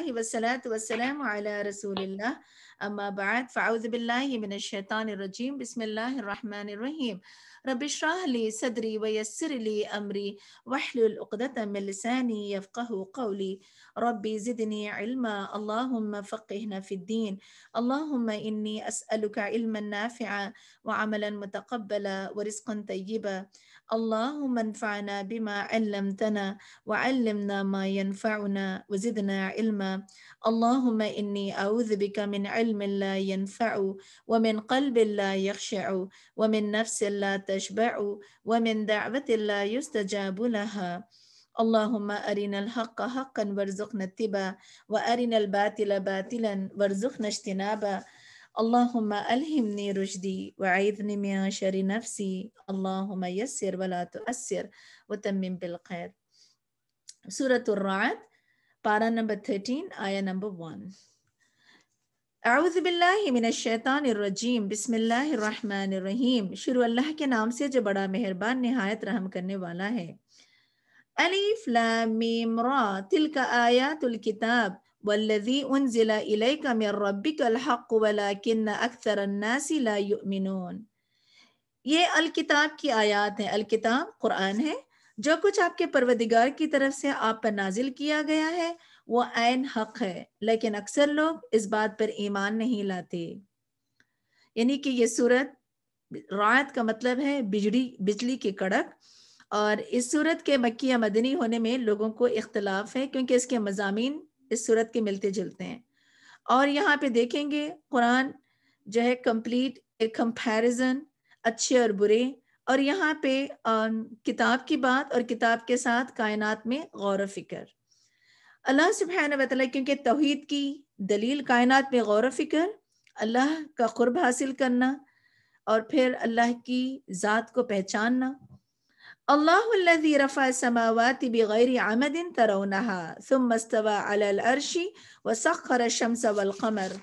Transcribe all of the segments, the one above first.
لله والصلاة والسلام على رسول الله أما بعد فأعوذ بالله من الشيطان الرجيم بسم الله الرحمن الرحيم رب اشرح لي صدري ويسر لي أمري واحلل عقدة من لساني يفقه قولي ربي زدني علما اللهم فقهنا في الدين اللهم إني أسألك علما نافعا وعملا متقبلا ورزقا طيبا اللهم انفعنا بما علمتنا وعلمنا ما ينفعنا وزدنا علما اللهم إني أعوذ بك من علم لا ينفع ومن قلب لا يخشع ومن نفس لا تشبع ومن دعوة لا يستجاب لها اللهم أرنا الحق حقا وارزقنا اتباعه وأرنا الباطل باطلا وارزقنا اجتنابه اللهم ألهمني رشدي وعيذني من شر نفسي اللهم يسر ولا تؤسر وتمم بالخير. Surah Al-Ra'd, para number 13, ayah number 1. اعوذ باللہ من الشیطان الرجیم بسم اللہ الرحمن الرحیم. شروع اللہ کے نام سے جو بڑا مہربان نہایت رحم کرنے والا ہے. الف لام میم را تلک آیات الکتاب والذی انزل الیک من ربک الحق ولکن اکثر الناس لا یؤمنون. یہ الکتاب کی آیات ہیں. الکتاب قرآن ہے. جو کچھ آپ کے پروردگار کی طرف سے آپ پر نازل کیا گیا ہے وہ عین حق ہے لیکن اکثر لوگ اس بات پر ایمان نہیں لاتے. یعنی کہ یہ سورت رعد کا مطلب ہے بجلی کی کڑک، اور اس سورت کے مکی یا مدنی ہونے میں لوگوں کو اختلاف ہے کیونکہ اس کے مضامین اس سورت کے ملتے جلتے ہیں. اور یہاں پہ دیکھیں گے قرآن جو ہے کمپلیٹ ایک کمپیریزن اچھے اور برے، اور یہاں پہ کتاب کی بات اور کتاب کے ساتھ کائنات میں غور و فکر. اللہ سبحانہ و تعالیٰ کیونکہ توحید کی دلیل کائنات میں غور و فکر، اللہ کا قرب حاصل کرنا اور پھر اللہ کی ذات کو پہچاننا. اللہ الذی رفع السماوات بغیر عمد ترونها ثم استوى على العرش وسخر الشمس والقمر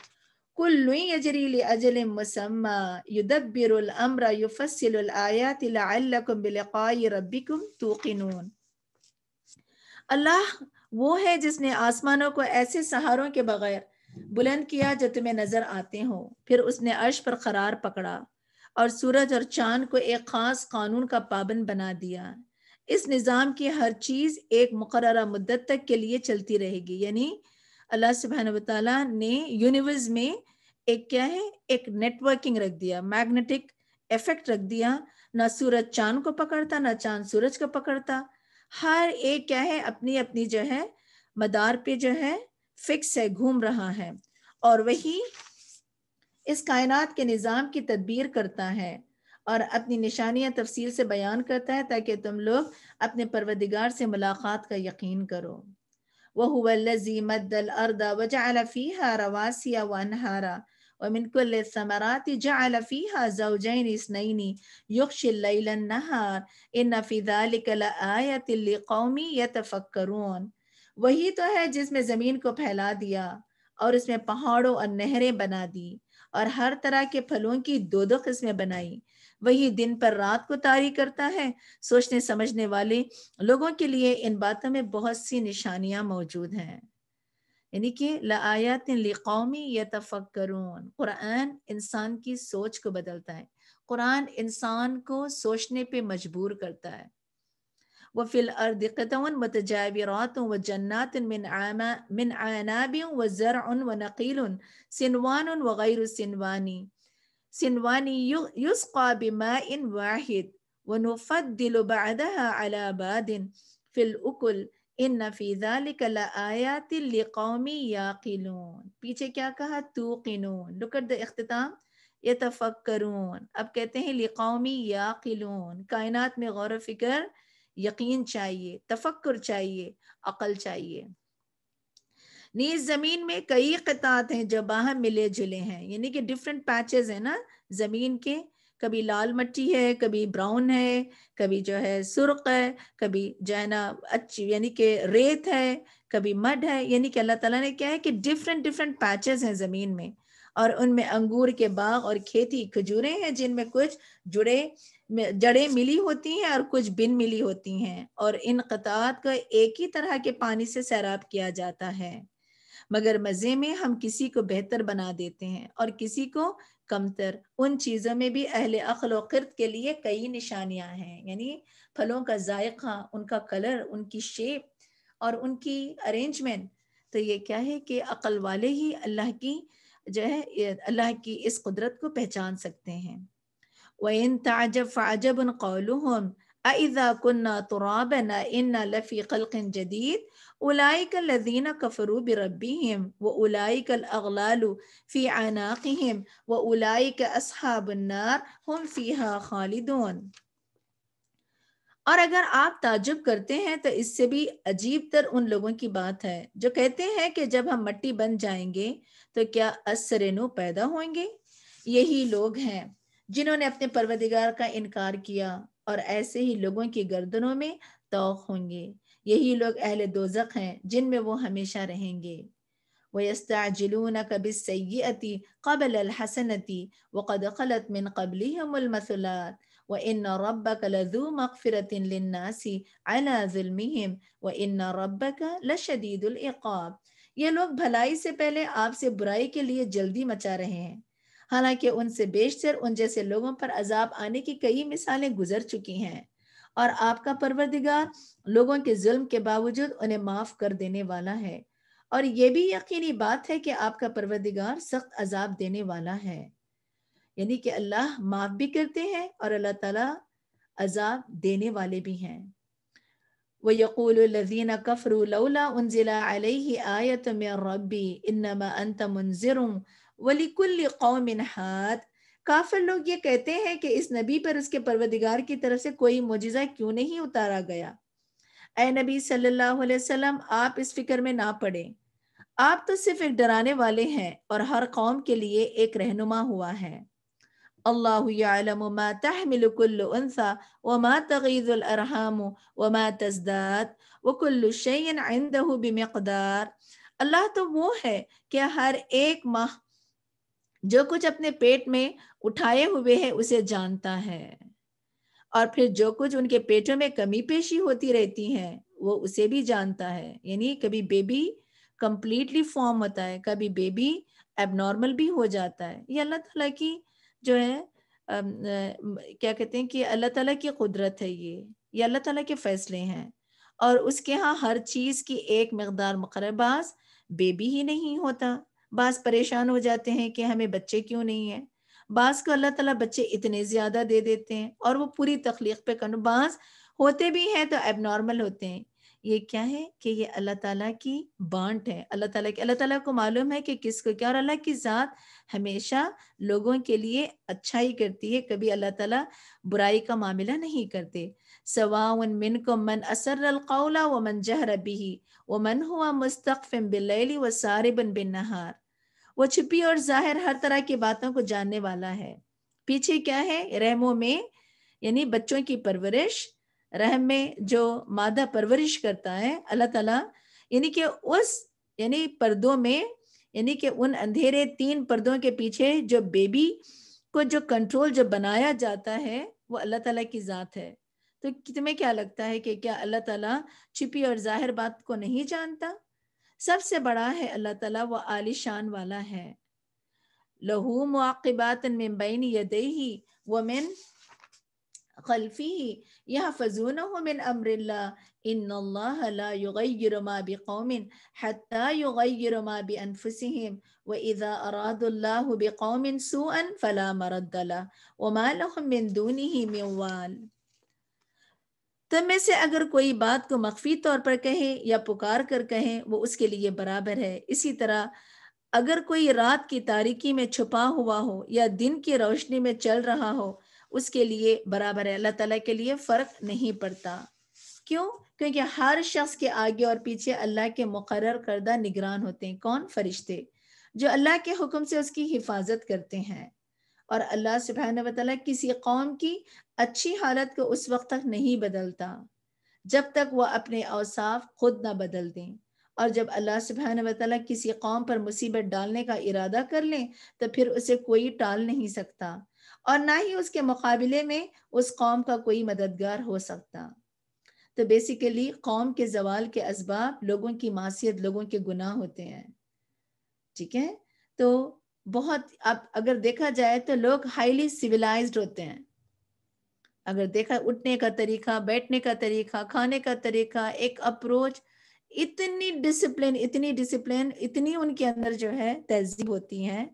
كل يجري لأجل مسمى يدبر الأمر يفصل الآيات لعلكم بلقاء ربكم توقنون. اللہ وہ ہے جس نے آسمانوں کو ایسے سہاروں کے بغیر بلند کیا جو تمہیں نظر آتے ہوں، پھر اس نے عرش پر قرار پکڑا اور سورج اور چاند کو ایک خاص قانون کا پابند بنا دیا. اس نظام کی ہر چیز ایک مقررہ مدت تک کے لیے چلتی رہے گی. یعنی اللہ سبحانہ وتعالیٰ نے یونیورس میں ایک کیا ہے، ایک نیٹ ورکنگ رکھ دیا، میگنیٹک ایفیکٹ رکھ دیا. نہ سورج چاند کو پکڑتا نہ چاند سورج کو پکڑتا. ہر ایک کیا ہے اپنی اپنی جو ہے مدار پہ جو ہے فکس ہے، گھوم رہا ہے، اور وہی اس کائنات کے نظام کی تدبیر کرتا ہے اور اپنی نشانیاں تفصیل سے بیان کرتا ہے تاکہ تم لوگ اپنے پروردگار سے ملاقات کا یقین کرو. وَهُوَ الَّذِي مَدَّ الْأَرْضَ وَجَعَلَ فِيهَا رَوَاسِيَ وَأَنْهَارًا وَمِنْ كُلِّ الثَّمَرَاتِ جَعَلَ فِيهَا زَوْجَيْنِ اثْنَيْنِ يُغْشِي اللَّيْلَ النَّهَارَ إِنَّ فِي ذَلِكَ لَآيَةً لِقَوْمٍ يَتَفَكَّرُونَ. وہی تو ہے جس میں زمین کو پھیلا دیا اور اس میں پہاڑوں اور نہریں بنا دی اور ہر طرح کے پھلوں کی دو دو قسمیں بنائی. وہی دن پر رات کو طاری کرتا ہے. سوچنے سمجھنے والے لوگوں کے لیے ان باتوں میں بہت سی نشانیاں موجود ہیں. یعنی کہ لآیات لقوم یتفکرون. قرآن انسان کی سوچ کو بدلتا ہے. قرآن انسان کو سوچنے پہ مجبور کرتا ہے. وفي الأرض قطع متجاورات وجنات من عناب وزرع ونخيل صنوان وغير صنوان يسقى بماء واحد ونفضل بعدها على بعض في الأكل إن في ذلك لآيات لقوم يعقلون. پیچھے کیا کہا؟ توقنون. look at the اختتام. یتفکرون. اب کہتے ہیں لقوم یعقلون. کائنات میں غور و فکر، یقین چاہیے، تفکر چاہیے، عقل چاہیے. نیز زمین میں کئی قطعات ہیں جو باہم ملے جلے ہیں. یعنی کہ ڈیفرنٹ پیچز ہیں نا زمین کے. کبھی لال مٹی ہے، کبھی براؤن ہے، کبھی جو ہے سرخ ہے، کبھی جو ہے نا اچھی یعنی کہ ریت ہے، کبھی مڈ ہے. یعنی کہ اللہ تعالیٰ نے کیا ہے کہ ڈیفرنٹ پیچز ہیں زمین میں، اور ان میں انگور کے باغ اور کھیتی کھجوریں ہیں جن میں کچھ جڑیں ملی ہوتی ہیں اور کچھ بن ملی ہوتی ہیں، اور ان قطعات کو ایک ہی طرح کے پانی سے سیراب کیا جاتا ہے. مگر مزے میں ہم کسی کو بہتر بنا دیتے ہیں اور کسی کو کمتر۔ ان چیزوں میں بھی اہل عقل و قرد کے لیے کئی نشانیاں ہیں، یعنی پھلوں کا ذائقہ، ان کا کلر، ان کی شیپ اور ان کی ارینجمنٹ۔ تو یہ کیا ہے کہ عقل والے ہی اللہ کی جو ہے اللہ کی اس قدرت کو پہچان سکتے ہیں۔ وَإِن تَعْجَبْ فَعَجَبٌ قَوْلُهُمْ أَإِذَا كُنَّا تُرَابًا إِنَّا لَفِي خَلْقٍ جَدِيدٍ أُولَئِكَ الَّذِينَ كَفَرُوا بِرَبِّهِمْ وَأُولَئِكَ الْأَغْلَالُ فِي أَعْنَاقِهِمْ وَأُولَئِكَ أَصْحَابُ النَّارِ هُمْ فِيهَا خَالِدُونَ۔ اور اگر آپ تعجب کرتے ہیں تو اس سے بھی عجیب تر ان لوگوں کی بات ہے جو کہتے ہیں کہ جب ہم مٹی بن جائیں گے تو کیا از نو پیدا ہوں گے۔ یہی لوگ ہیں جنہوں نے اپنے پروردگار کا انکار کیا، اور ایسے ہی لوگوں کی گردنوں میں طوق ہوں گے۔ یہی لوگ اہل دوزخ ہیں جن میں وہ ہمیشہ رہیں گے۔ وَيَسْتَعْجِلُونَكَ بِالسَّيِّئَةِ قَبْلَ الْحَسَنَةِ وَقَدْ خَلَتْ مِنْ قَبْلِهِمُ الْمَثُلَاتُ وَإِنَّ رَبَّكَ لَذُو مَغْفِرَةٍ لِلنَّاسِ عَلَى ظُلْمِهِمْ وَإِنَّ رَبَّكَ لَشَدِيدُ الْعِقَابِ۔ یہ لوگ بھلائی سے پہلے آپ سے برائی کے لیے جلدی مچا رہے ہیں، حالانکہ ان سے بیشتر ان جیسے لوگوں پر عذاب آنے کی کئی مثالیں گزر چکی ہیں، اور آپ کا پروردگار لوگوں کے ظلم کے باوجود انہیں معاف کر دینے والا ہے۔ اور یہ بھی یقینی بات ہے کہ آپ کا پروردگار سخت عذاب دینے والا ہے، یعنی کہ اللہ معاف بھی کرتے ہیں اور اللہ تعالیٰ عذاب دینے والے بھی ہیں۔ وَيَقُولُ الَّذِينَ كَفْرُوا لَوْلَا أُنزِلَ عَلَيْهِ آيَةٌ مِّن رَّبِّهِ إِنَّمَا أَنتَ مُنذِرٌ وَلِكُلِّ قَوْمٍ حَادٍ۔ کافر لوگ یہ کہتے ہیں کہ اس نبی پر اس کے پروردگار کی طرف سے کوئی معجزہ کیوں نہیں اتارا گیا۔ اے نبی صلی اللہ علیہ وسلم، آپ اس فکر میں نہ پڑیں، آپ تو صرف ایک ڈرانے والے ہیں اور ہر قوم کے لیے ایک رہنما ہوا ہے۔ اللہ یعلم ما تحمل کل انثى وما تغیض الارحام وما تزداد وکل شیء عنده بمقدار۔ اللہ تو وہ ہے کہ ہر ایک ماہ جو کچھ اپنے پیٹ میں اٹھائے ہوئے ہے اسے جانتا ہے، اور پھر جو کچھ ان کے پیٹوں میں کمی پیشی ہوتی رہتی ہے وہ اسے بھی جانتا ہے۔ یعنی کبھی بیبی کمپلیٹلی فارم ہوتا ہے، کبھی بیبی ایب نارمل بھی ہو جاتا ہے۔ یہ اللہ تعالیٰ کی جو ہے کیا کہتے ہیں کہ اللہ تعالیٰ کی قدرت ہے، یہ اللہ تعالیٰ کے فیصلے ہیں، اور اس کے ہاں ہر چیز کی ایک مقدار مقرر۔ بعض بیبی ہی نہیں ہوتا، بعض پریشان ہو جاتے ہیں کہ ہمیں بچے کیوں نہیں ہیں، بعض کو اللہ تعالیٰ بچے اتنے زیادہ دے دیتے ہیں اور وہ پوری تخلیق پہ کرنے، بعض ہوتے بھی ہیں تو ایب نارمل ہوتے ہیں۔ یہ کیا ہے کہ یہ اللہ تعالیٰ کی بانٹ ہے، اللہ تعالیٰ کو معلوم ہے کہ کس کو کیا، اور اللہ کی ذات ہمیشہ لوگوں کے لیے اچھائی کرتی ہے، کبھی اللہ تعالیٰ برائی کا معاملہ نہیں کرتے۔ سواء منکم من اسر القول ومن جہر به ومن هو مستخف باللیل وسارب بالنہار۔ وہ چھپی اور ظاہر ہر طرح کی باتوں کو جاننے والا ہے۔ پیچھے کیا ہے، رحموں میں یعنی بچوں کی پرورش، رحم میں جو مادہ پرورش کرتا ہے اللہ تعالیٰ، یعنی کہ اس یعنی پردوں میں، یعنی کہ ان اندھیرے 3 پردوں کے پیچھے جو بیبی کو جو کنٹرول جو بنایا جاتا ہے وہ اللہ تعالیٰ کی ذات ہے۔ تو تمہیں کیا لگتا ہے کہ کیا اللہ تعالیٰ چھپی اور ظاہر بات کو نہیں جانتا؟ سب سے بڑا ہے اللہ تعالیٰ، وہ عالی شان والا ہے۔ لہو معقبات من بین یدیہ ومن خلفه يحفظونه من امر الله ان الله لا يغير ما بقوم حتى يغير ما بانفسهم واذا اراد الله بقوم سوءا فلا مرد له وما لهم من دونه من وال۔ تم میں سے اگر کوئی بات کو مخفی طور پر کہے یا پکار کر کہیں وہ اس کے لیے برابر ہے۔ اسی طرح اگر کوئی رات کی تاریکی میں چھپا ہوا ہو یا دن کی روشنی میں چل رہا ہو اس کے لیے برابر ہے۔ اللہ تعالیٰ کے لیے فرق نہیں پڑتا۔ کیوں؟ کیونکہ ہر شخص کے آگے اور پیچھے اللہ کے مقرر کردہ نگران ہوتے ہیں۔ کون؟ فرشتے، جو اللہ کے حکم سے اس کی حفاظت کرتے ہیں۔ اور اللہ سبحانہ و تعالیٰ کسی قوم کی اچھی حالت کو اس وقت تک نہیں بدلتا جب تک وہ اپنے اوصاف خود نہ بدل دیں، اور جب اللہ سبحانہ و تعالیٰ کسی قوم پر مصیبت ڈالنے کا ارادہ کر لیں تو پھر اسے کوئی ٹال نہیں سکتا، اور نہ ہی اس کے مقابلے میں اس قوم کا کوئی مددگار ہو سکتا۔ تو بیسیکلی قوم کے زوال کے اسباب لوگوں کی معصیت، لوگوں کے گناہ ہوتے ہیں۔ ٹھیک ہے. تو بہت اب اگر دیکھا جائے تو لوگ ہائیلی سویلائزڈ ہوتے ہیں. اگر دیکھا اٹھنے کا طریقہ، بیٹھنے کا طریقہ، کھانے کا طریقہ، ایک اپروچ، اتنی ڈسپلن، اتنی ان کے اندر جو ہے تہذیب ہوتی ہے.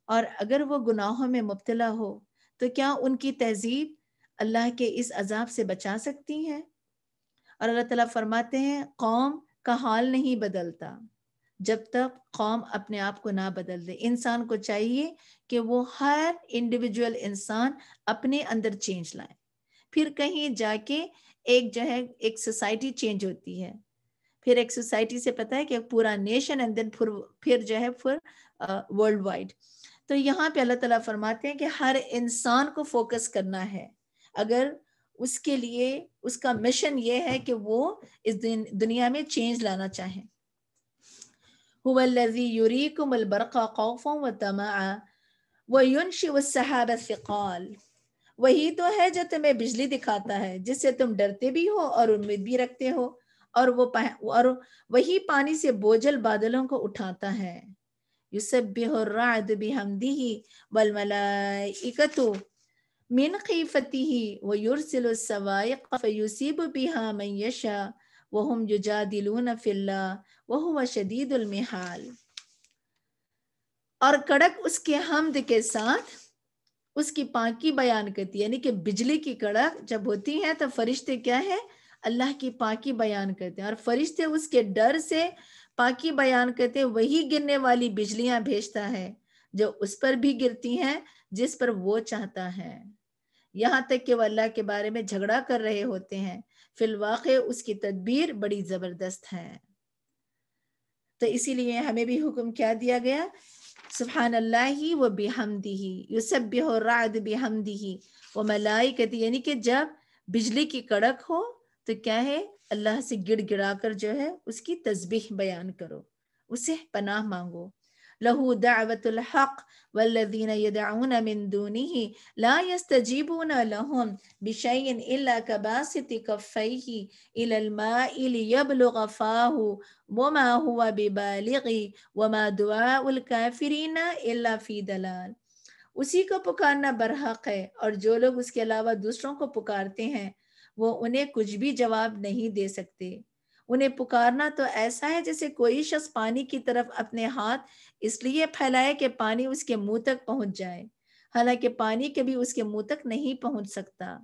اور اگر وہ گناہوں میں مبتلا ہو تو کیا ان کی تہذیب اللہ کے اس عذاب سے بچا سکتی ہے؟ اور اللہ تعالیٰ فرماتے ہیں قوم کا حال نہیں بدلتا جب تک قوم اپنے آپ کو نہ بدل دے. انسان کو چاہیے کہ وہ ہر انڈیویجول انسان اپنے اندر چینج لائے، پھر کہیں جا کے ایک جو ہے ایک سوسائٹی چینج ہوتی ہے، پھر ایک سوسائٹی سے پتہ ہے کہ پورا نیشن اینڈ دین پھر جو ہے پھر ورلڈ وائڈ. تو یہاں پہ اللہ تعالیٰ فرماتے ہیں کہ ہر انسان کو فوکس کرنا ہے اگر اس کے لیے اس کا مشن یہ ہے کہ وہ اس دنیا میں چینج لانا چاہیں. هو الذي يريكم البرق خوفا وطمعا وينشئ السحاب الثقال. وہی تو ہے جو تمہیں بجلی دکھاتا ہے جس سے تم ڈرتے بھی ہو اور امید بھی رکھتے ہو، اور وہی پانی سے بوجھل بادلوں کو اٹھاتا ہے. یسبح الرعد بحمده والملائکۃ من خیفته ویرسل الصواعق فیصیب بها من یشاء وهم یجادلون فی اللہ وهو شدید المحال. اور کڑک اس کے حمد کے ساتھ اس کی پاکی بیان کرتی ہے، یعنی کہ بجلی کی کڑک جب ہوتی ہے تو فرشتے کیا ہے؟ اللہ کی پاکی بیان کرتے ہیں، اور فرشتے اس کے ڈر سے پاکی بیان کرتے ہیں. وہی گرنے والی بجلیاں بھیجتا ہے جو اس پر بھی گرتی ہیں جس پر وہ چاہتا ہے، یہاں تک کہ وہ اللہ کے بارے میں جھگڑا کر رہے ہوتے ہیں. فی الواقع اس کی تدبیر بڑی زبردست ہے. تو اسی لیے ہمیں بھی حکم کیا دیا گیا؟ سبحان اللہ و بحمدہ یسبح الرعد بحمدہ و ملائکتہ، یعنی کہ جب بجلی کی کڑک ہو تو کیا ہے؟ اللہ سے گڑ گڑا کر جو ہے اس کی تسبیح بیان کرو، اسے پناہ مانگو. لہو دعوت الحق والذین یدعون من دونہ لا یستجیبون لہم بشیء الا کباسط کفیہ الی الماء لیبلغ فاہ وما هو ببالغ وما دعاء الکافرین الا فی ضلال. اسی کو پکارنا برحق ہے، اور جو لوگ اس کے علاوہ دوسروں کو پکارتے ہیں وہ انہیں کچھ بھی جواب نہیں دے سکتے. انہیں پکارنا تو ایسا ہے جیسے کوئی شخص پانی کی طرف اپنے ہاتھ اس لیے پھیلائے کہ پانی اس کے منہ تک پہنچ جائے، حالانکہ پانی کبھی اس کے منہ تک نہیں پہنچ سکتا.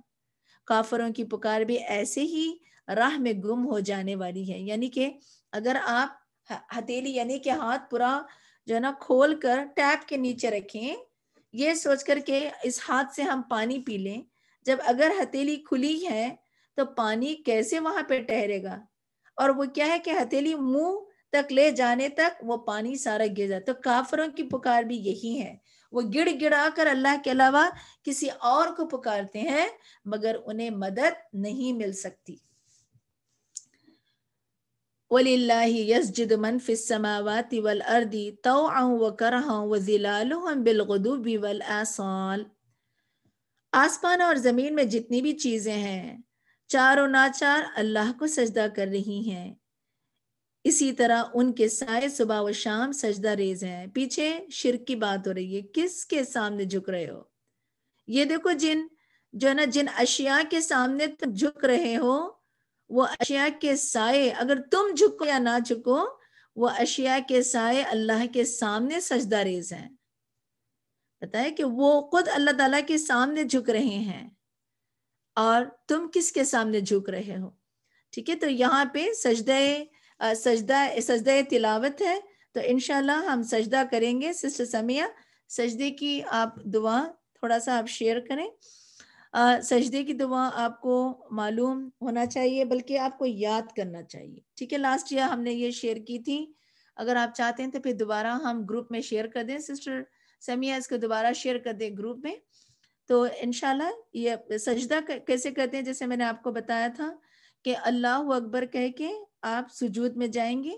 کافروں کی پکار بھی ایسے ہی راہ میں گم ہو جانے والی ہے. یعنی کہ اگر آپ ہتھیلی یعنی کہ ہاتھ پورا جو ہے نا کھول کر ٹیپ کے نیچے رکھیں، یہ سوچ کر کہ اس ہاتھ سے ہم پانی پی لیں، جب اگر ہتھیلی کھلی ہے تو پانی کیسے وہاں پہ ٹھہرے گا؟ اور وہ کیا ہے کہ ہتھیلی منہ تک لے جانے تک وہ پانی سارا گر جاتا. تو کافروں کی پکار بھی یہی ہے، وہ گڑ گڑا کر اللہ کے علاوہ کسی اور کو پکارتے ہیں مگر انہیں مدد نہیں مل سکتی. وَلِلَّهِ يَسْجُدُ مَنْ فِي السَّمَاوَاتِ وَالْأَرْضِ طَوْعًا وَكَرْهًا وَظِلَالُهُمْ بِالْغُدُوِّ وَالْآصَالِ. آسمان اور زمین میں جتنی بھی چیزیں ہیں چار و ناچار اللہ کو سجدہ کر رہی ہیں، اسی طرح ان کے سائے صبح و شام سجدہ ریز ہیں. پیچھے شرک کی بات ہو رہی ہے، کس کے سامنے جھک رہے ہو؟ یہ دیکھو جن اشیاء کے سامنے تم جھک رہے ہو وہ اشیاء کے سائے، اگر تم جھکو یا نہ جھکو، وہ اشیاء کے سائے اللہ کے سامنے سجدہ ریز ہیں. پتہ ہے کہ وہ خود اللہ تعالیٰ کے سامنے جھک رہے ہیں اور تم کس کے سامنے جھک رہے ہو. ٹھیک ہے، تو یہاں پہ سجدہ تلاوت ہے، تو انشاءاللہ ہم سجدہ کریں گے. سسٹر سمیہ سجدے کی آپ دعا تھوڑا سا آپ شیئر کریں. سجدے کی دعا آپ کو معلوم ہونا چاہیے، بلکہ آپ کو یاد کرنا چاہیے. ٹھیک ہے، لاسٹ ایئر ہم نے یہ شیئر کی تھی، اگر آپ چاہتے ہیں تو پھر دوبارہ ہم گروپ میں شیئر کر دیں. سسٹر سمیہ اس کو دوبارہ شیئر کر دیں گروپ میں. تو انشاءاللہ یہ سجدہ کیسے کرتے ہیں، جیسے میں نے آپ کو بتایا تھا کہ اللہ اکبر کہہ کے آپ سجود میں جائیں گے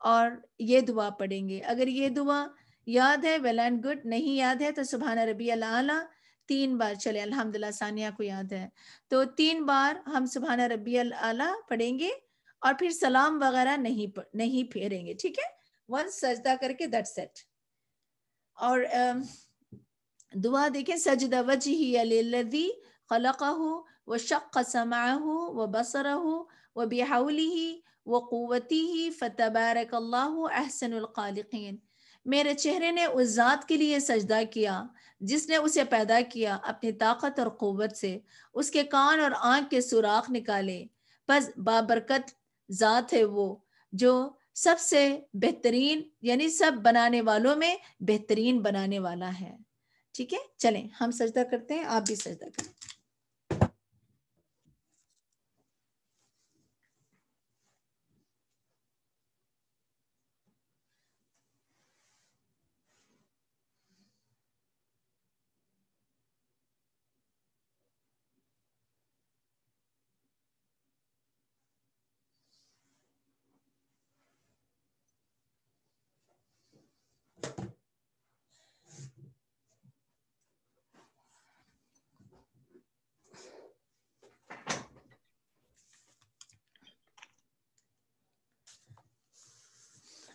اور یہ دعا پڑھیں گے. اگر یہ دعا یاد ہے ویل اینڈ گڈ، نہیں یاد ہے تو سبحان ربی الاعلیٰ 3 بار. چلے الحمدللہ ثانیہ کو یاد ہے تو 3 بار ہم سبحان ربی الاعلیٰ پڑھیں گے اور پھر سلام وغیرہ نہیں پھیریں گے. ٹھیک ہے، ون سجدہ کر کے دیٹس اٹ. اور دعا دیکھیں, سجدہ وجہی للذی خلقہ وشق سمعہ وبصرہ وبحولہ وقوتہ فتبارک اللہ احسن الخالقین. میرے چہرے نے اس ذات کے لیے سجدہ کیا جس نے اسے پیدا کیا اپنی طاقت اور قوت سے, اس کے کان اور آنکھ کے سوراخ نکالے. پس بابرکت ذات ہے وہ جو سب سے بہترین, یعنی سب بنانے والوں میں بہترین بنانے والا ہے. ٹھیک ہے, چلیں ہم سجدہ کرتے ہیں, آپ بھی سجدہ کریں.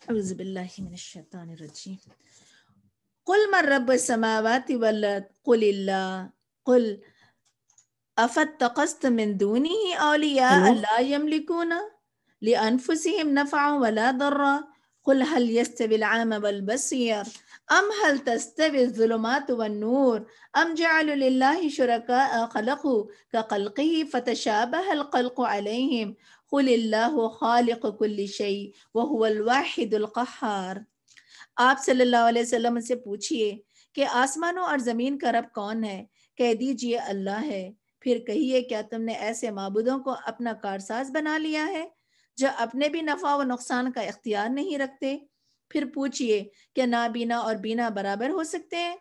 اعوذ باللہ من الشیطان الرجیم. قل من رب السماوات والارض قل اللہ قل افاتخذتم من دونه اولیاء لا یملکون لانفسهم نفعا ولا ضرا قل هل يستوي العام والبصير ام هل تستوي الظلمات والنور ام جعلوا لله شركاء خلقوا كخلقه فتشابه الخلق عليهم قل اللہ خالق کل شیء وهو الواحد القہار. آپ صلی اللہ علیہ وسلم سے پوچھئے کہ آسمانوں اور زمین کا رب کون ہے؟ کہہ دیجئے اللہ ہے. پھر کہیے کیا تم نے ایسے معبودوں کو اپنا کارساز بنا لیا ہے جو اپنے بھی نفع و نقصان کا اختیار نہیں رکھتے؟ پھر پوچھئے کیا نابینا اور بینا برابر ہو سکتے ہیں؟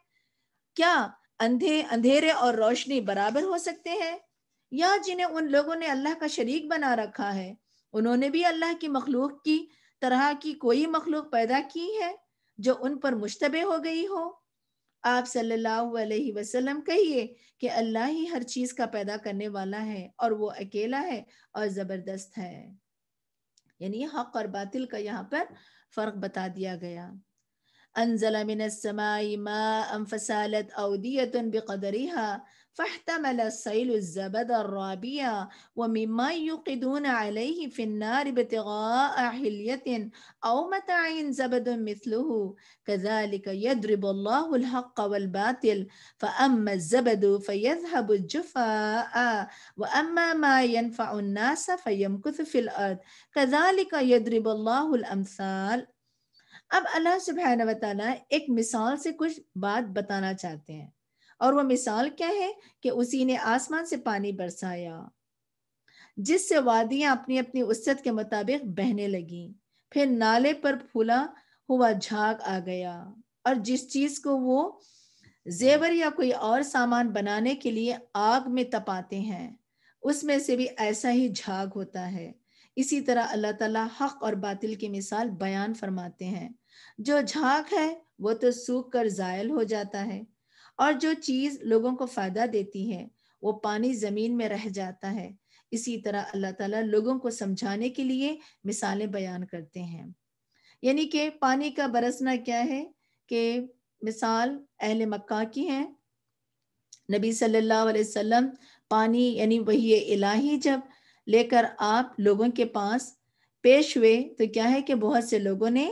کیا اندھیرے اور روشنی برابر ہو سکتے ہیں؟ یا جنہیں ان لوگوں نے اللہ کا شریک بنا رکھا ہے, انہوں نے بھی اللہ کی مخلوق کی طرح کی کوئی مخلوق پیدا کی ہے جو ان پر مشتبہ ہو گئی ہو؟ آپ صلی اللہ علیہ وسلم کہیے کہ اللہ ہی ہر چیز کا پیدا کرنے والا ہے اور وہ اکیلا ہے اور زبردست ہے. یعنی حق اور باطل کا یہاں پر فرق بتا دیا گیا. انزل من السماء ماء فسالت اودية بقدرها فاحتمل السيل الزبد الرابيا ومما يوقدون عليه في النار ابتغاء حلية أو متاع زبد مثله كذلك يضرب الله الحق والباطل فأما الزبد فيذهب جفاء وأما ما ينفع الناس فيمكث في الأرض كذلك يضرب الله الأمثال. اب اللہ سبحانہ وتعالی ایک مثال سے کچھ بات بتانا چاہتے ہیں, اور وہ مثال کیا ہے کہ اسی نے آسمان سے پانی برسایا جس سے وادیاں اپنی اپنی وسعت کے مطابق بہنے لگیں. پھر نالے پر پھولا ہوا جھاگ آ گیا, اور جس چیز کو وہ زیور یا کوئی اور سامان بنانے کے لیے آگ میں تپاتے ہیں اس میں سے بھی ایسا ہی جھاگ ہوتا ہے. اسی طرح اللہ تعالیٰ حق اور باطل کی مثال بیان فرماتے ہیں. جو جھاگ ہے وہ تو سوکھ کر زائل ہو جاتا ہے, اور جو چیز لوگوں کو فائدہ دیتی ہے وہ پانی زمین میں رہ جاتا ہے. اسی طرح اللہ تعالیٰ لوگوں کو سمجھانے کے لیے مثالیں بیان کرتے ہیں. یعنی کہ پانی کا برسنا کیا ہے کہ مثال اہل مکہ کی ہے. نبی صلی اللہ علیہ وسلم پانی یعنی وحی الہی جب لے کر آپ لوگوں کے پاس پیش ہوئے تو کیا ہے کہ بہت سے لوگوں نے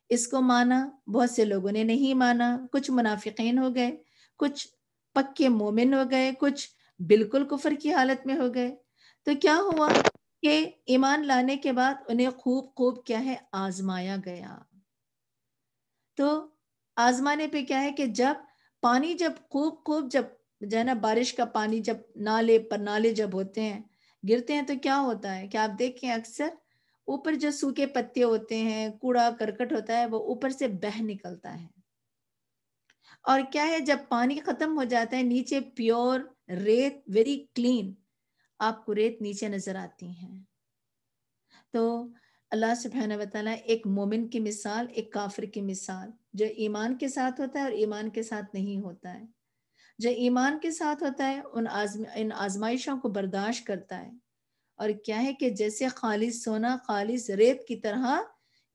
اس کو مانا, بہت سے لوگوں نے نہیں مانا. کچھ منافقین ہو گئے, کچھ پکے مومن ہو گئے, کچھ بالکل کفر کی حالت میں ہو گئے. تو کیا ہوا کہ ایمان لانے کے بعد انہیں خوب کیا ہے آزمایا گیا. تو آزمانے پہ کیا ہے کہ جب پانی جب خوب جب جو ہے نا بارش کا پانی جب نالے جب ہوتے ہیں گرتے ہیں تو کیا ہوتا ہے کہ آپ دیکھیں اکثر اوپر جو سوکھے پتے ہوتے ہیں, کوڑا کرکٹ ہوتا ہے, وہ اوپر سے بہہ نکلتا ہے. اور کیا ہے جب پانی ختم ہو جاتا ہے نیچے پیور ریت, ویری کلین, آپ کو ریت نیچے نظر آتی ہیں. تو اللہ سبحانہ وتعالی ایک مومن کی مثال, ایک کافر کی مثال, جو ایمان کے ساتھ ہوتا ہے اور ایمان کے ساتھ نہیں ہوتا ہے. جو ایمان کے ساتھ ہوتا ہے ان آزمائشوں کو برداشت کرتا ہے, اور کیا ہے کہ جیسے خالص سونا خالص ریت کی طرح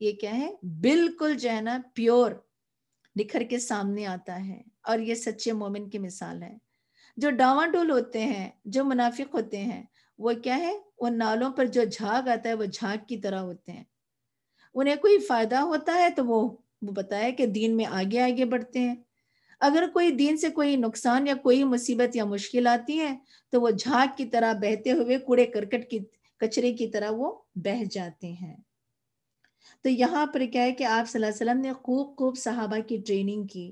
یہ کیا ہے؟ بالکل جو ہے نا پیور نکھر کے سامنے آتا ہے، اور یہ سچے مومن کی مثال ہے۔ جو ڈاواں ڈول ہوتے ہیں، جو منافق ہوتے ہیں، وہ کیا ہے؟ ان نالوں پر جو جھاگ آتا ہے وہ جھاگ کی طرح ہوتے ہیں، انہیں کوئی فائدہ ہوتا ہے تو وہ بتایا کہ دین میں آگے آگے بڑھتے ہیں، اگر کوئی دین سے کوئی نقصان یا کوئی مصیبت یا مشکل آتی ہے تو وہ جھاگ کی طرح بہتے ہوئے کوڑے کرکٹ کی کچرے کی طرح وہ بہہ جاتے ہیں۔ تو یہاں پر کیا ہے کہ آپ صلی اللہ علیہ وسلم نے خوب صحابہ کی ٹریننگ کی،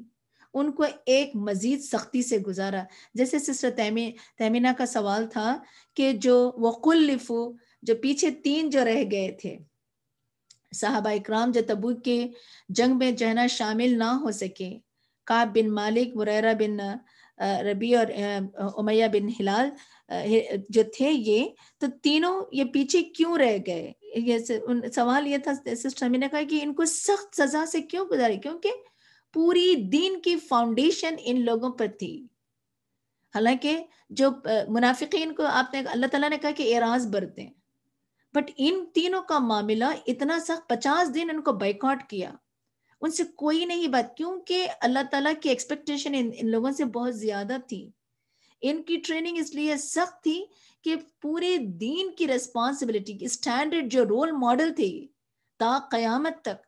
ان کو ایک مزید سختی سے گزارا۔ جیسے سسٹر تیمینہ کا سوال تھا کہ جو وَقُلِّفُ، جو پیچھے 3 جو رہ گئے تھے صحابہ اکرام، جو تبوک کے جنگ میں جو ہے نا شامل نہ ہو سکے، کعب بن مالک، مریرہ بن ربیع اور امیہ بن ہلال جو تھے، یہ تو تینوں یہ پیچھے کیوں رہ گئے؟ یہ سوال یہ تھا سسٹر نے کہا کہ ان کو سخت سزا سے کیوں گزاری؟ کیونکہ پوری دین کی فاؤنڈیشن ان لوگوں پر تھی۔ حالانکہ جو منافقین کو آپ نے اللہ تعالیٰ نے کہا کہ اعراض برتیں، بٹ ان تینوں کا معاملہ اتنا سخت، 50 دن ان کو بائیکاٹ کیا، ان سے کوئی نہیں بات، کیونکہ اللہ تعالیٰ کی ایکسپیکٹیشن ان لوگوں سے بہت زیادہ تھی۔ ان کی ٹریننگ اس لیے سخت تھی کہ پورے دین کی ریسپانسبلٹی کی اسٹینڈرڈ جو رول ماڈل تھی تا قیامت تک،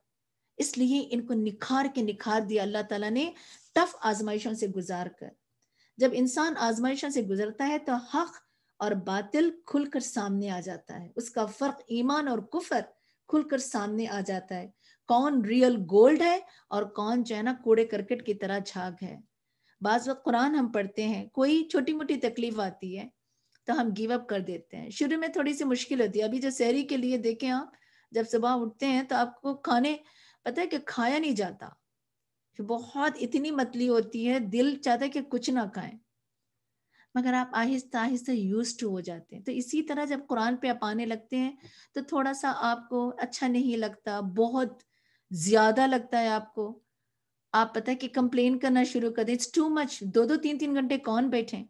اس لیے ان کو نکھار کے نکھار دیا اللہ تعالیٰ نے ٹف آزمائشوں سے گزار کر۔ جب انسان آزمائشوں سے گزرتا ہے تو حق اور باطل کھل کر سامنے آ جاتا ہے، اس کا فرق ایمان اور کفر کھل کر سامنے آ جاتا ہے، کون ریئل گولڈ ہے اور کون جو ہے نا کوڑے کرکٹ کی طرح جھاگ ہے۔ بعض وقت قرآن ہم پڑھتے ہیں، کوئی چھوٹی موٹی تکلیف آتی ہے تو ہم گیو اپ کر دیتے ہیں، شروع میں تھوڑی سی مشکل ہوتی ہے۔ ابھی جو سحری کے لیے دیکھیں آپ، جب صبح اٹھتے ہیں تو آپ کو کھانے پتہ ہے کہ کھایا نہیں جاتا، بہت اتنی متلی ہوتی ہے، دل چاہتا ہے کہ کچھ نہ کھائیں، مگر آپ آہستہ آہستہ یوزڈ ہو جاتے ہیں۔ تو اسی طرح جب قرآن پہ آپ آنے لگتے ہیں تو تھوڑا سا آپ کو اچھا نہیں لگتا، بہت زیادہ لگتا ہے آپ کو، آپ پتہ ہے کہ کمپلین کرنا شروع کر دیں، اٹس ٹو مچ، 2-3 گھنٹے کون بیٹھیں،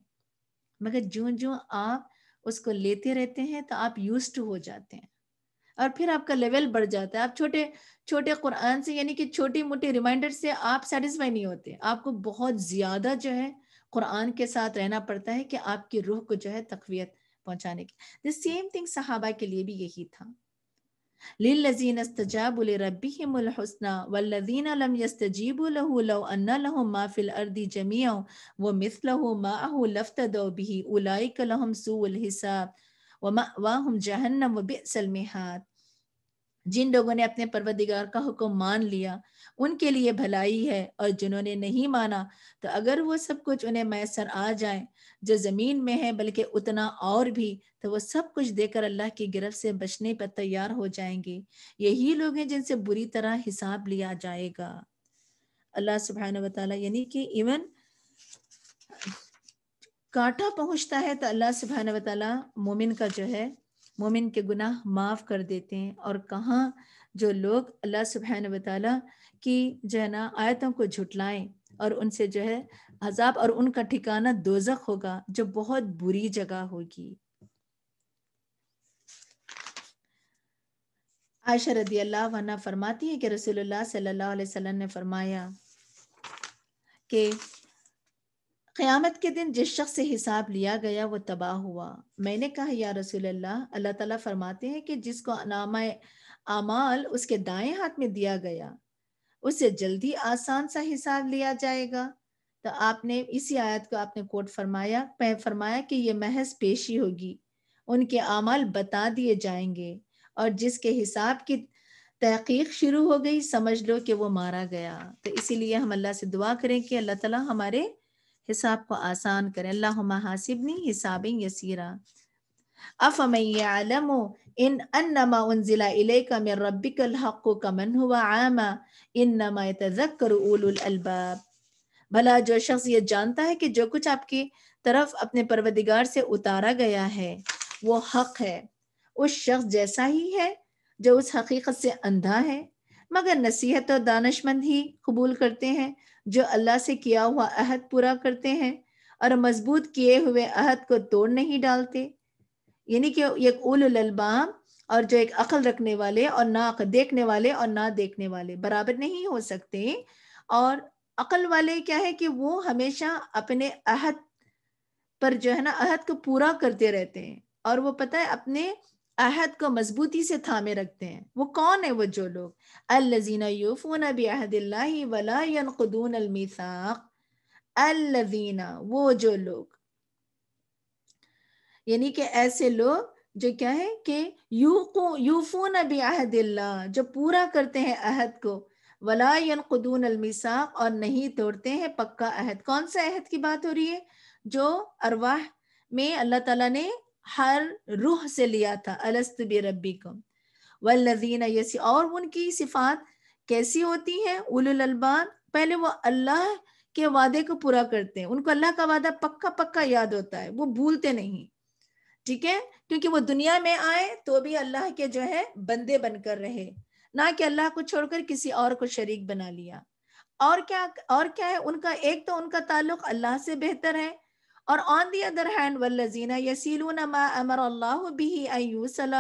مگر جو آپ اس کو لیتے رہتے ہیں تو آپ یوزڈ ہو جاتے ہیں، اور پھر آپ کا لیول بڑھ جاتا ہے۔ آپ چھوٹے قرآن سے، یعنی کہ چھوٹی موٹی ریمائنڈر سے آپ سیٹسفائی نہیں ہوتے، آپ کو بہت زیادہ جو ہے قرآن کے ساتھ رہنا پڑتا ہے کہ آپ کی روح کو جو ہے تقویت پہنچانے کی۔ the same thing صحابہ کے لیے بھی یہی تھا۔ لِلَّذِينَ اسْتَجَابُوا لِرَبِّهِمُ الْحُسْنَى وَالَّذِينَ لَمْ يَسْتَجِيبُوا لَهُ لَوْ أَنَّ لَهُم مَّا فِي الْأَرْضِ جَمِيعًا وَمِثْلَهُ مَعَهُ لَافْتَدَوْا بِهِ أُولَٰئِكَ لَهُمْ سُوءُ الْحِسَابِ وَمَأْوَاهُمْ جَهَنَّمُ وَبِئْسَ الْمِہَادُ۔ جن لوگوں نے اپنے پروردگار کا حکم مان لیا ان کے لیے بھلائی ہے، اور جنہوں نے نہیں مانا تو اگر وہ سب کچھ انہیں میسر آ جائیں جو زمین میں ہے بلکہ اتنا اور بھی، تو وہ سب کچھ دے کر اللہ کی گرفت سے بچنے پر تیار ہو جائیں گے۔ یہی لوگ ہیں جن سے بری طرح حساب لیا جائے گا۔ اللہ سبحانہ وتعالیٰ یعنی کہ ایون کانٹا پہنچتا ہے تو اللہ سبحانہ وتعالیٰ مومن کا جو ہے، مومن کے گناہ معاف کر دیتے ہیں۔ اور کہاں جو لوگ اللہ سبحانہ وتعالیٰ کی جو ہے نا آیتوں کو جھٹلائیں، اور ان سے جو ہے عذاب، اور ان کا ٹھکانہ دوزخ ہوگا جو بہت بری جگہ ہوگی۔ عائشہ رضی اللہ عنہ فرماتی ہے کہ رسول اللہ صلی اللہ علیہ وسلم نے فرمایا کہ قیامت کے دن جس شخص سے حساب لیا گیا وہ تباہ ہوا۔ میں نے کہا یا رسول اللہ، اللہ تعالیٰ فرماتے ہیں کہ جس کو نامہ اعمال اس کے دائیں ہاتھ میں دیا گیا اس سے جلدی آسان سا حساب لیا جائے گا۔ تو آپ نے اسی آیت کو آپ نے کوٹ فرمایا کہ یہ محض پیشی ہوگی، ان کے اعمال بتا دیے جائیں گے، اور جس کے حساب کی تحقیق شروع ہو گئی سمجھ لو کہ وہ مارا گیا۔ تو اسی لیے ہم اللہ سے دعا کریں کہ اللہ تعالیٰ ہمارے حساب کو آسان کریں۔ اللہم حاسبنی حسابا یسیرا۔ افمن یعلم ان انما انزل الیک من ربک الحق کمن هو اعمی انما یتذکر اولو الالباب۔ بھلا جو شخص یہ جانتا ہے کہ جو کچھ آپ کی طرف اپنے پروردگار سے اتارا گیا ہے وہ حق ہے، اس شخص جیسا ہی ہے جو اس حقیقت سے اندھا ہے، مگر نصیحت اور دانش مند ہی قبول کرتے ہیں جو اللہ سے کیا ہوا عہد پورا کرتے ہیں اور مضبوط کیے ہوئے عہد کو توڑ نہیں ڈالتے۔ یعنی کہ ایک اولو الالباب اور جو ایک عقل رکھنے والے اور نہ دیکھنے والے اور نہ دیکھنے والے برابر نہیں ہو سکتے. اور عقل والے کیا ہے کہ وہ ہمیشہ اپنے عہد پر جو ہے نا عہد کو پورا کرتے رہتے ہیں، اور وہ پتہ ہے اپنے عہد کو مضبوطی سے تھامے رکھتے ہیں. وہ کون ہے؟ وہ جو لوگ الذین یوفون بعہد اللہ ولا ینقضون المیثاق. الذین، وہ جو لوگ، یعنی کہ ایسے لوگ جو کیا ہے کہ یوفون بعہد اللہ، جو پورا کرتے ہیں عہد کو، ولا ینقضون المیثاق، اور نہیں توڑتے ہیں پکا عہد. کون سا عہد کی بات ہو رہی ہے؟ جو ارواح میں اللہ تعالیٰ نے ہر روح سے لیا تھا، الست بربکم. والذین یسی، اور ان کی صفات کیسی ہوتی ہیں؟ اولو الالباب، پہلے وہ اللہ کے وعدے کو پورا کرتے ہیں، ان کو اللہ کا وعدہ پکا پکا یاد ہوتا ہے، وہ بھولتے نہیں. ٹھیک ہے، کیونکہ وہ دنیا میں آئے تو بھی اللہ کے جو ہے بندے بن کر رہے، نہ کہ اللہ کو چھوڑ کر کسی اور کو شریک بنا لیا. اور کیا ہے ان کا؟ ایک تو ان کا تعلق اللہ سے بہتر ہے، اور آن دی ادر ہینڈ والذین یصلون ما امر اللہ به ان یوصل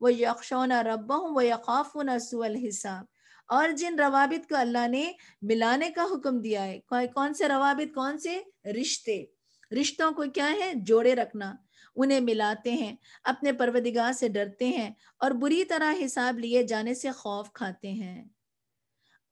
ویخشون ربهم ویخافون سوء الحساب. اور جن روابط کو اللہ نے ملانے کا حکم دیا ہے، کون سے روابط؟ کون سے رشتے؟ رشتوں کو کیا ہے؟ جوڑے رکھنا، انہیں ملاتے ہیں، اپنے پروردگار سے ڈرتے ہیں، اور بری طرح حساب لیے جانے سے خوف کھاتے ہیں.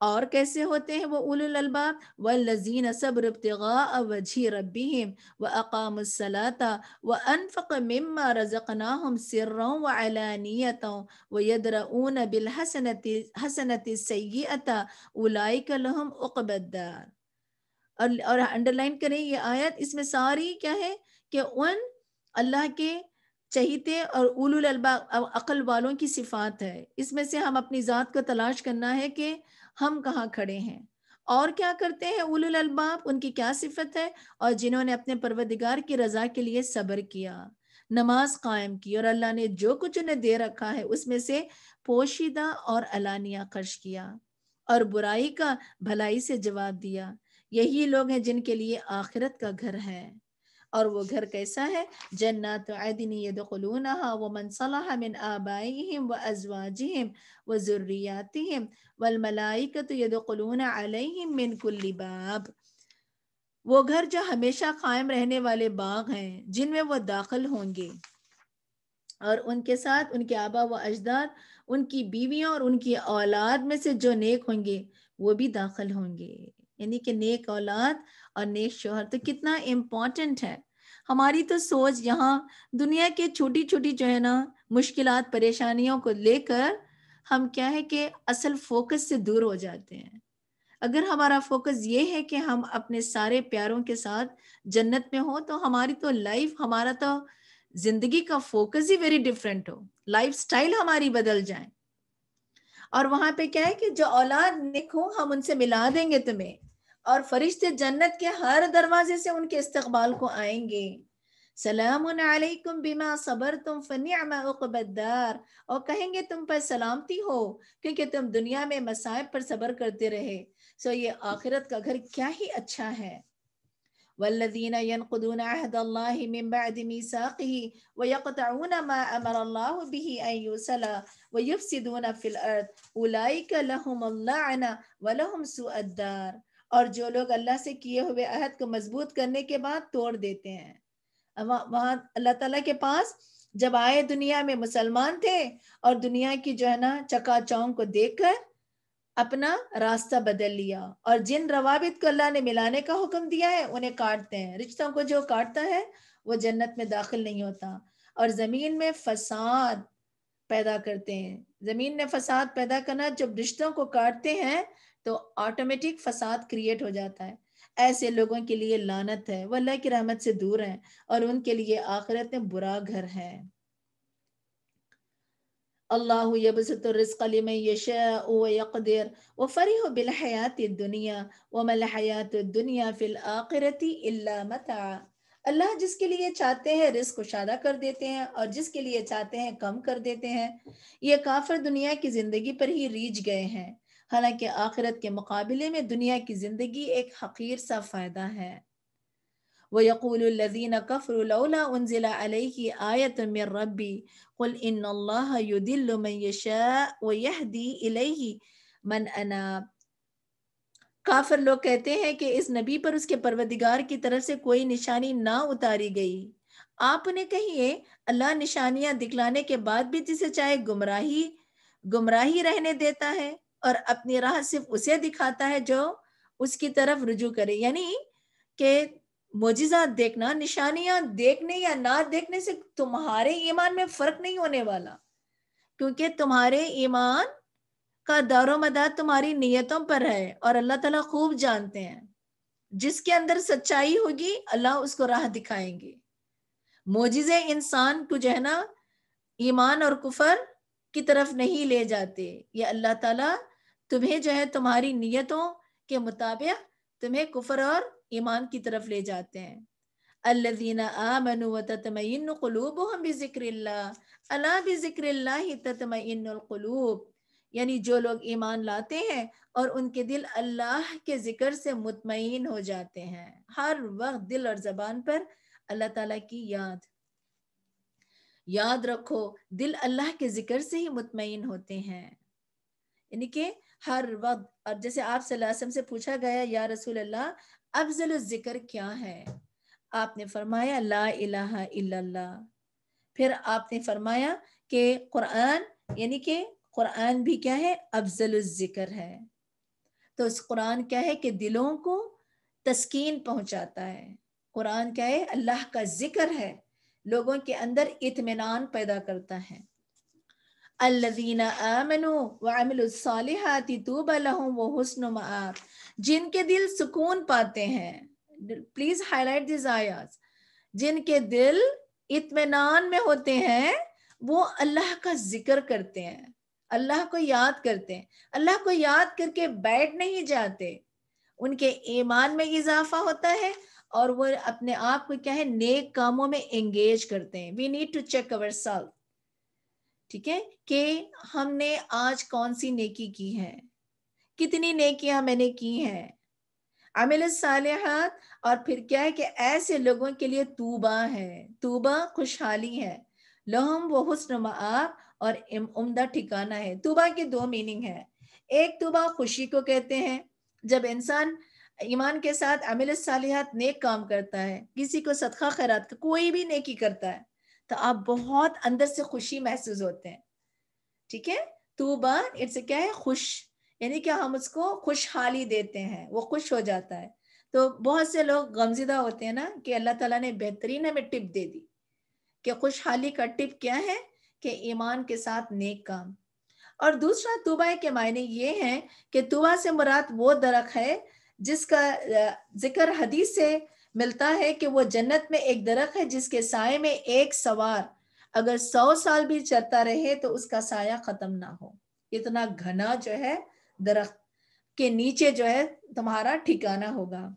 اور کیسے ہوتے ہیں وہ اولو الالباب؟ والذین صبروا ابتغاء وجہ ربہم واقاموا الصلاة وانفقوا مما رزقناہم سرا وعلانیۃ ویدرؤون بالحسنۃ السیئۃ اولئک لہم عقبی الدار. اور انڈرلائن کریں یہ آیت، اس میں ساری کیا ہے کہ ان اللہ کے چہیتے اور اولو الالباب عقل والوں کی صفات ہے. اس میں سے ہم اپنی ذات کو تلاش کرنا ہے کہ ہم کہاں کھڑے ہیں، اور کیا کرتے ہیں اولو الالباب، ان کی کیا صفت ہے. اور جنہوں نے اپنے پروردگار کی رضا کے لیے صبر کیا، نماز قائم کی، اور اللہ نے جو کچھ انہیں دے رکھا ہے اس میں سے پوشیدہ اور علانیہ خرچ کیا، اور برائی کا بھلائی سے جواب دیا. یہی لوگ ہیں جن کے لیے آخرت کا گھر ہے. اور وہ گھر کیسا ہے؟ جنات عدن یدخلونها ومن صلح من آبائهم وازواجهم وذریاتهم والملائکۃ یدخلون علیہم من کل باب. وہ گھر جو ہمیشہ قائم رہنے والے باغ ہیں جن میں وہ داخل ہوں گے، اور ان کے ساتھ ان کے آبا و اجداد، ان کی بیویاں اور ان کی اولاد میں سے جو نیک ہوں گے وہ بھی داخل ہوں گے. یعنی کہ نیک اولاد اور نیک شوہر تو کتنا امپورٹنٹ ہے. ہماری تو سوچ یہاں دنیا کے چھوٹی چھوٹی جو ہے نا مشکلات پریشانیوں کو لے کر ہم کیا ہے کہ اصل فوکس سے دور ہو جاتے ہیں. اگر ہمارا فوکس یہ ہے کہ ہم اپنے سارے پیاروں کے ساتھ جنت میں ہوں، تو ہماری تو لائف، ہمارا تو زندگی کا focus he very different who, life style ہماری بدل جائیں. اور وہاں پہ کیا ہے کہ جو اولاد نیک ہو ہم ان سے ملا دیں گے تمہیں، اور فرشتے جنت کے ہر دروازے سے ان کے استقبال کو آئیں گے. سلام علیکم بما صبرتم فنعم عقبی الدار، اور کہیں گے تم پر سلامتی ہو کیونکہ تم دنیا میں مصائب پر صبر کرتے رہے، سو یہ آخرت کا گھر کیا ہی اچھا ہے. والذین ينقضون عہد اللہ من بعد میثاقہ ویقطعون ما امر اللہ بہ ان یوصل ویفسدون فی الارض اولئک لہم اللعنہ ولہم سوء الدار. اور جو لوگ اللہ سے کیے ہوئے عہد کو مضبوط کرنے کے بعد توڑ دیتے ہیں. وہاں اللہ تعالیٰ کے پاس جب آئے دنیا میں مسلمان تھے، اور دنیا کی جو ہے نا چکا چوند کو دیکھ کر اپنا راستہ بدل لیا، اور جن روابط کو اللہ نے ملانے کا حکم دیا ہے انہیں کاٹتے ہیں. رشتوں کو جو کاٹتا ہے وہ جنت میں داخل نہیں ہوتا. اور زمین میں فساد پیدا کرتے ہیں. زمین میں فساد پیدا کرنا، جب رشتوں کو کاٹتے ہیں تو آٹومیٹک فساد کریٹ ہو جاتا ہے. ایسے لوگوں کے لیے لعنت ہے، وہ اللہ کی رحمت سے دور ہیں، اور ان کے لیے آخرت میں برا گھر ہے. اللہ یبسط الرزق لمن یشاء ویقدر وفرحوا بالحیات الدنیا وما الحیات الدنیا فی الآخرۃ الا متاع. اللہ جس کے لیے چاہتے ہیں رزق کشادہ کر دیتے ہیں، اور جس کے لیے چاہتے ہیں کم کر دیتے ہیں. یہ کافر دنیا کی زندگی پر ہی ریجھ گئے ہیں، حالانکہ آخرت کے مقابلے میں دنیا کی زندگی ایک حقیر سا فائدہ ہے. وَيَقُولُ الَّذِينَ كَفَرُوا لَوْلَا أُنزِلَ عَلَيْهِ آيَةٌ مِّن رَّبِّهِ قُلْ إِنَّ اللَّهَ يُضِلُّ مَن يَشَاءُ وَيَهْدِي إِلَيْهِ مَنْ أَنَابَ۔ کافر لوگ کہتے ہیں کہ اس نبی پر اس کے پروردگار کی طرف سے کوئی نشانی نہ اتاری گئی۔ آپ انہیں کہیے اللہ نشانیاں دکھلانے کے بعد بھی جسے چاہے گمراہی رہنے دیتا ہے اور اپنی راہ صرف اسے دکھاتا ہے جو اس کی طرف رجوع کرے، یعنی کہ معجزات دیکھنا، نشانیاں دیکھنے یا نہ دیکھنے سے تمہارے ایمان میں فرق نہیں ہونے والا، کیونکہ تمہارے ایمان کا دار و مدار تمہاری نیتوں پر ہے اور اللہ تعالیٰ خوب جانتے ہیں۔ جس کے اندر سچائی ہوگی اللہ اس کو راہ دکھائیں گے۔ معجزے انسان کو جو ہے نا ایمان اور کفر کی طرف نہیں لے جاتے، یہ اللہ تعالیٰ تمہیں جو ہے تمہاری نیتوں کے مطابق تمہیں کفر اور ایمان کی طرف لے جاتے ہیں۔ الذین آمنوا وتطمئن قلوبهم بذکر اللہ الا بذکر اللہ تطمئن القلوب، یعنی جو لوگ ایمان لاتے ہیں اور ان کے دل اللہ کے ذکر سے مطمئن ہو جاتے ہیں۔ ہر وقت دل اور زبان پر اللہ تعالیٰ کی یاد رکھو، دل اللہ کے ذکر سے ہی مطمئن ہوتے ہیں، یعنی کہ ہر وقت۔ اور جیسے آپ صلی اللہ علیہ وسلم سے پوچھا گیا یا رسول اللہ افضل الذکر کیا ہے، آپ نے فرمایا لا الہ الا اللہ۔ پھر آپ نے فرمایا کہ قرآن، یعنی کہ قرآن بھی کیا ہے، افضل الذکر ہے۔ تو اس قرآن کیا ہے کہ دلوں کو تسکین پہنچاتا ہے۔ قرآن کیا ہے، اللہ کا ذکر ہے، لوگوں کے اندر اطمینان پیدا کرتا ہے۔ الذین آمنوا وعملوا الصالحات طوبی لہم وحسن مآب، جن کے دل سکون پاتے ہیں، پلیز ہائی لائٹ دیز آیات، جن کے دل اطمینان میں ہوتے ہیں وہ اللہ کا ذکر کرتے ہیں، اللہ کو یاد کرتے ہیں، اللہ کو یاد کر کے بیٹھ نہیں جاتے، ان کے ایمان میں اضافہ ہوتا ہے اور وہ اپنے آپ کو کیا ہے نیک کاموں میں انگیج کرتے ہیں۔ we need to check ourselves، ٹھیک ہے، کہ ہم نے آج کون سی نیکی کی ہے، کتنی نیکیاں میں نے کی ہیں، عمل الصالحات۔ اور پھر کیا ہے کہ ایسے لوگوں کے لیے توبہ ہے، توبہ خوشحالی ہے، لہم و حسن مآب، اور عمدہ ٹھکانہ ہے۔ توبہ کے دو میننگ ہے، ایک توبہ خوشی کو کہتے ہیں، جب انسان ایمان کے ساتھ عمل الصالحات نیک کام کرتا ہے، کسی کو صدقہ خیرات کوئی بھی نیکی کرتا ہے تو آپ بہت اندر سے خوشی محسوس ہوتے ہیں، ٹھیک ہے۔ توبہ اٹس کیا ہے، خوش، یعنی کہ ہم اس کو خوشحالی دیتے ہیں، وہ خوش ہو جاتا ہے۔ تو بہت سے لوگ غمزدہ ہوتے ہیں نا کہ اللہ تعالیٰ نے بہترین ہمیں ٹپ دے دی کہ خوشحالی کا ٹپ کیا ہے کہ ایمان کے ساتھ نیک کام۔ اور دوسرا توبہ کے معنی یہ ہے کہ توبہ سے مراد وہ درخت ہے جس کا ذکر حدیث سے ملتا ہے کہ وہ جنت میں ایک درخت ہے جس کے سائے میں ایک سوار اگر 100 سال بھی چلتا رہے تو اس کا سایہ ختم نہ ہو، اتنا گھنا جو ہے درخت کے نیچے جو ہے تمہارا ٹھکانہ ہوگا۔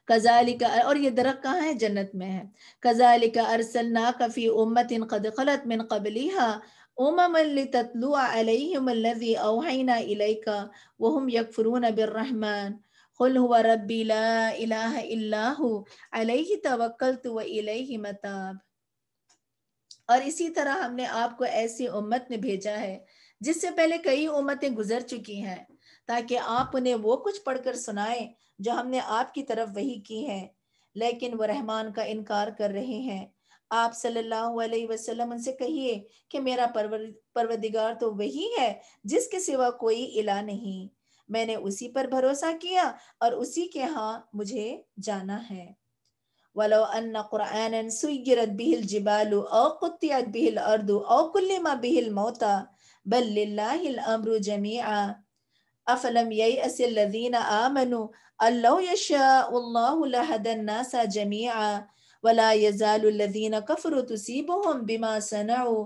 کذالک، اور یہ درخت کہاں ہے، جنت میں ہے۔ کذالک ارسلناک فی امۃ قد خلت من قبلها لتتلو علیہم الذی اوحینا الیک وهم یکفرون بالرحمن قل هو ربی لا الہ الا هو علیہ توکلت والیہ متاب۔ اور اسی طرح ہم نے آپ کو ایسی امت میں بھیجا ہے جس سے پہلے کئی امتیں گزر چکی ہیں تاکہ آپ انہیں وہ کچھ پڑھ کر سنائیں جو ہم نے آپ کی طرف وحی کی ہے، لیکن وہ رحمان کا انکار کر رہے ہیں۔ آپ صلی اللہ علیہ وسلم ان سے کہیے کہ میرا پروردگار تو وہی ہے جس کے سوا کوئی الہ نہیں، میں نے اسی پر بھروسہ کیا اور اسی کے ہاں مجھے جانا ہے۔ وَلَوْ أَنَّ قُرْآنًا سُيِّرَتْ بِهِ الْجِبَالُ أَوْ قُطِّعَتْ بِهِ الْأَرْضُ أَوْ كُلِّمَ بِهِ الْمَوْتَى بَلْ لِلَّهِ الْأَمْرُ جَمِيعًا أَفَلَمْ يَيْأَسِ الَّذِينَ آمَنُوا أَن لَّوْ يَشَاءُ اللَّهُ لَهَدَى النَّاسَ جَمِيعًا وَلَا يَزَالُ الَّذِينَ كَفَرُوا تُصِيبُهُم بِمَا صَنَعُوا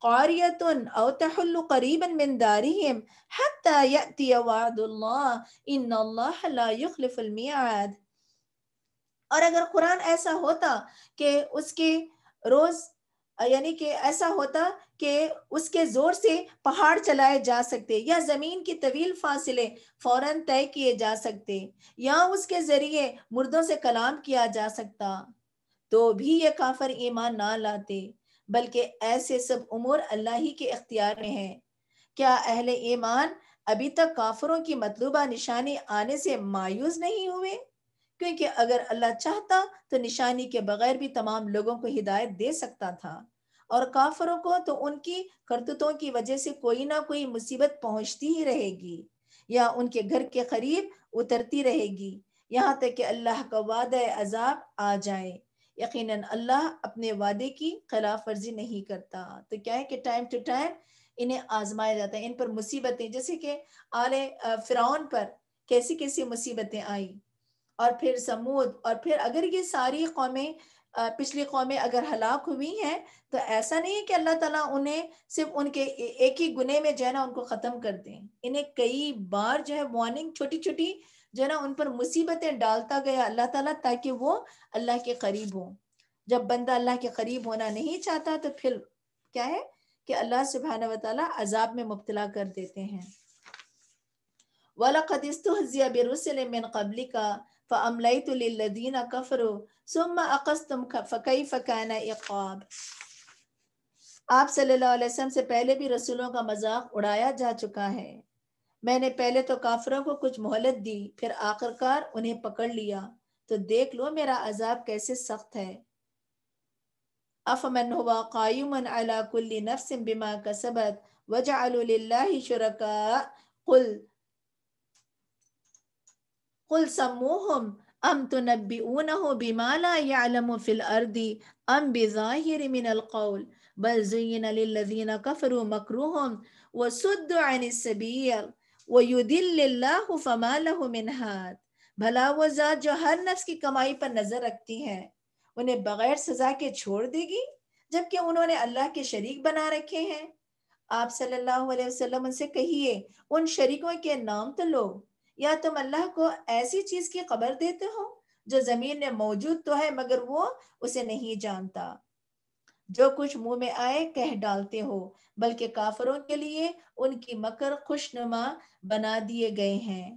قَارِعَةٌ أَوْ تَحُلُّ قَرِيبًا مِّن دَارِهِمْ حَتَّى يَأْتِيَ وَعْدُ اللَّهِ إِنَّ اللَّهَ لَا يُخْلِفُ الْمِيعَادَ۔ اور اگر قرآن ایسا ہوتا کہ اس کے روز یعنی کہ ایسا ہوتا کہ اس کے زور سے پہاڑ چلائے جا سکتے، یا زمین کی طویل فاصلے فوراً طے کیے جا سکتے، یا اس کے ذریعے مردوں سے کلام کیا جا سکتا، تو بھی یہ کافر ایمان نہ لاتے، بلکہ ایسے سب امور اللہ ہی کے اختیار میں ہیں۔ کیا اہل ایمان ابھی تک کافروں کی مطلوبہ نشانی آنے سے مایوس نہیں ہوئے؟ کیونکہ اگر اللہ چاہتا تو نشانی کے بغیر بھی تمام لوگوں کو ہدایت دے سکتا تھا، اور کافروں کو تو ان کی کرتوتوں کی وجہ سے کوئی نہ کوئی مصیبت پہنچتی ہی رہے گی، یا ان کے گھر کے قریب اترتی رہے گی، یہاں تک کہ اللہ کا وعدہ عذاب آ جائے۔ یقیناً اللہ اپنے وعدے کی خلاف ورزی نہیں کرتا۔ تو کیا ہے کہ ٹائم ٹو ٹائم انہیں آزمایا جاتا ہے، ان پر مصیبتیں، جیسے کہ آل فرعون پر کیسی کیسی مصیبتیں آئی، اور پھر سمود، اور پھر اگر یہ ساری قومیں پچھلی قومیں اگر ہلاک ہوئی ہیں تو ایسا نہیں ہے کہ اللہ تعالیٰ انہیں صرف ان کے ایک ہی گناہ میں جو ہے نا ان کو ختم کر دیں، انہیں کئی بار جو ہے وارننگ، چھوٹی چھوٹی جو ہے نا ان پر مصیبتیں ڈالتا گیا اللہ تعالیٰ، تاکہ وہ اللہ کے قریب ہوں۔ جب بندہ اللہ کے قریب ہونا نہیں چاہتا تو پھر کیا ہے کہ اللہ سبحانہ وتعالیٰ عذاب میں مبتلا کر دیتے ہیں۔ وَلَقَدِ اسْتُهْزِئَ بِرُسُلٍ مِّن قَبْلِكَ فَأَمْلَيْتُ لِلَّذِينَ كَفَرُوا ثُمَّ أَخَذْتُمْ فَكَيْفَ كَانَ عِقَابِ۔ آپ صلی اللہ علیہ وسلم سے پہلے بھی رسولوں کا مذاق اڑایا جا چکا ہے، میں نے پہلے تو کافروں کو کچھ مہلت دی، پھر آخرکار انہیں پکڑ لیا، تو دیکھ لو میرا عذاب کیسے سخت ہے۔ أَفَمَنْ هُوَ قَائِمٌ عَلَى كُلِّ نَفْسٍ بِمَا كَسَبَتْ وَجَعَلُوا لِلَّهِ شُرَكَاءَ قُلْ سَمُّوهُمْ أَمْ تُنَبِّئُونَهُ بِمَا لَا يَعْلَمُ فِي الْأَرْضِ أَمْ بِظَاهِرٍ مِّنَ الْقَوْلِ بَلْ زُيِّنَ لِلَّذِينَ كَفَرُوا مَكْرُهُمْ وَصُدُّوا عَنِ السَّبِيلِ وَيُضِلِّ اللَّهُ فَمَا لَهُ مِنْ هَادٍ۔ بھلا وہ ذات جو ہر نفس کی کمائی پر نظر رکھتی ہے انہیں بغیر سزا کے چھوڑ دے گی، جبکہ انہوں نے اللہ کے شریک بنا رکھے ہیں۔ آپ صلی اللہ علیہ وسلم ان سے کہیے، ان شریکوں کے نام تو لو، یا تم اللہ کو ایسی چیز کی خبر دیتے ہو جو زمین میں موجود تو ہے مگر وہ اسے نہیں جانتا، جو کچھ منہ میں آئے کہہ ڈالتے ہو، بلکہ کافروں کے لیے ان کی مکر خوشنما بنا دیے گئے ہیں،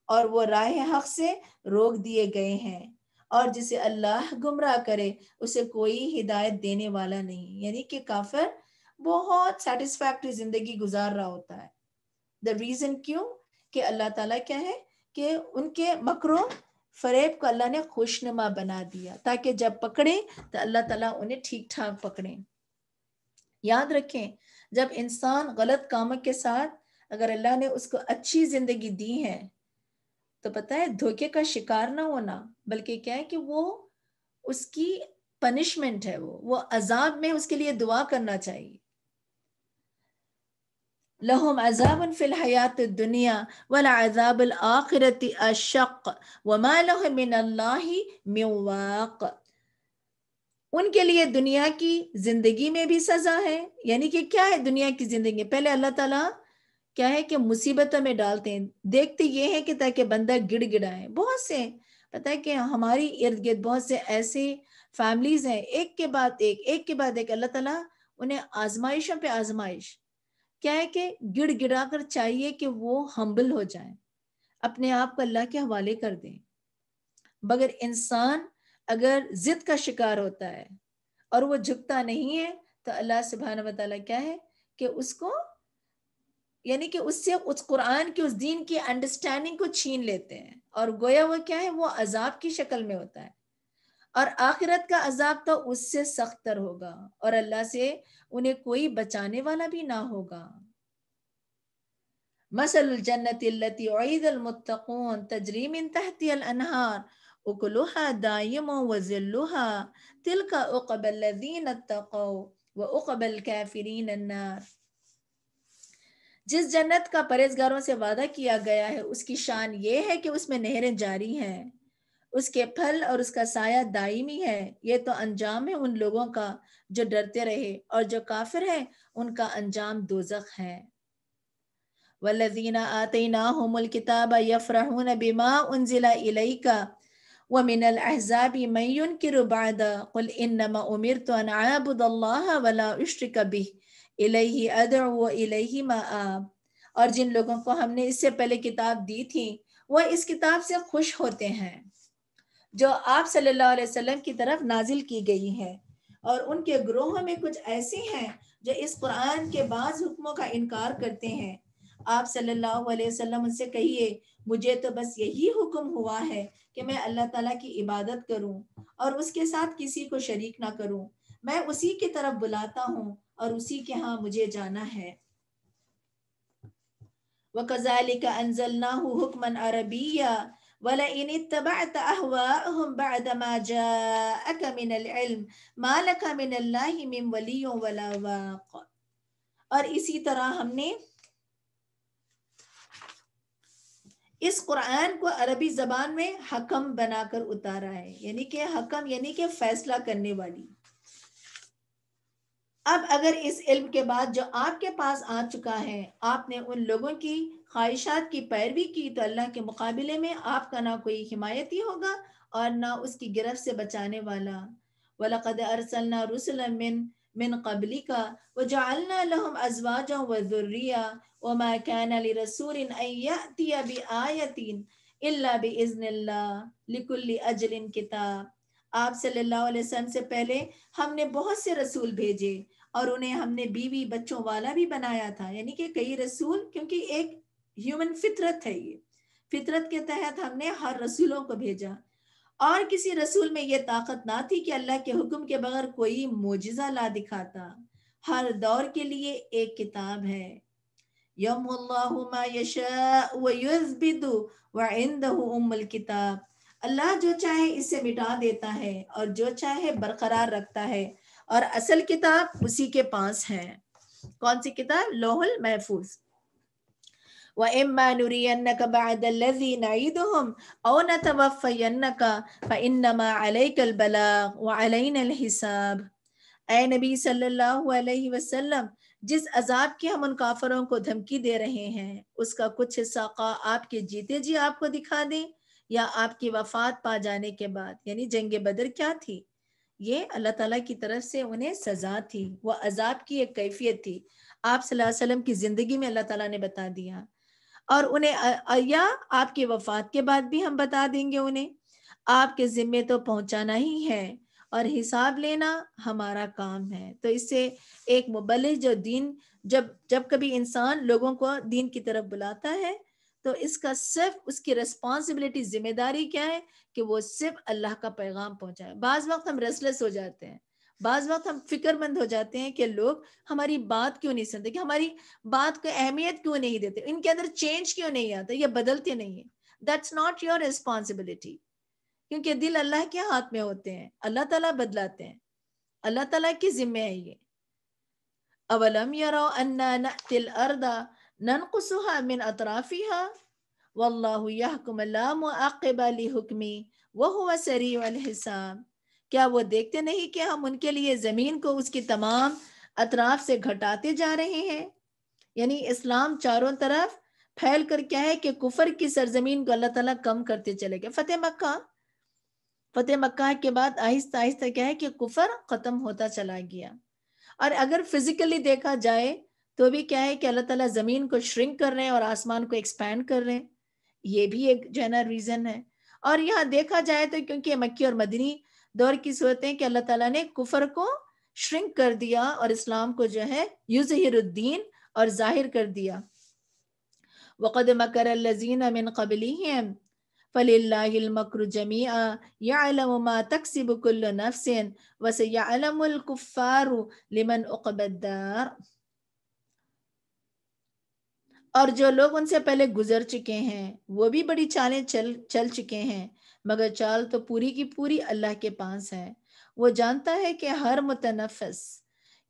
اور وہ راہ حق سے روک دیے گئے ہیں، اور جسے اللہ گمراہ کرے اسے کوئی ہدایت دینے والا نہیں۔ یعنی کہ کافر بہت سیٹسفیکٹری زندگی گزار رہا ہوتا ہے۔ دا ریزن کیوں کہ اللہ تعالیٰ کیا ہے کہ ان کے مکروں فریب کو اللہ نے خوشنما بنا دیا، تاکہ جب پکڑے تو اللہ تعالیٰ انہیں ٹھیک ٹھاک پکڑیں۔ یاد رکھیں، جب انسان غلط کاموں کے ساتھ اگر اللہ نے اس کو اچھی زندگی دی ہے تو پتہ ہے دھوکے کا شکار نہ ہونا، بلکہ کیا ہے کہ وہ اس کی پنشمنٹ ہے، وہ عذاب میں اس کے لیے دعا کرنا چاہیے۔ لہم عذاب فی الحیات الدنیا ولعذاب الآخرۃ اشق وما لهم من اللہ من واق۔ ان کے لیے دنیا کی زندگی میں بھی سزا ہے۔ یعنی کہ کیا ہے دنیا کی زندگی؟ پہلے اللہ تعالیٰ کیا ہے کہ مصیبتوں میں ڈالتے ہیں، دیکھتے یہ ہے کہ تاکہ بندہ گڑ گڑائے۔ بہت سے پتہ ہے کہ ہماری ارد گرد بہت سے ایسے فیملیز ہیں، ایک کے بعد ایک کے بعد ایک اللہ تعالیٰ انہیں آزمائشوں پہ آزمائش، کیا ہے کہ گڑ گڑا کر چاہیے کہ وہ ہمبل ہو جائیں، اپنے آپ کو اللہ کے حوالے کر دیں۔ مگر انسان اگر ضد کا شکار ہوتا ہے اور وہ جھکتا نہیں ہے تو اللہ سبحانہ وتعالیٰ کیا ہے کہ اس کو یعنی کہ اس سے اس قرآن کی اس دین کی انڈرسٹینڈنگ کو چھین لیتے ہیں، اور گویا وہ کیا ہے وہ عذاب کی شکل میں ہوتا ہے، اور آخرت کا عذاب تو اس سے سخت تر ہوگا، اور اللہ سے انہیں کوئی بچانے والا بھی نہ ہوگا۔ مثل الجنت التي وعد المتقون تجری من تحتها الانہار اکلها دائم وظلها تلك عقبى الذین اتقوا وعقبى الكافرین النار۔ جس جنت کا پرہیزگاروں سے وعدہ کیا گیا ہے اس کی شان یہ ہے کہ اس میں نہریں جاری ہیں، اس کے پھل اور اس کا سایہ دائمی ہے۔ یہ تو انجام ہے ان لوگوں کا جو ڈرتے رہے، اور جو کافر ہیں ان کا انجام دوزخ ہے۔ والذین آتیناہم الکتاب یفرحون بما انزل الیک ومن الأحزاب من ينكر بعد قل إنما أمرت أن أعبد الله ولا أشرك به إليه أدعو وإليه مآب. اور جن لوگوں کو ہم نے اس سے پہلے کتاب دی تھی وہ اس کتاب سے خوش ہوتے ہیں جو آپ صلی اللہ علیہ وسلم کی طرف نازل کی گئی ہے، اور ان کے گروہوں میں کچھ ایسے ہیں جو اس قرآن کے بعض حکموں کا انکار کرتے ہیں. آپ صلی اللہ علیہ وسلم ان سے کہیے مجھے تو بس یہی حکم ہوا ہے کہ میں اللہ تعالیٰ کی عبادت کروں اور اس کے ساتھ کسی کو شریک نہ کروں. میں اسی کی طرف بلاتا ہوں اور اسی کے ہاں مجھے جانا ہے. وَكَذَلِكَ أَنزَلْنَاهُ حُكْمًا عَرَبِيًّا وَلَئِنِ اتَّبَعْتَ أَهْوَاءَهُمْ بَعْدَ مَا جَاءَكَ مِنَ الْعِلْمِ مَا لَكَ مِنَ اللَّهِ مِنْ وَلِيٍّ وَلَا وَاقٍ. اور اسی طرح ہم نے اس قرآن کو عربی زبان میں حکم بنا کر اتارا ہے، یعنی کہ حکم یعنی کہ فیصلہ کرنے والی. اب اگر اس علم کے بعد جو آپ کے پاس آ چکا ہے آپ نے ان لوگوں کی خواہشات کی پیروی کی تو اللہ کے مقابلے میں آپ کا نہ کوئی حمایتی ہوگا اور نہ اس کی گرفت سے بچانے والا. وَلَقَدْ أَرْسَلْنَا رُسُلًا مِّن قَبْلِكَ وَجَعَلْنَا لَهُمْ أَزْوَاجًا وَذُرِّيَّةً وَمَا كَانَ لِرَسُولٍ أَن يَأْتِيَ بِآيَةٍ إِلَّا بِإِذْنِ اللَّهِ لِكُلِّ أَجَلٍ كِتَابٌ. آپ صلی اللہ علیہ وسلم سے پہلے ہم نے بہت سے رسول بھیجے اور انہیں ہم نے بیوی بچوں والا بھی بنایا تھا، یعنی کہ کئی رسول، کیونکہ ایک ہیومن فطرت ہے، یہ فطرت کے تحت ہم نے ہر رسولوں کو بھیجا. اور کسی رسول میں یہ طاقت نہ تھی کہ اللہ کے حکم کے بغیر کوئی معجزہ لا دکھاتا. ہر دور کے لیے ایک کتاب ہے. یَمْحُ اللَّهُ مَا یَشَاءُ وَیُثْبِتُ وَعِندَهُ أُمُّ الْکِتَابِ. اللہ جو چاہے اس سے مٹا دیتا ہے اور جو چاہے برقرار رکھتا ہے، اور اصل کتاب اسی کے پاس ہے. کون سی کتاب؟ لوح المحفوظ. وَإِمَّا نُرِيَنَّكَ بَعْدَ الَّذِي نَعِدُهُمْ أَوْ نَتَوَفَّيَنَّكَ فَإِنَّمَا عَلَيْكَ الْبَلَاغُ وَعَلَيْنَا الْحِسَابُ. اے نبی صلی اللہ علیہ وسلم، جس عذاب کی ہم ان کافروں کو دھمکی دے رہے ہیں اس کا کچھ حصہ آپ کے جیتے جی آپ کو دکھا دیں یا آپ کی وفات پا جانے کے بعد. یعنی جنگ بدر کیا تھی؟ یہ اللہ تعالیٰ کی طرف سے انہیں سزا تھی، وہ عذاب کی ایک کیفیت تھی. آپ صلی اللہ علیہ وسلم کی زندگی میں اللہ تعالیٰ نے بتا دیا، اور انہیں یا آپ کی وفات کے بعد بھی ہم بتا دیں گے انہیں. آپ کے ذمے تو پہنچانا ہی ہے اور حساب لینا ہمارا کام ہے. تو اس سے ایک مبلغ جو دین جب کبھی انسان لوگوں کو دین کی طرف بلاتا ہے تو اس کا صرف اس کی ریسپانسبلٹی، ذمہ داری کیا ہے کہ وہ صرف اللہ کا پیغام پہنچائے. بعض وقت ہم ریسلس ہو جاتے ہیں، بعض وقت ہم فکر مند ہو جاتے ہیں کہ لوگ ہماری بات کیوں نہیں سنتے، کہ ہماری بات کو اہمیت کیوں نہیں دیتے، ان کے اندر چینج کیوں نہیں آتا، یہ بدلتے نہیں ہیں. دیٹس ناٹ یور ریسپانسبلٹی، کیونکہ دل اللہ کے ہاتھ میں ہوتے ہیں، اللہ تعالیٰ بدلاتے ہیں، اللہ تعالیٰ کی ذمہ ہے یہ. اولم یروا انا نأتی الارض ننقصها من اطرافها واللہ یحکم لا معقب لحکمی وہو سریع الحساب. کیا وہ دیکھتے نہیں کہ ہم ان کے لیے زمین کو اس کی تمام اطراف سے گھٹاتے جا رہے ہیں. یعنی اسلام چاروں طرف پھیل کر کیا ہے کہ کفر کی سرزمین کو اللہ تعالیٰ کم کرتے چلے گئے. فتح مکہ کے بعد آہستہ آہستہ کیا ہے کہ کفر ختم ہوتا چلا گیا. اور اگر فزیکلی دیکھا جائے تو بھی کیا ہے کہ اللہ تعالیٰ زمین کو شرنک کر رہے ہیں اور آسمان کو ایکسپینڈ کر رہے ہیں. یہ بھی ایک جو ہے نا ریزن ہے. اور یہاں دیکھا جائے تو کیونکہ مکی اور مدنی دور کی صورتیں کہ اللہ تعالیٰ نے کفر کو شرنک کر دیا اور اسلام کو جو ہے یظہر الدین اور ظاہر کر دیا. وقد مکر الذین من قبلہم فللہ المکر جمیعا یعلم ما تکسب کل نفس وسیعلم الکفار لمن عقبی الدار. اور جو لوگ ان سے پہلے گزر چکے ہیں وہ بھی بڑی چالیں چل چکے ہیں، مگر چال تو پوری کی پوری اللہ کے پاس ہے. وہ جانتا ہے کہ ہر متنفس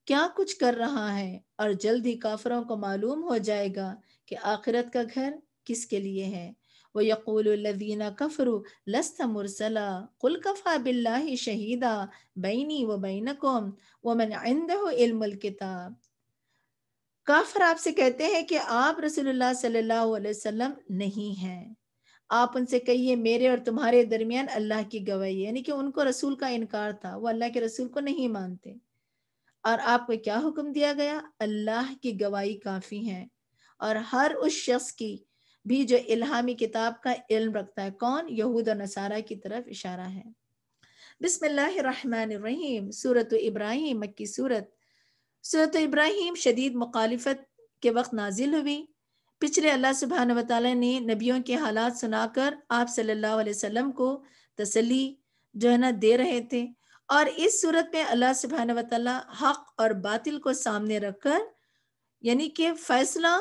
کیا کچھ کر رہا ہے، اور جلد ہی کافروں کو معلوم ہو جائے گا کہ آخرت کا گھر کس کے لیے ہے. وَيَقُولُ الَّذِينَ كَفَرُوا لَسْتَ مُرْسَلًا قُلْ كَفَى بِاللَّهِ شَهِيدًا بَيْنِي وَبَيْنَكُمْ وَمَنْ عِنْدَهُ عِلْمُ الْكِتَابِ. کافر آپ سے کہتے ہیں کہ آپ رسول اللہ صلی اللہ علیہ وسلم نہیں ہیں. آپ ان سے کہیے میرے اور تمہارے درمیان اللہ کی گواہی ہے، یعنی کہ ان کو رسول کا انکار تھا، وہ اللہ کے رسول کو نہیں مانتے۔ اور آپ کو کیا حکم دیا گیا؟ اللہ کی گواہی کافی ہے، اور ہر اس شخص کی بھی جو الہامی کتاب کا علم رکھتا ہے۔ کون؟ یہود و نصارہ کی طرف اشارہ ہے۔ بسم اللہ الرحمن الرحیم۔ سورۃ ابراہیم مکی سورت۔ سورۃ ابراہیم شدید مخالفت کے وقت نازل ہوئی۔ پچھلے اللہ سبحانہ وتعالیٰ نے نبیوں کے حالات سنا کر آپ صلی اللہ علیہ وسلم کو تسلی جو ہے نا دے رہے تھے، اور اس صورت میں اللہ سبحانہ وتعالیٰ حق اور باطل کو سامنے رکھ کر یعنی کہ فیصلہ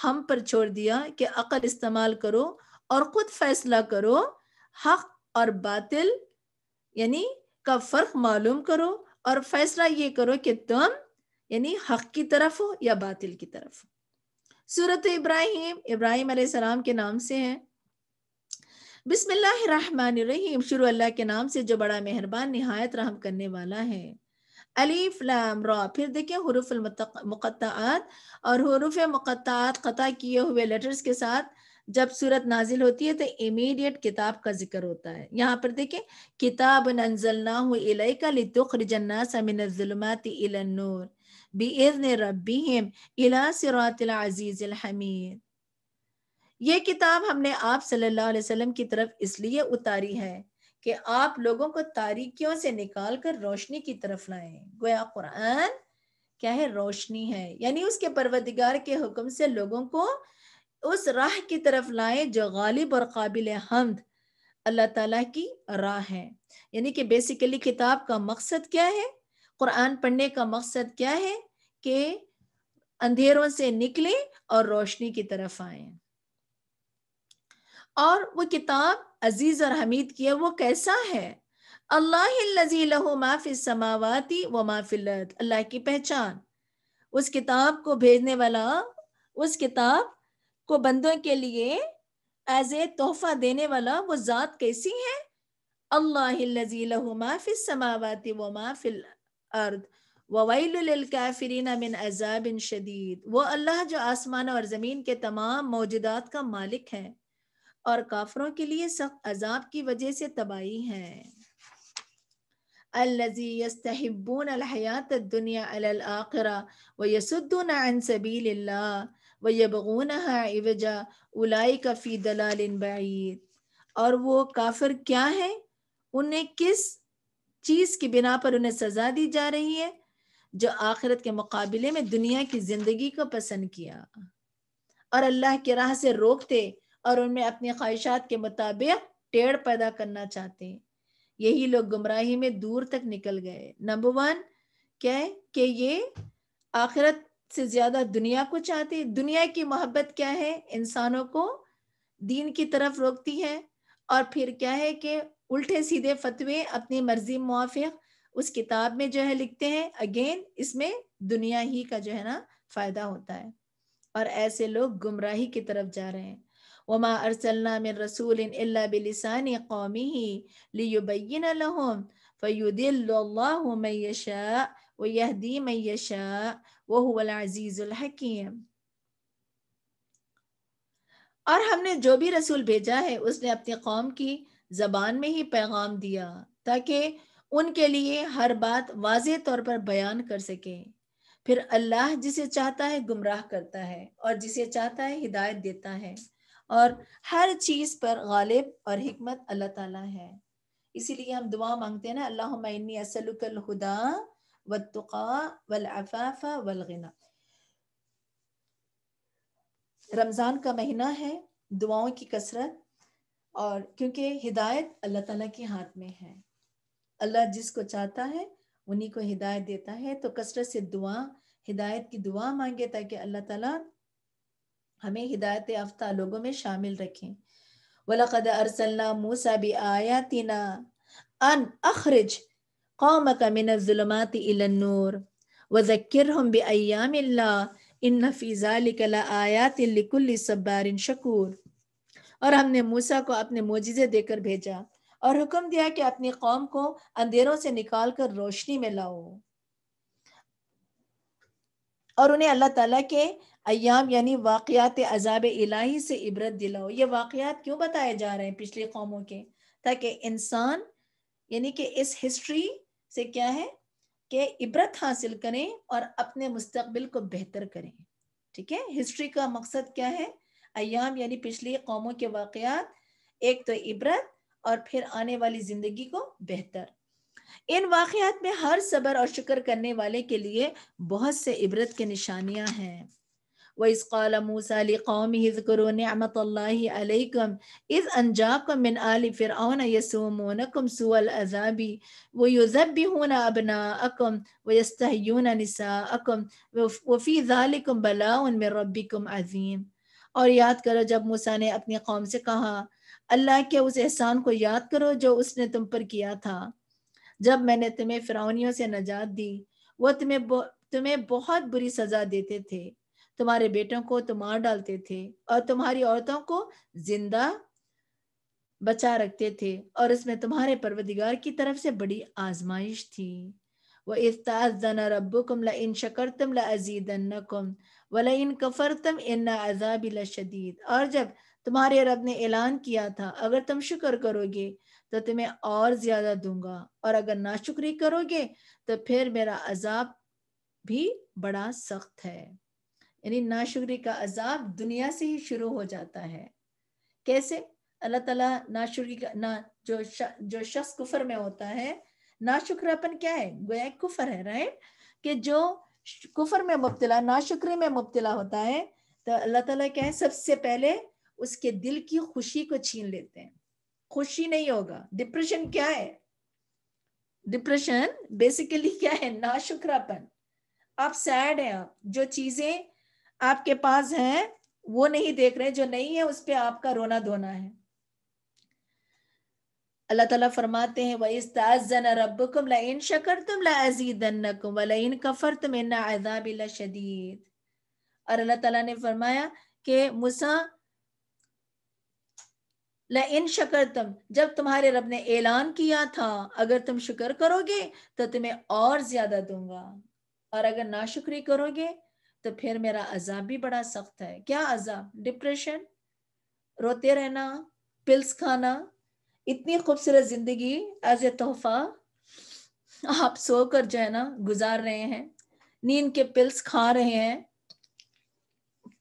ہم پر چھوڑ دیا کہ عقل استعمال کرو اور خود فیصلہ کرو، حق اور باطل یعنی کا فرق معلوم کرو، اور فیصلہ یہ کرو کہ تم یعنی حق کی طرف ہو یا باطل کی طرف ہو۔ سورۃ ابراہیم ابراہیم علیہ السلام کے نام سے ہے۔ بسم اللہ الرحمن الرحیم، شروع اللہ کے نام سے جو بڑا مہربان نہایت رحم کرنے والا ہے۔ الف لام را، پھر دیکھیں حروف مقطعات، اور حروف مقطعات قطع کیے ہوئے لیٹرز کے ساتھ جب صورت نازل ہوتی ہے تو امیڈیٹ کتاب کا ذکر ہوتا ہے۔ یہاں پر دیکھیں کتاب انزلناہ الیک لتخرج الناس من الظلمات الی النور بإذن ربهم الی صراط العزیز الحمید۔ یہ کتاب ہم نے آپ صلی اللہ علیہ وسلم کی طرف اس لیے اتاری ہے کہ آپ لوگوں کو تاریکیوں سے نکال کر روشنی کی طرف لائیں۔ گویا قرآن کیا ہے؟ روشنی ہے، یعنی اس کے پروردگار کے حکم سے لوگوں کو اس راہ کی طرف لائیں جو غالب اور قابل حمد اللہ تعالیٰ کی راہ ہے۔ یعنی کہ بیسیکلی کتاب کا مقصد کیا ہے؟ قرآن پڑھنے کا مقصد کیا ہے؟ کہ اندھیروں سے نکلیں اور روشنی کی طرف آئیں۔ اور وہ کتاب عزیز اور حمید کی ہے۔ وہ کیسا ہے؟ اللہ الذی لہ ما فی السماوات و ما فی الارض، اللہ کی پہچان، اس کتاب کو بھیجنے والا، اس کتاب کو بندوں کے لیے ایز اے تحفہ دینے والا وہ ذات کیسی ہے؟ اللہ الذی لہ ما فی السماوات و ما فی الارض وویل للکافرین من عذاب شدید، وہ اللہ جو آسمان اور زمین کے تمام موجودات کا مالک ہے اور کافروں کے لیے سخت عذاب کی وجہ سے تباہی ہے۔ الذی یستحبون الحیاۃ الدنیا علی الآخرہ ویصدون عن سبیل اللہ ویبغونہا عوجا اولئک فی ضلال بعید۔ اور وہ کافر کیا ہے؟ انہیں کس چیز کی بنا پر انہیں سزا دی جا رہی ہے؟ جو آخرت کے مقابلے میں دنیا کی زندگی کو پسند کیا اور اللہ کی راہ سے روکتے اور ان میں اپنی خواہشات کے مطابق ٹیڑھ پیدا کرنا چاہتے ہیں، یہی لوگ گمراہی میں دور تک نکل گئے۔ نمبر 1 کیا ہے کہ یہ آخرت سے زیادہ دنیا کو چاہتے۔ دنیا کی محبت کیا ہے؟ انسانوں کو دین کی طرف روکتی ہے، اور پھر کیا ہے کہ الٹے سیدھے فتوے اپنی مرضی موافق اس کتاب میں جو ہے لکھتے ہیں۔ اگین اس میں دنیا ہی کا جو ہے نا فائدہ ہوتا ہے، اور ایسے لوگ گمراہی کی طرف جا رہے ہیں۔ وما ارسلنا من رسول الا بلسان قومه ليبين لهم فيضل الله من يشاء ويهدي من يشاء وهو العزيز الحكيم۔ اور ہم نے جو بھی رسول بھیجا ہے اس نے اپنی قوم کی زبان میں ہی پیغام دیا تاکہ ان کے لیے ہر بات واضح طور پر بیان کر سکے۔ پھر اللہ جسے چاہتا ہے گمراہ کرتا ہے اور جسے چاہتا ہے ہدایت دیتا ہے، اور ہر چیز پر غالب اور حکمت اللہ تعالیٰ ہے۔ اسی لیے ہم دعا مانگتے ہیں نا، اللہم انی اسألک الہدی والتقی والعفاف والغنی۔ رمضان کا مہینہ ہے، دعاؤں کی کثرت، اور کیونکہ ہدایت اللہ تعالیٰ کے ہاتھ میں ہے، اللہ جس کو چاہتا ہے انہی کو ہدایت دیتا ہے۔ تو کثرت سے دعا، ہدایت کی دعا مانگے تاکہ اللہ تعالیٰ ہمیں ہدایت یافتہ لوگوں میں شامل رکھیں۔ وَلَقَدْ أَرْسَلْنَا مُوسَى بِآيَاتِنَا أَنْ أَخْرِجْ قَوْمَكَ مِنَ الظُّلُمَاتِ إِلَى النُّورِ وَذَكِّرْهُمْ بِأَيَّامِ اللَّهِ إِنَّ فِي ذَلِكَ لَآيَاتٍ لِكُلِّ صَبَّارٍ شَكُورٍ۔ اور ہم نے موسیٰ کو اپنے معجزے دے کر بھیجا اور حکم دیا کہ اپنی قوم کو اندھیروں سے نکال کر روشنی میں لاؤ، اور انہیں اللہ تعالیٰ کے ایام یعنی واقعات عذاب الہی سے عبرت دلاؤ. یہ واقعات کیوں بتائے جا رہے ہیں پچھلی قوموں کے؟ تاکہ انسان یعنی کہ اس ہسٹری سے کیا ہے کہ عبرت حاصل کریں اور اپنے مستقبل کو بہتر کریں. ٹھیک ہے، ہسٹری کا مقصد کیا ہے؟ ایام یعنی پچھلی قوموں کے واقعات، ایک تو عبرت اور پھر آنے والی زندگی کو بہتر. ان واقعات میں ہر صبر اور شکر کرنے والے کے لیے بہت سے عبرت کے نشانیاں ہیں. وَإِذْ قَالَ مُوسَىٰ لِقَوْمِهِ اذْكُرُوا نِعْمَةَ اللَّهِ عَلَيْكُمْ إِذْ أَنْجَاكُمْ مِنْ آلِ فِرْعَوْنَ يَسُومُونَكُمْ سُوءَ الْعَذَابِ وَيُذَبِّحُونَ أَبْنَاءَكُمْ وَيَسْتَحْيُونَ نِسَاءَكُمْ وَفِي ذَلِكُمْ بَلَاءٌ مِّن رَّبِّكُمْ عَظِيمٌ. اور یاد کرو جب موسیٰ نے اپنی قوم سے کہا، اللہ کے اس احسان کو یاد کرو جو اس نے تم پر کیا تھا جب میں نے تمہیں فرعونیوں سے نجات دی. وہ تمہیں بہت بری سزا دیتے تھے، تمہارے بیٹوں کو تو مار ڈالتے تھے اور تمہاری عورتوں کو زندہ بچا رکھتے تھے، اور اس میں تمہارے پروردگار کی طرف سے بڑی آزمائش تھی. وَإِذْ تَأَذَّنَ رَبُّكُمْ لَئِن شَكَرْتُمْ لَأَزِيدَنَّكُمْ وَلَئِن كَفَرْتُمْ إِنَّ عَذَابِي لَشَدِيدٌ. اور جب تمہارے رب نے اعلان کیا تھا اگر تم شکر کرو گے تو تمہیں اور زیادہ دوں گا، اور اگر ناشکری کرو گے تو پھر میرا عذاب بھی بڑا سخت ہے. یعنی ناشکری کا عذاب دنیا سے ہی شروع ہو جاتا ہے. کیسے؟ اللہ تعالیٰ ناشکری کا جو شخص کفر میں ہوتا ہے، ناشکراپن کیا ہے؟ گویا کفر ہے، رائٹ؟ کہ جو کفر میں مبتلا، ناشکری میں مبتلا ہوتا ہے تو اللہ تعالیٰ کیا ہے؟ سب سے پہلے اس کے دل کی خوشی کو چھین لیتے ہیں. خوشی نہیں ہوگا. ڈپریشن کیا ہے؟ ڈپریشن بیسیکلی کیا ہے؟ ناشکراپن. آپ سیڈ ہیں، آپ جو چیزیں آپ کے پاس ہیں وہ نہیں دیکھ رہے، جو نہیں ہے اس پہ آپ کا رونا دھونا ہے. اللہ تعالیٰ فرماتے ہیں وَإِذْ تَأَذَّنَ رَبُّكُمْ لَئِن شَكَرْتُمْ لَأَزِيدَنَّكُمْ وَلَئِن كَفَرْتُمْ إِنَّ عَذَابِي لَشَدِيدٌ. اور اللہ تعالیٰ نے فرمایا کہ موسیٰ لَئِن شَكَرْتُمْ، جب تمہارے رب نے اعلان کیا تھا اگر تم شکر کرو گے تو تمہیں اور زیادہ دوں گا، اور اگر ناشکری کرو گے تو پھر میرا عذاب بھی بڑا سخت ہے. کیا عذاب؟ ڈپریشن، روتے رہنا، پلس کھانا. اتنی خوبصورت زندگی ایز اے تحفہ آپ سو کر جو ہے نا گزار رہے ہیں، نیند کے پلس کھا رہے ہیں.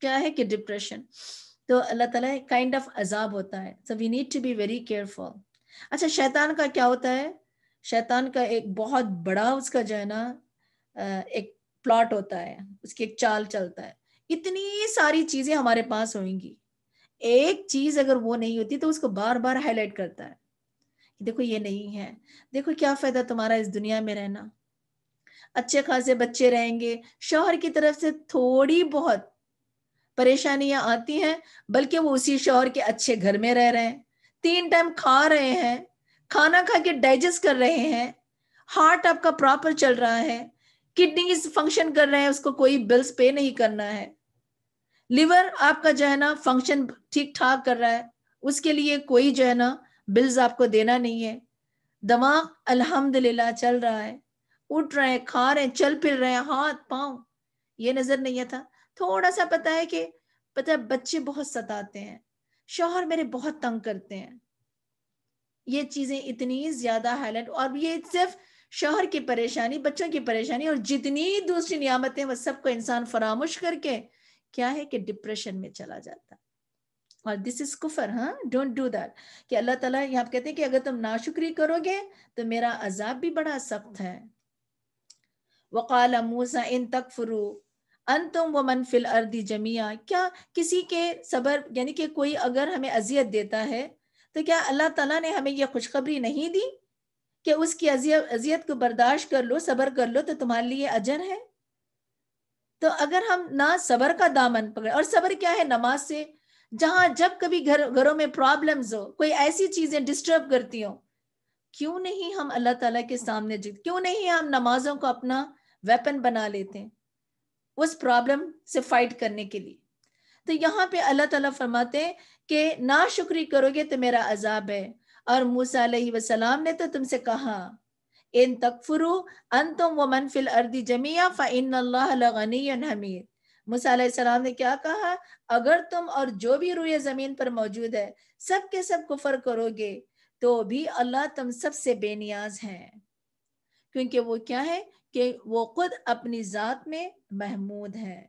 کیا ہے کہ ڈپریشن. تو اللہ تعالیٰ کائنڈ آف عذاب ہوتا ہے. So we need to be very careful. اچھا، شیطان کا کیا ہوتا ہے؟ شیطان کا ایک بہت بڑا اس کا جو ہے نا ایک پلاٹ ہوتا ہے، اس کی ایک چال چلتا ہے. اتنی ساری چیزیں ہمارے پاس ہوئیں گی، ایک چیز اگر وہ نہیں ہوتی تو اس کو بار بار ہائی لائٹ کرتا ہے. دیکھو یہ نہیں ہے، دیکھو کیا فائدہ تمہارا اس دنیا میں رہنا. اچھے خاصے بچے رہیں گے، شوہر کی طرف سے تھوڑی بہت پریشانیاں آتی ہیں، بلکہ وہ اسی شوہر کے اچھے گھر میں رہ رہے ہیں، 3 ٹائم کھا رہے ہیں، کھانا کھا کے ڈائجسٹ کر رہے ہیں، ہارٹ آپ کا پراپر چل رہا ہے، کڈنیز فنکشن کر رہے ہیں، اس کو کوئی بلز پے نہیں کرنا ہے، لیور آپ کا جو ہے نا فنکشن ٹھیک ٹھاک کر رہا ہے، اس کے لیے کوئی جو ہے نا بلز آپ کو دینا نہیں ہے، دماغ الحمدللہ چل رہا ہے، اٹھ رہے ہیں، کھا رہے ہیں، چل پھر رہے ہیں، ہاتھ پاؤں. یہ نظر نہیں آتا. تھوڑا سا پتا ہے کہ بچے بہت ستاتے ہیں، شوہر میرے بہت تنگ کرتے ہیں. یہ چیزیں اتنی زیادہ ہائی لائٹ، اور یہ صرف شوہر کی پریشانی، بچوں کی پریشانی، اور جتنی دوسری نعمتیں وہ سب کو انسان فراموش کر کے کیا ہے کہ ڈپریشن میں چلا جاتا. اور دس از کفر. ہاں، ڈونٹ ڈو دیٹ. کہ اللہ تعالیٰ یہاں کہتے ہیں کہ اگر تم ناشکری کرو گے تو میرا عذاب بھی بڑا سخت ہے. وقال موسیٰ ان تکفروا انتم ومن فی الارض جميعا. کیا کسی کے صبر یعنی کہ کوئی اگر ہمیں اذیت دیتا ہے تو کیا اللہ تعالیٰ نے ہمیں یہ خوشخبری نہیں دی کہ اس کی اذیت کو برداشت کر لو، صبر کر لو تو تمہارے لیے اجر ہے؟ تو اگر ہم نہ صبر کا دامن پکڑے، اور صبر کیا ہے؟ نماز سے. جہاں جب کبھی گھروں میں پرابلمز ہو، کوئی ایسی چیزیں ڈسٹرب کرتی ہوں، کیوں نہیں ہم اللہ تعالیٰ کے سامنے کیوں نہیں ہم نمازوں کو اپنا ویپن بنا لیتے ہیں اس پرابلم سے فائٹ کرنے کے لیے؟ تو یہاں پہ اللہ تعالیٰ فرماتے ہیں کہ ناشکری کرو گے تو میرا عذاب ہے. اور موسیٰ علیہ السلام نے تو تم سے کہا ان تکفروا انتم ومن فی الارض جمیعا فإن اللہ لغنی حمید. موسیٰ علیہ السلام نے کیا کہا؟ اگر تم اور جو بھی روئے زمین پر موجود ہے سب کے سب کفر کرو گے تو بھی اللہ تم سب سے بے نیاز ہیں، کیونکہ وہ کیا ہے کہ وہ خود اپنی ذات میں محمود ہے.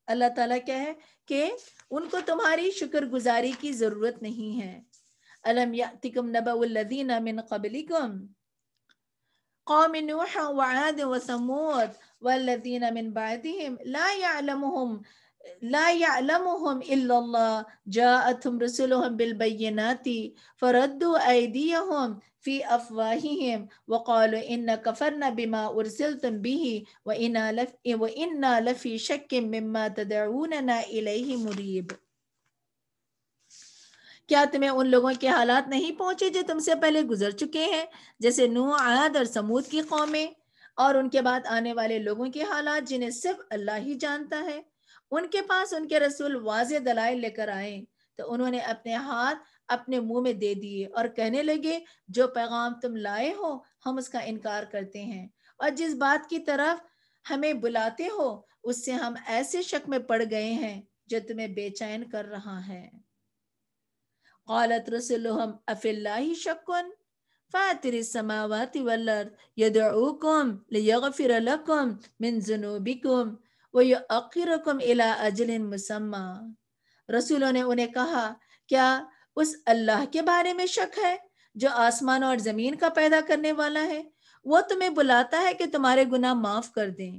اللہ تعالیٰ کیا ہے کہ ان کو تمہاری شکر گزاری کی ضرورت نہیں ہے. الم یأتکم نبأ الذین من قبلکم قوم نوح وعاد وثمود والذین من بعدهم لا يعلمهم إلا الله جاءتهم رسلهم بالبينات فردوا أيديهم في أفواههم وقالوا إن كفرنا بما أرسلتم به وإنا لفي شك مما تدعوننا إليه مريب. کیا تمہیں ان لوگوں کے حالات نہیں پہنچے جو تم سے پہلے گزر چکے ہیں، جیسے نوح، عاد اور سمود کی قومیں، اور ان کے بعد آنے والے لوگوں کے حالات جنہیں صرف اللہ ہی جانتا ہے؟ ان کے پاس ان کے رسول واضح دلائل لے کر آئے تو انہوں نے اپنے ہاتھ اپنے منہ میں دے دیے اور کہنے لگے جو پیغام تم لائے ہو ہم اس کا انکار کرتے ہیں، اور جس بات کی طرف ہمیں بلاتے ہو اس سے ہم ایسے شک میں پڑ گئے ہیں جو تمہیں بے چین کر رہا ہے. قالت رسلهم افی اللہ شک فاتر السماوات والارض يدعوكم ليغفر لكم من ذنوبكم ويؤخركم الى اجل مسمى. رسولوں نے انہیں کہا کیا اس اللہ کے بارے میں شک ہے جو آسمان اور زمین کا پیدا کرنے والا ہے؟ وہ تمہیں بلاتا ہے کہ تمہارے گناہ معاف کر دیں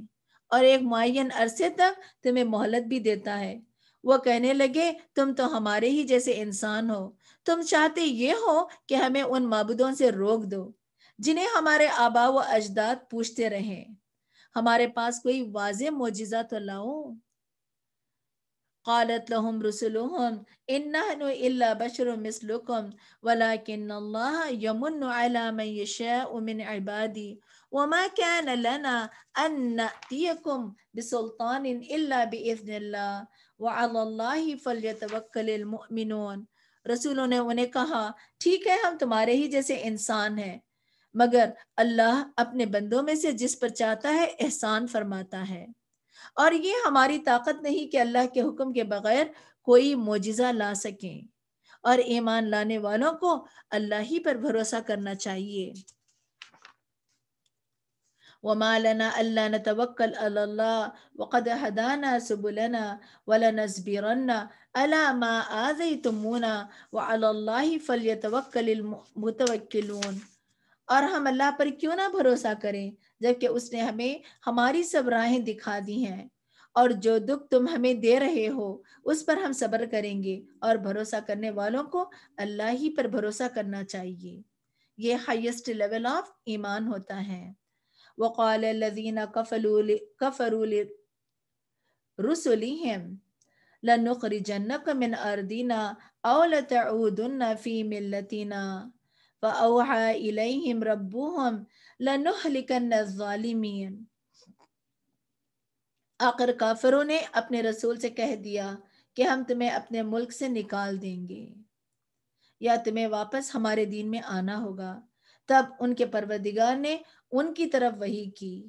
اور ایک معین عرصے تک تمہیں مہلت بھی دیتا ہے. وہ کہنے لگے تم تو ہمارے ہی جیسے انسان ہو، تم چاہتے یہ ہو کہ ہمیں ان معبودوں سے روک دو جنہیں ہمارے آبا و اجداد پوچھتے رہے، ہمارے پاس کوئی واضح معجزہ تو لاؤ. قالت لهم رسلهم ان نحن الا بشر مثلكم ولكن الله يمن على من يشاء من عبادي وما كان لنا ان نأتيكم بسلطان الا باذن الله وعلى الله فليتوكل المؤمنون. رسولوں نے انہیں کہا ٹھیک ہے ہم تمہارے ہی جیسے انسان ہیں، مگر اللہ اپنے بندوں میں سے جس پر چاہتا ہے احسان فرماتا ہے، اور یہ ہماری طاقت نہیں کہ اللہ کے حکم کے بغیر کوئی معجزہ لا سکیں، اور ایمان لانے والوں کو اللہ ہی پر بھروسہ کرنا چاہیے. وما لنا الا نتوکل علی اللہ وقد ہدانا سبلنا ولنصبرن علی ما آذیتمونا وعلی اللہ فلیتوکل المتوکلون. اور ہم اللہ پر کیوں نہ بھروسہ کریں جبکہ اس نے ہمیں ہماری سب راہیں دکھا دی ہیں، اور جو دکھ تم ہمیں دے رہے ہو اس پر ہم صبر کریں گے، اور بھروسہ کرنے والوں کو اللہ ہی پر بھروسہ کرنا چاہیے. یہ ہائیسٹ لیول آف ایمان ہوتا ہے. وقال الذين كفروا لرسلهم لنخرجنكم من أرضنا أو لتعودن في ملتنا فأوحى إليهم ربهم لنهلكن الظالمين. آخر کافروں نے اپنے رسول سے کہہ دیا کہ ہم تمہیں اپنے ملک سے نکال دیں گے یا تمہیں واپس ہمارے دین میں آنا ہوگا. تب ان کے پروردگار نے ان کی طرف وحی کی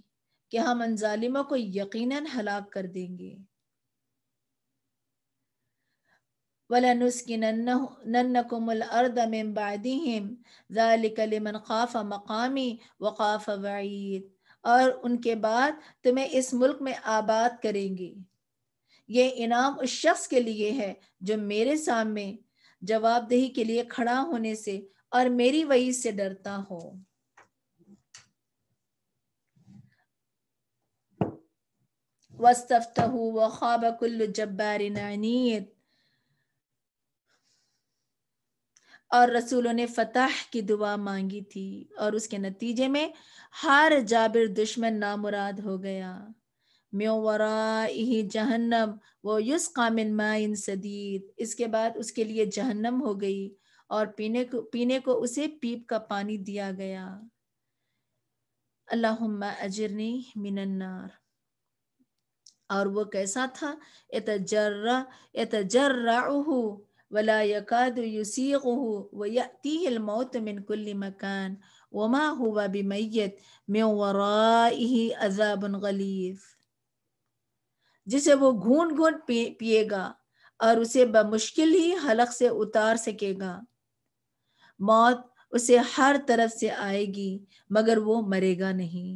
کہ ہم ان ظالموں کو یقیناً ہلاک کر دیں گے. وَلَنُسْكِنَنَّكُمُ الْأَرْضَ مِنْ بَعْدِهِمْ ذَلِكَ لِمَنْ خَافَ مَقَامِي وَخَافَ وَعِيدِ. اور ان کے بعد تمہیں اس ملک میں آباد کریں گے. یہ انعام اس شخص کے لیے ہے جو میرے سامنے جواب دہی کے لیے کھڑا ہونے سے اور میری وعید سے ڈرتا ہو. وَاسْتَفْتَحُوا وَخَابَ كُلُّ جَبَّارٍ عَنِيدٍ. اور رسولوں نے فتح کی دعا مانگی تھی اور اس کے نتیجے میں ہر جابر دشمن نامراد ہو گیا. مِن وَرَائِهِ جہنم وَيُسْقَى مِن مَاءٍ صَدِيدٍ. اس کے بعد اس کے لیے جہنم ہو گئی اور پینے کو اسے پیپ کا پانی دیا گیا. اللہم اجرنی من النار. اور وہ کیسا تھا؟ یتجرعہ ولا يكاد يسيغه ويأتيه الموت من كل مكان وما هو بميت من ورائه عذاب غلیظ، جسے وہ گھونٹ گھونٹ پیے گا اور اسے بمشکل ہی حلق سے اتار سکے گا. موت اسے ہر طرف سے آئے گی مگر وہ مرے گا نہیں،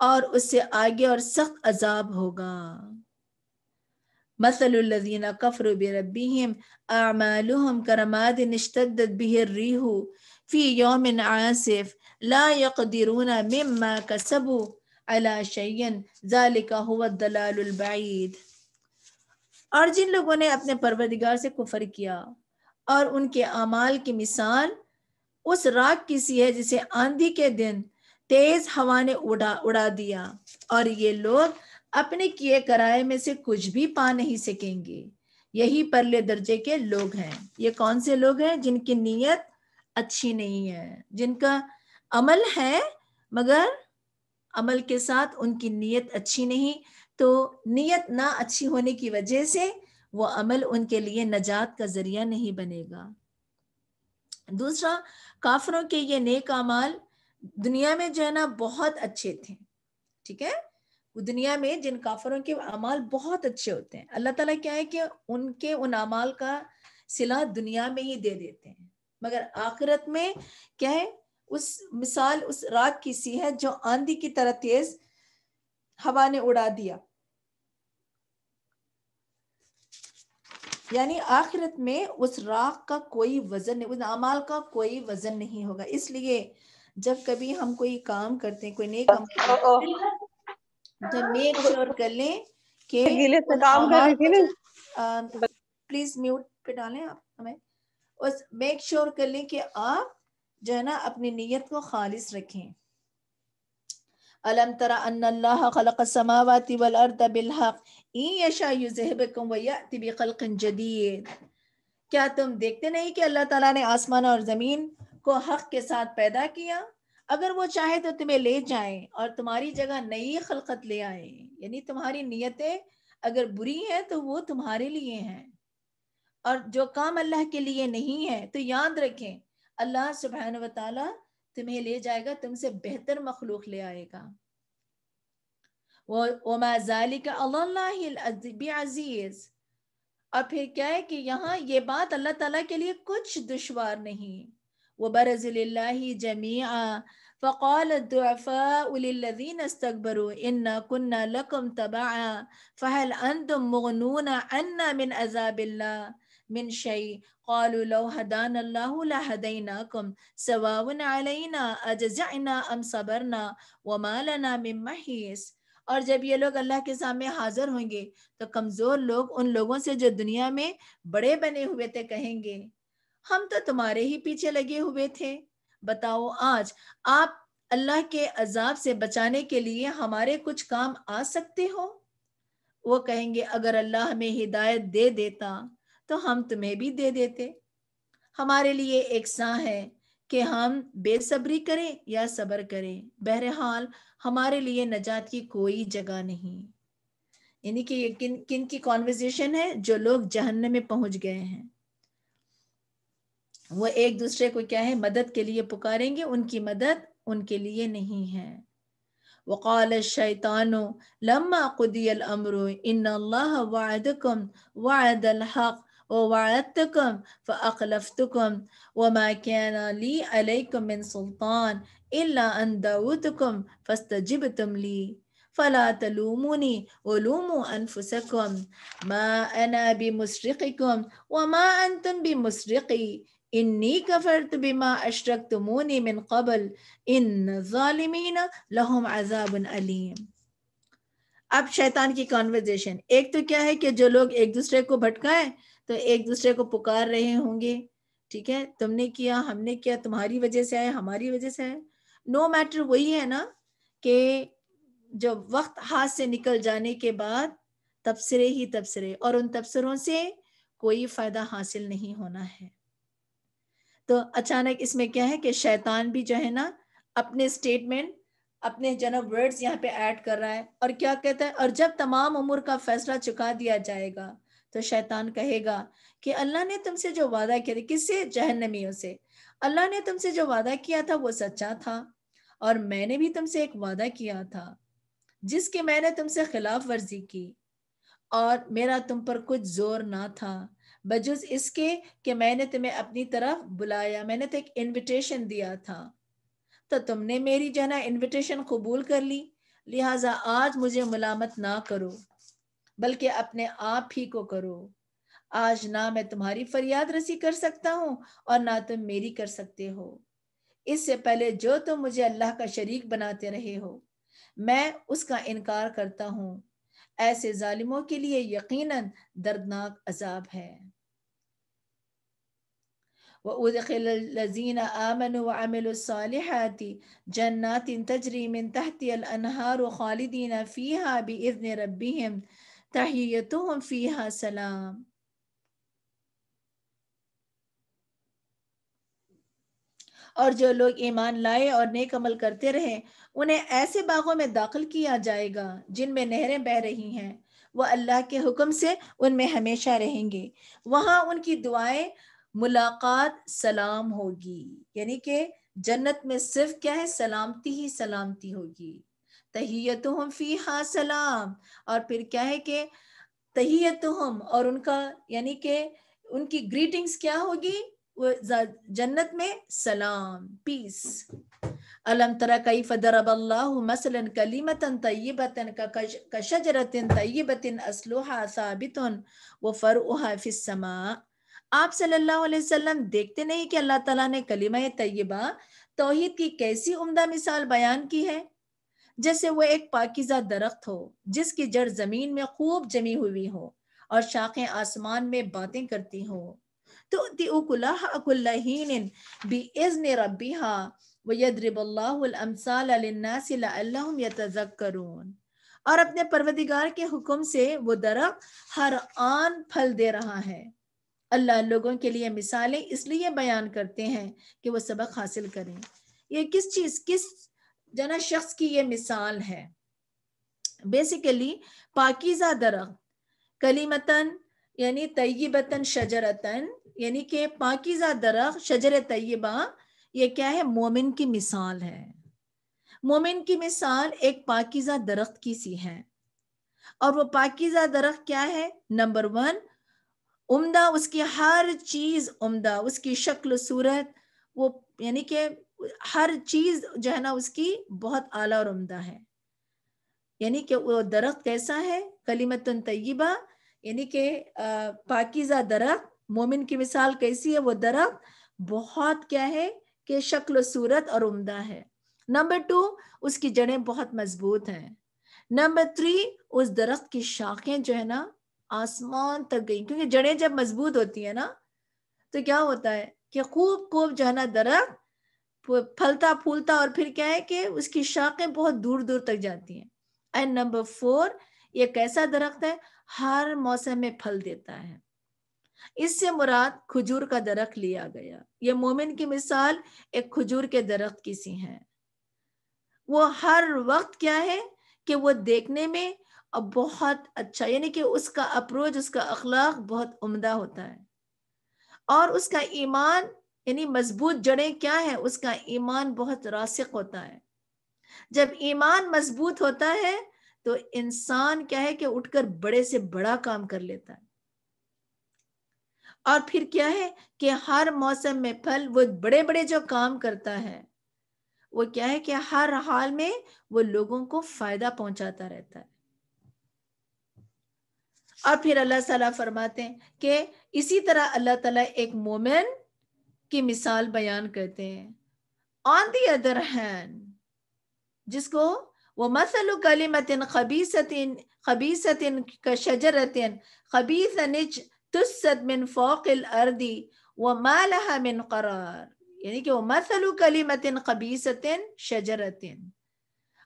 اور اس سے آگے اور سخت عذاب ہوگا. مثل الذین کفروا بربهم اعمالهم کرماد اشتدت به الریح فی یوم عاصف لا یقدرون مما کسبوا علی شیء ذلک هو الضلال البعید. اور جن لوگوں نے اپنے پروردگار سے کفر کیا اور ان کے اعمال کی مثال اس راک کی سی ہے جسے آندھی کے دن تیز ہوا نے اڑا دیا، اور یہ لوگ اپنے کیے کرائے میں سے کچھ بھی پا نہیں سکیں گے. یہی پرلے درجے کے لوگ ہیں. یہ کون سے لوگ ہیں؟ جن کی نیت اچھی نہیں ہے، جن کا عمل ہے مگر عمل کے ساتھ ان کی نیت اچھی نہیں، تو نیت نہ اچھی ہونے کی وجہ سے وہ عمل ان کے لیے نجات کا ذریعہ نہیں بنے گا. دوسرا، کافروں کے یہ نیک اعمال دنیا میں جو ہے نا بہت اچھے تھے. ٹھیک ہے، دنیا میں جن کافروں کے اعمال بہت اچھے ہوتے ہیں، اللہ تعالیٰ کیا ہے کہ ان کے ان اعمال کا صلہ دنیا میں ہی دے دیتے ہیں، مگر آخرت میں کیا ہے، اس مثال اس راک کی سی ہے جو آندھی کی طرح تیز ہوا نے اڑا دیا. یعنی آخرت میں اس راک کا کوئی وزن نہیں، اس اعمال کا کوئی وزن نہیں ہوگا. اس لیے جب کبھی ہم کوئی کام کرتے ہیں، کوئی نیک عمل کرتے ہیں، تو میک شور کر لیں کہ گیلے سے ان کام کر اعمال رہی تھی کو نا. پلیز میوٹ پہ ڈالیں آپ ہمیں. اس میک شور کر لیں کہ آپ جو ہے نا اپنی نیت کو خالص رکھیں. الم تر ان اللہ خلق السماوات والارض بالحق ان یشاء یذہبکم ویأتی بخلق جدید. کیا تم دیکھتے نہیں کہ اللہ تعالیٰ نے آسمان اور زمین کو حق کے ساتھ پیدا کیا؟ اگر وہ چاہے تو تمہیں لے جائیں اور تمہاری جگہ نئی خلقت لے آئے. یعنی تمہاری نیتیں اگر بری ہیں تو وہ تمہارے لیے ہیں، اور جو کام اللہ کے لیے نہیں ہے تو یاد رکھیں اللہ سبحانہ و تعالی تمہیں لے جائے گا، تم سے بہتر مخلوق لے آئے گا. وَمَا ذَلِكَ عَلَى اللَّهِ بِعَزِيزٍ. اور پھر کیا ہے کہ یہاں یہ بات اللہ تعالیٰ کے لیے کچھ دشوار نہیں. وَبَرَزُ لِلَّهِ جَمِيعًا فَقَالَ الضُّعَفَاءُ لِلَّذِينَ اسْتَكْبَرُوا إِنَّا كُنَّا لَكُمْ تَبَعًا فَهَلْ أَنْتُمْ مُغْنُونَ عَنَّا مِنْ عَذَابِ اللَّهِ مِنْ شَيْءٍ قَالُوا لَوْ هَدَانَا اللَّهُ لَهَدَيْنَاكُمْ سَوَاءٌ عَلَيْنَا أَجَزَعْنَا أَمْ صَبَرْنَا وَمَا لَنَا مِنْ مَحِيصٍ. اور جب یہ لوگ اللہ کے سامنے حاضر ہوں گے تو کمزور لوگ ان لوگوں سے جو دنیا میں بڑے بنے ہوئے تھے کہیں گے ہم تو تمہارے ہی پیچھے لگے ہوئے تھے، بتاؤ آج آپ اللہ کے عذاب سے بچانے کے لیے ہمارے کچھ کام آ سکتے ہو؟ وہ کہیں گے اگر اللہ ہمیں ہدایت دے دیتا تو ہم تمہیں بھی دے دیتے. ہمارے لیے ایک ساں ہے کہ ہم بے صبری کریں یا صبر کریں، بہرحال ہمارے لیے نجات کی کوئی جگہ نہیں. یعنی کہ یہ کن کی کانورسیشن ہے؟ جو لوگ جہنم میں پہنچ گئے ہیں وہ ایک دوسرے کو کیا ہے مدد کے لیے پکاریں گے، ان کی مدد ان کے لیے نہیں ہے. وقال الشیطان لما قضی الامر ان اللہ وعدکم وعد الحق ووعدتکم فاخلفتکم وما كان لی علیکم من سلطان الا ان دعوتکم فاستجبتم لی فلا تلومونی ولوموا انفسکم ما انا بمصرخکم وما انتم بمصرخی انی کفرت بما اشرکتمونی من قبل ان الظالمین لہم عذاب علیم. اب شیطان کی کانورزیشن ایک تو کیا ہے کہ جو لوگ ایک دوسرے کو بھٹکائیں تو ایک دوسرے کو پکار رہے ہوں گے، ٹھیک ہے، تم نے کیا، ہم نے کیا، تمہاری وجہ سے آئے، ہماری وجہ سے آئے. نو میٹر وہی ہے نا کہ جو وقت ہاتھ سے نکل جانے کے بعد تبصرے ہی تبصرے، اور ان تبصروں سے کوئی فائدہ حاصل نہیں ہونا ہے. تو اچانک اس میں کیا ہے کہ شیطان بھی جو ہے نا اپنے سٹیٹمنٹ، اپنے جناب ورڈز یہاں پہ ایڈ کر رہا ہے، اور کیا کہتا ہے، اور جب تمام امور کا فیصلہ چکا دیا جائے گا تو شیطان کہے گا کہ اللہ نے تم سے جو وعدہ کیا تھا، کس سے؟ جہنمیوں سے، اللہ نے تم سے جو وعدہ کیا تھا وہ سچا تھا، اور میں نے بھی تم سے ایک وعدہ کیا تھا جس کی میں نے تم سے خلاف ورزی کی، اور میرا تم پر کچھ زور نہ تھا بجز اس کے کہ میں نے تمہیں اپنی طرف بلایا، میں نے تو ایک انویٹیشن دیا تھا، تو تم نے میری جو ہے نا انویٹیشن قبول کر لی، لہٰذا آج مجھے ملامت نہ کرو بلکہ اپنے آپ ہی کو کرو۔ آج نہ میں تمہاری فریاد رسی کر سکتا ہوں اور نہ تم میری کر سکتے ہو، اس سے پہلے جو تم مجھے اللہ کا شریک بناتے رہے ہو میں اس کا انکار کرتا ہوں، ایسے ظالموں کے لیے یقیناً دردناک عذاب ہے۔ وَأُدْخِلَ الَّذِينَ آمَنُوا وَعَمِلُوا الصَّالِحَاتِ جَنَّاتٍ تَجْرِي مِن تَحْتِهَا الْأَنْهَارُ خَالِدِينَ فِيهَا بِإِذْنِ رَبِّهِمْ تَحِيَّتُهُمْ فِيهَا سَلَامٌ۔ اور جو لوگ ایمان لائے اور نیک عمل کرتے رہے انہیں ایسے باغوں میں داخل کیا جائے گا جن میں نہریں بہہ رہی ہیں، وہ اللہ کے حکم سے ان میں ہمیشہ رہیں گے، وہاں ان کی دعائیں ملاقات سلام ہوگی، یعنی کہ جنت میں صرف کیا ہے؟ سلامتی ہی سلامتی ہوگی۔ تحیتہم فیہا سلام، اور پھر کیا ہے کہ تحیتہم، اور ان کا یعنی کہ ان کی گریٹنگز کیا ہوگی؟ جنت میں سلام، پیس۔ الم تر کیف ضرب اللہ مثلا کلمۃ طیبۃ کشجرۃ طیبۃ اصلها ثابت وفرعها فی السماء۔ آپ صلی اللہ علیہ وسلم دیکھتے نہیں کہ اللہ تعالیٰ نے کلمہ طیبہ توحید کی کیسی عمدہ مثال بیان کی ہے، جیسے وہ ایک پاکیزہ درخت ہو جس کی جڑ زمین میں خوب جمی ہوئی ہو اور شاخیں آسمان میں باتیں کرتی ہوں، تؤتی اکلہا کل حین باذن ربہا ویضرب اللہ الامثال للناس لعلہم یتذکرون۔ اور اپنے پروردگار کے حکم سے وہ درخت ہر آن پھل دے رہا ہے، اللہ لوگوں کے لیے مثالیں اس لیے بیان کرتے ہیں کہ وہ سبق حاصل کریں۔ یہ کس چیز، کس جنا شخص کی یہ مثال ہے؟ بیسیکلی پاکیزہ درخت، کلیمتن یعنی طیبتن شجرتن، یعنی کہ پاکیزہ درخت، شجر طیبہ، یہ کیا ہے؟ مومن کی مثال ہے۔ مومن کی مثال ایک پاکیزہ درخت کی سی ہے، اور وہ پاکیزہ درخت کیا ہے؟ نمبر 1 عمدہ، اس کی ہر چیز عمدہ، اس کی شکل و صورت، وہ یعنی کہ ہر چیز جو ہے نا اس کی بہت اعلیٰ اور عمدہ ہے۔ یعنی کہ وہ درخت کیسا ہے؟ کلمتن طیبہ، یعنی کہ پاکیزہ درخت، مومن کی مثال کیسی ہے؟ وہ درخت بہت کیا ہے کہ شکل و صورت اور عمدہ ہے۔ نمبر 2 اس کی جڑیں بہت مضبوط ہیں۔ نمبر 3 اس درخت کی شاخیں جو ہے نا آسمان تک گئی، کیونکہ جڑیں جب مضبوط ہوتی ہیں نا تو کیا ہوتا ہے کہ خوب جو ہے نا درخت پھلتا پھولتا، اور پھر کیا ہے کہ اس کی شاخیں بہت دور دور تک جاتی ہیں۔ اینڈ نمبر 4 یہ کیسا درخت ہے؟ ہر موسم میں پھل دیتا ہے۔ اس سے مراد کھجور کا درخت لیا گیا۔ یہ مومن کی مثال ایک کھجور کے درخت کی سی ہے، وہ ہر وقت کیا ہے کہ وہ دیکھنے میں بہت اچھا، یعنی کہ اس کا اپروچ، اس کا اخلاق بہت عمدہ ہوتا ہے، اور اس کا ایمان یعنی مضبوط جڑیں کیا ہے؟ اس کا ایمان بہت راسخ ہوتا ہے۔ جب ایمان مضبوط ہوتا ہے تو انسان کیا ہے کہ اٹھ کر بڑے سے بڑا کام کر لیتا ہے، اور پھر کیا ہے کہ ہر موسم میں پھل، وہ بڑے بڑے جو کام کرتا ہے وہ کیا ہے کہ ہر حال میں وہ لوگوں کو فائدہ پہنچاتا رہتا ہے۔ اور پھر اللہ تعالیٰ فرماتے ہیں کہ اسی طرح اللہ تعالیٰ ایک مومن کی مثال بیان کرتے ہیں۔ آن دی ادر ہینڈ، جس کو وَمَثَلُ كَلِمَةٍ خَبِيثَةٍ كَشَجَرَةٍ خَبِيثَةٍ اجْتُثَّتْ مِنْ فَوْقِ الْأَرْضِ وَمَا لَهَا مِنْ قَرَارٍ، یعنی کہ وَمَثَلُ كَلِمَةٍ خَبِيثَةٍ شَجَرَةٍ،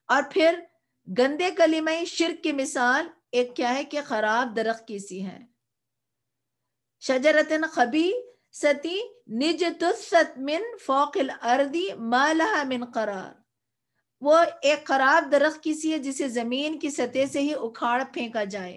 اور پھر گندے کلمہ شرک کی مثال ایک کیا ہے کہ خراب درخت کی سی ہے۔ شجرۃ خبیثۃ اجتثت من فوق الارض ما لها من قرار، وہ ایک خراب درخت کی سی ہے جسے زمین کی سطح سے ہی اکھاڑ پھینکا جائے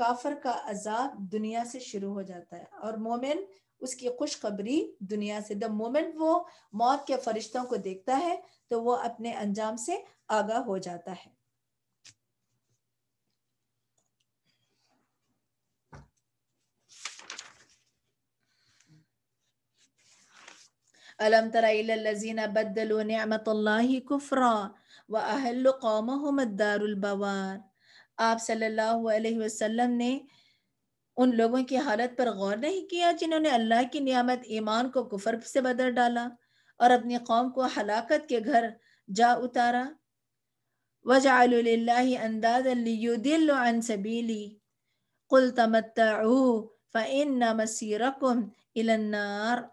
کافر کا عذاب دنیا سے شروع ہو جاتا ہے اور مومن اس کی خوشخبری دنیا سے. جب مومن وہ موت کے فرشتوں کو دیکھتا ہے تو وہ اپنے انجام سے آگاہ ہو جاتا ہے. أَلَمْ تَرَ إِلَى الَّذِينَ بَدَّلُوا نِعْمَةَ اللَّهِ كُفْرًا وَأَحَلُّوا قَوْمَهُمُ الدَّارَ الْبَوَارَ. آپ صلی اللہ علیہ وسلم نے ان لوگوں کی حالت پر غور نہیں کیا جنہوں نے اللہ کی نعمت ایمان کو کفر سے بدل ڈالا اور اپنی قوم کو ہلاکت کے گھر جا اتارا. وَجَعَلُوا لِلَّهِ أَنْدَادًا لِيُضِلُّوا عَنْ سَبِيلِهِ قُلْ تَمَتَّعُوا فَإِنَّ مَصِيرَكُمْ إِلَى النَّارِ.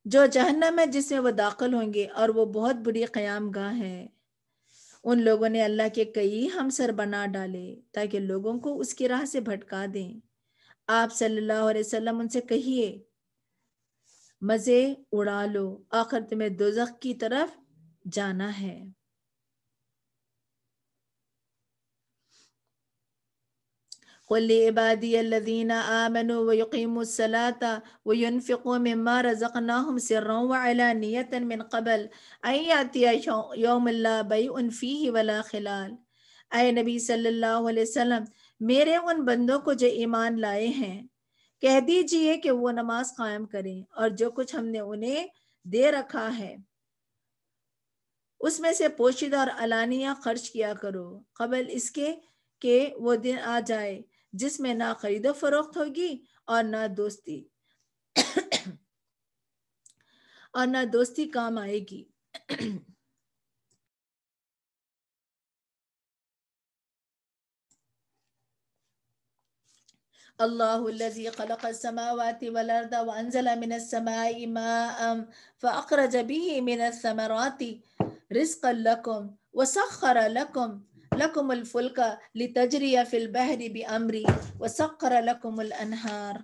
جو جہنم ہے جس میں وہ داخل ہوں گے اور وہ بہت بری قیام گاہ ہے. ان لوگوں نے اللہ کے کئی ہمسر بنا ڈالے تاکہ لوگوں کو اس کی راہ سے بھٹکا دیں. آپ صلی اللہ علیہ وسلم ان سے کہیے مزے اڑا لو، آخر تمہیں دوزخ کی طرف جانا ہے. قُلْ لِعِبَادِيَ الَّذِينَ آمَنُوا وَيُقِيمُوا الصَّلَاةَ وَيُنْفِقُوا مِمَّا رَزَقْنَاهُمْ سِرًّا وَعَلَانِيَةً مِّن قَبْلِ أَن يَأْتِيَ يَوْمٌ لَا بَيْعٌ فِيهِ وَلَا خِلَالٌ. اے نبی صلی اللہ علیہ وسلم، میرے ان بندوں کو جو ایمان لائے ہیں کہہ دیجئے کہ وہ نماز قائم کریں اور جو کچھ ہم نے انہیں دے رکھا ہے اس میں سے پوشیدہ اور علانیہ خرچ کیا کرو قبل اس کے کہ وہ دن آ جائے جس میں نہ خرید و فروخت ہوگی اور نہ دوستی کام آئے گی. اللہ الذی خلق السماوات والارض وانزل من السماء ماء فاخرج به من الثمرات رزقا لكم وسخر لكم الفلك لتجري في البحر بأمره وسخر لكم الانہار.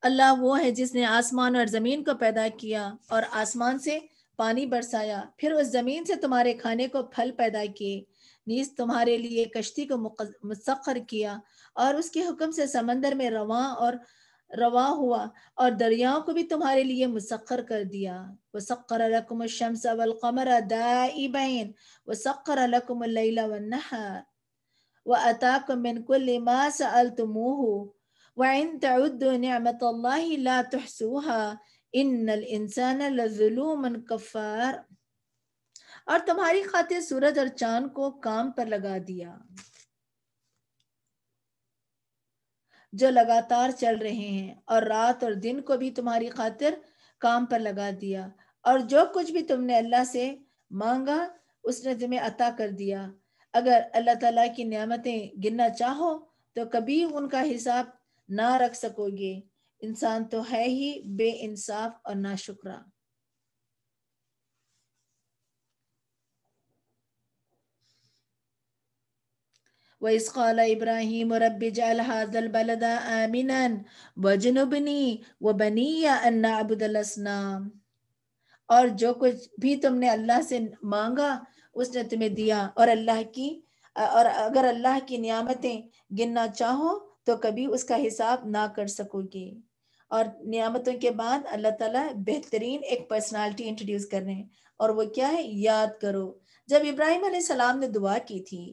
اللہ وہ ہے جس نے آسمان اور زمین کو پیدا کیا اور آسمان سے پانی برسایا، پھر اس زمین سے تمہارے کھانے کو پھل پیدا کیے، نیز تمہارے لیے کشتی کو مسخر کیا اور اس کے حکم سے سمندر میں رواں ہوا اور دریاؤں کو بھی تمہارے لیے مسخر کر دیا. وسخر لكم الشمس والقمر دائبین وسخر لكم اللیل والنہار وآتاکم من کل ما سألتموہ وَإِن تَعُدُّوا نِعْمَةَ اللَّهِ لَا تُحْصُوهَا إِنَّ الْإِنسَانَ لَظُلُومٌ كَفَّارٌ. اور تمہاری خاطر سورج اور چاند کو کام پر لگا دیا جو لگاتار چل رہے ہیں، اور رات اور دن کو بھی تمہاری خاطر کام پر لگا دیا، اور جو کچھ بھی تم نے اللہ سے مانگا اس نے تمہیں عطا کر دیا. اگر اللہ تعالیٰ کی نعمتیں گننا چاہو تو کبھی ان کا حساب نہ رکھ سکو گے. انسان تو ہے ہی بے انصاف اور ناشکرا. وَإِذْ قَالَ إِبْرَاهِيمُ رَبِّ اجْعَلْ هَٰذَا الْبَلَدَ آمِنًا وَاجْنُبْنِي وَبَنِيَّ أَن نَّعْبُدَ الْأَصْنَامَ. اور جو کچھ بھی تم نے اللہ سے مانگا اس نے تمہیں دیا، اور اگر اللہ کی نعمتیں گننا چاہو تو کبھی اس کا حساب نہ کر سکو گے. اور نعمتوں کے بعد اللہ تعالیٰ بہترین ایک پرسنالٹی انٹروڈیوس کر رہے ہیں، اور وہ کیا ہے؟ یاد کرو جب ابراہیم علیہ السلام نے دعا کی تھی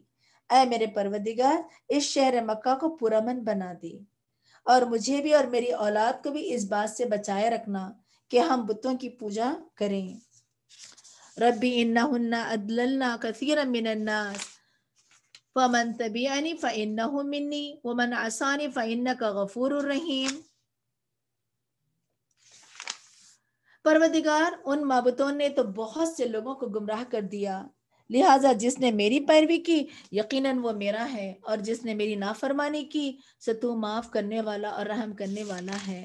اے میرے پروردگار اس شہر مکہ کو پرامن بنا دے اور مجھے بھی اور میری اولاد کو بھی اس بات سے بچائے رکھنا کہ ہم بتوں کی پوجا کریں. ربی انہن اضللن کثیرا من الناس فمن تبعنی فانہ منی ومن عصانی فانک غفور رحیم. پروردگار ان معبودوں نے تو بہت سے لوگوں کو گمراہ کر دیا، لہٰذا جس نے میری پیروی کی یقیناً وہ میرا ہے، اور جس نے میری نافرمانی کی سو تو معاف کرنے والا اور رحم کرنے والا ہے.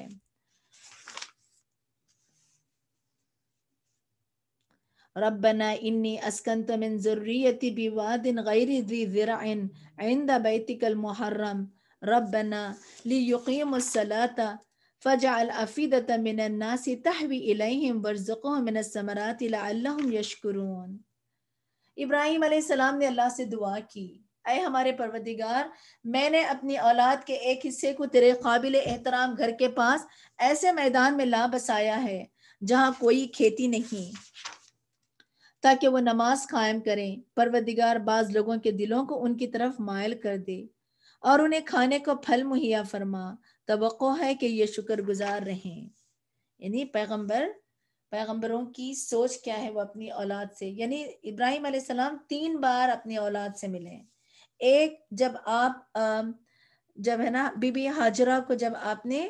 ربنا انی اسکنت من ذریتی بواد غیر ذی زرع عند بیتک المحرم ربنا لیقیموا الصلاة فجعل أفئدة من الناس تهوي إليهم وارزقهم من الثمرات لعلهم يشكرون. ابراہیم علیہ السلام نے اللہ سے دعا کی، اے ہمارے پروردگار، میں نے اپنی اولاد کے ایک حصے کو تیرے قابل احترام گھر کے پاس ایسے میدان میں لا بسایا ہے جہاں کوئی کھیتی نہیں، تاکہ وہ نماز قائم کریں۔ پروردگار بعض لوگوں کے دلوں کو ان کی طرف مائل کر دے اور انہیں کھانے کو پھل مہیا فرما، توقع ہے کہ یہ شکر گزار رہیں۔ یعنی پیغمبروں کی سوچ کیا ہے، وہ اپنی اولاد سے، یعنی ابراہیم علیہ السلام 3 بار اپنی اولاد سے ملے۔ ایک جب آپ جب ہے نا بی بی ہاجرہ کو جب آپ نے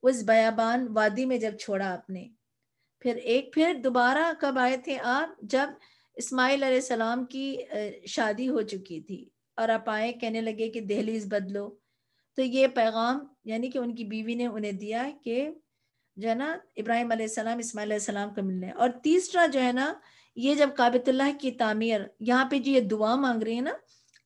اس بیابان وادی میں جب چھوڑا آپ نے، پھر دوبارہ کب آئے تھے آپ، جب اسماعیل علیہ السلام کی شادی ہو چکی تھی اور آپ آئے، کہنے لگے کہ دہلیز بدلو، تو یہ پیغام یعنی کہ ان کی بیوی نے انہیں دیا کہ جو ہے نا ابراہیم علیہ السلام اسماعیل علیہ السلام کو ملنے۔ اور تیسرا جو ہے نا، یہ جب کعبۃ اللہ کی تعمیر، یہاں پہ جو یہ دعا مانگ رہی ہے نا،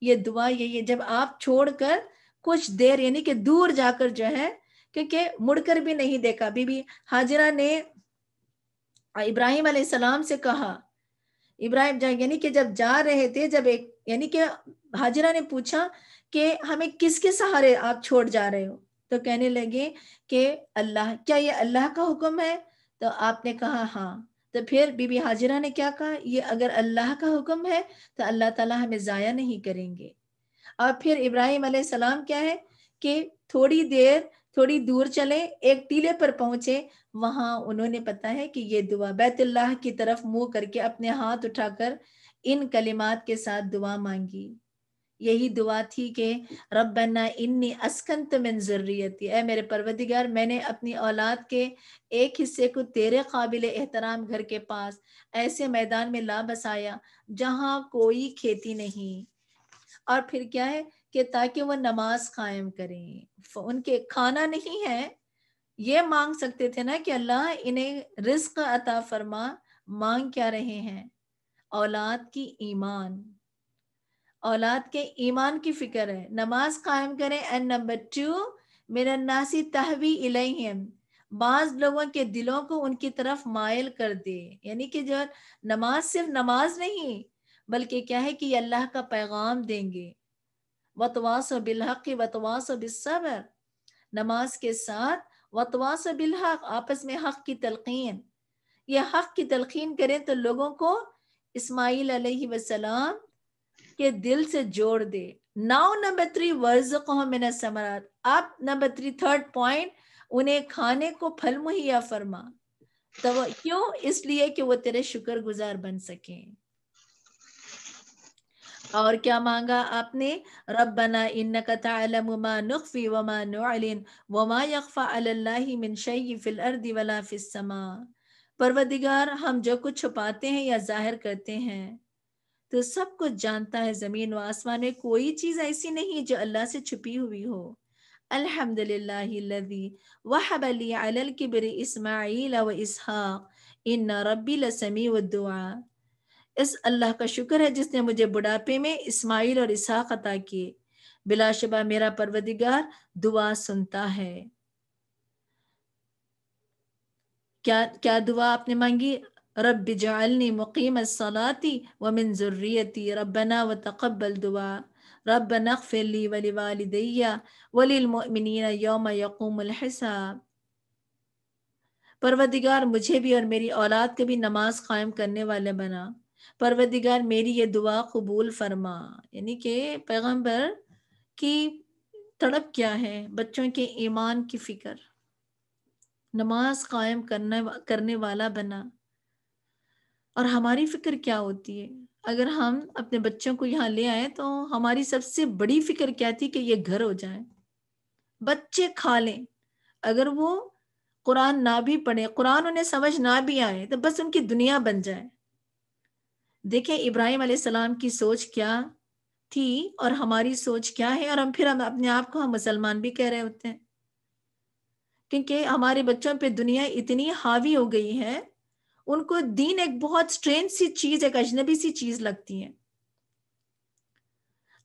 یہ دعا یہی ہے، جب آپ چھوڑ کر کچھ دیر یعنی کہ دور جا کر جو ہے، کیونکہ مڑ کر بھی نہیں دیکھا، بی بی ہاجرہ نے ابراہیم علیہ السلام سے کہا، ابراہیم یعنی کہ جب جا رہے تھے، جب ایک یعنی کہ ہاجرہ نے پوچھا کہ ہمیں کس کے سہارے آپ چھوڑ جا رہے ہو، تو کہنے لگے کہ اللہ، کیا یہ اللہ کا حکم ہے؟ تو آپ نے کہا ہاں۔ تو پھر بی بی ہاجرہ نے کیا کہا، یہ اگر اللہ کا حکم ہے تو اللہ تعالیٰ ہمیں ضائع نہیں کریں گے۔ اور پھر ابراہیم علیہ السلام کیا ہے کہ تھوڑی دور چلے، ایک ٹیلے پر پہنچے، وہاں انہوں نے پتا ہے کہ یہ دعا بیت اللہ کی طرف منہ کر کے اپنے ہاتھ اٹھا کر ان کلمات کے ساتھ دعا مانگی۔ یہی دعا تھی کہ ربنا انی اسکنت من ذریتی، اے میرے پروردگار، میں نے اپنی اولاد کے ایک حصے کو تیرے قابل احترام گھر کے پاس ایسے میدان میں لا بسایا جہاں کوئی کھیتی نہیں، اور پھر کیا ہے کہ تاکہ وہ نماز قائم کریں۔ ان کے کھانا نہیں ہے، یہ مانگ سکتے تھے نا کہ اللہ انہیں رزق عطا فرما، مانگ کیا رہے ہیں؟ اولاد کی ایمان، اولاد کے ایمان کی فکر ہے، نماز قائم کریں۔ اینڈ نمبر 2 من الناس تہوی الیہم، بعض لوگوں کے دلوں کو ان کی طرف مائل کر دے، یعنی کہ جو نماز صرف نماز نہیں بلکہ کیا ہے کہ یہ اللہ کا پیغام دیں گے۔ وتواصوا بالحق وتواصوا بالصبر، نماز کے ساتھ وتواصوا بالحق، آپس میں حق کی تلقین، یہ حق کی تلقین کریں تو لوگوں کو اسماعیل علیہ السلام کے دل سے جوڑ دے۔ ناؤ نمبر 3 وَرْزُقْهُم مِّنَ الثَّمَرَاتِ، اب نمبر 3 تھرڈ پوائنٹ، انہیں کھانے کو پھل مہیا فرما۔ تو کیوں؟ اس لیے کہ وہ تیرے شکر گزار بن سکیں۔ اور کیا مانگا آپ نے؟ ربنا انک تعلم ما نخفی وما نعلن وما یخفی علی اللہ من شیء فی الارض ولا فی السماء، پروردگار ہم جو کچھ چھپاتے ہیں یا ظاہر کرتے ہیں تو سب کچھ جانتا ہے، زمین و آسمان میں کوئی چیز ایسی نہیں جو اللہ سے چھپی ہوئی ہو۔ الحمدللہ الذی وہب لی علی الکبر اسماعیل و اسحاق ان ربی لسمیع الدعاء، اس اللہ کا شکر ہے جس نے مجھے بڑھاپے میں اسماعیل اور اسحاق عطا کیے، بلا شبہ میرا پروردگار دعا سنتا ہے۔ کیا دعا آپ نے مانگی؟ رب اجعلنی مقیم الصلاۃ ومن ذریتی ربنا وتقبل دعا ربنا اغفر لی ولوالدی وللمؤمنین یوم یقوم الحساب، پروردگار مجھے بھی اور میری اولاد کو بھی نماز قائم کرنے والے بنا، پروردگار میری یہ دعا قبول فرما۔ یعنی کہ پیغمبر کی تڑپ کیا ہے؟ بچوں کے ایمان کی فکر، نماز قائم کرنے والا بنا۔ اور ہماری فکر کیا ہوتی ہے؟ اگر ہم اپنے بچوں کو یہاں لے آئے تو ہماری سب سے بڑی فکر کیا تھی کہ یہ گھر ہو جائے، بچے کھا لیں، اگر وہ قرآن نہ بھی پڑھے، قرآن انہیں سمجھ نہ بھی آئے تو بس ان کی دنیا بن جائے۔ دیکھیں ابراہیم علیہ السلام کی سوچ کیا تھی اور ہماری سوچ کیا ہے، اور ہم اپنے آپ کو ہم مسلمان بھی کہہ رہے ہوتے ہیں، کیونکہ ہمارے بچوں پہ دنیا اتنی حاوی ہو گئی ہے، ان کو دین ایک بہت سٹرینج سی چیز، ایک اجنبی سی چیز لگتی ہے۔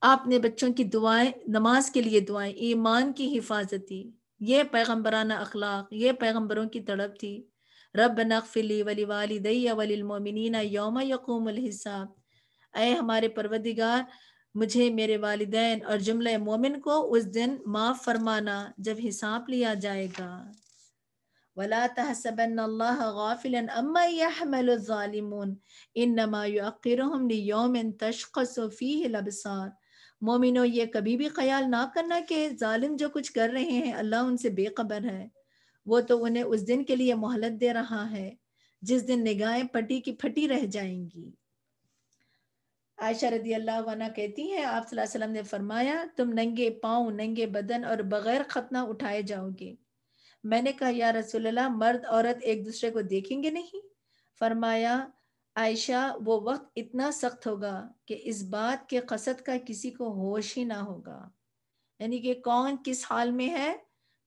آپ نے بچوں کی دعائیں، نماز کے لیے دعائیں، ایمان کی حفاظتی، یہ پیغمبرانہ اخلاق، یہ پیغمبروں کی تڑپ تھی. ربنا اغفر لی ولوالدی وللمؤمنین یوم یقوم الحساب. اے ہمارے پروردگار، مجھے، میرے والدین اور جملہ مومن کو اس دن معاف فرمانا جب حساب لیا جائے گا. وَلَا تَحْسَبَنَّ اللَّهَ غَافِلًا أَمَّا يَحْمَلُ الظَّالِمُونَ إِنَّمَا يُؤَخِّرُهُمْ لِيَوْمٍ تَشْخَصُ فِيهِ الْأَبْصَارُ. مومنو، یہ کبھی بھی خیال نہ کرنا کہ ظالم جو کچھ کر رہے ہیں اللہ ان سے بے خبر ہے. وہ تو انہیں اس دن کے لیے مہلت دے رہا ہے جس دن نگاہیں پٹی کی پھٹی رہ جائیں گی. عائشہ رضی اللہ عنہ کہتی ہیں آپ صلی اللہ علیہ وسلم نے فرمایا تم ننگے پاؤں، ننگے بدن اور بغیر ختنہ اٹھائے جاؤ گے. میں نے کہا یا رسول اللہ، مرد عورت ایک دوسرے کو دیکھیں گے نہیں؟ فرمایا عائشہ وہ وقت اتنا سخت ہوگا کہ اس بات کے قصد کا کسی کو ہوش ہی نہ ہوگا، یعنی کہ کون کس حال میں ہے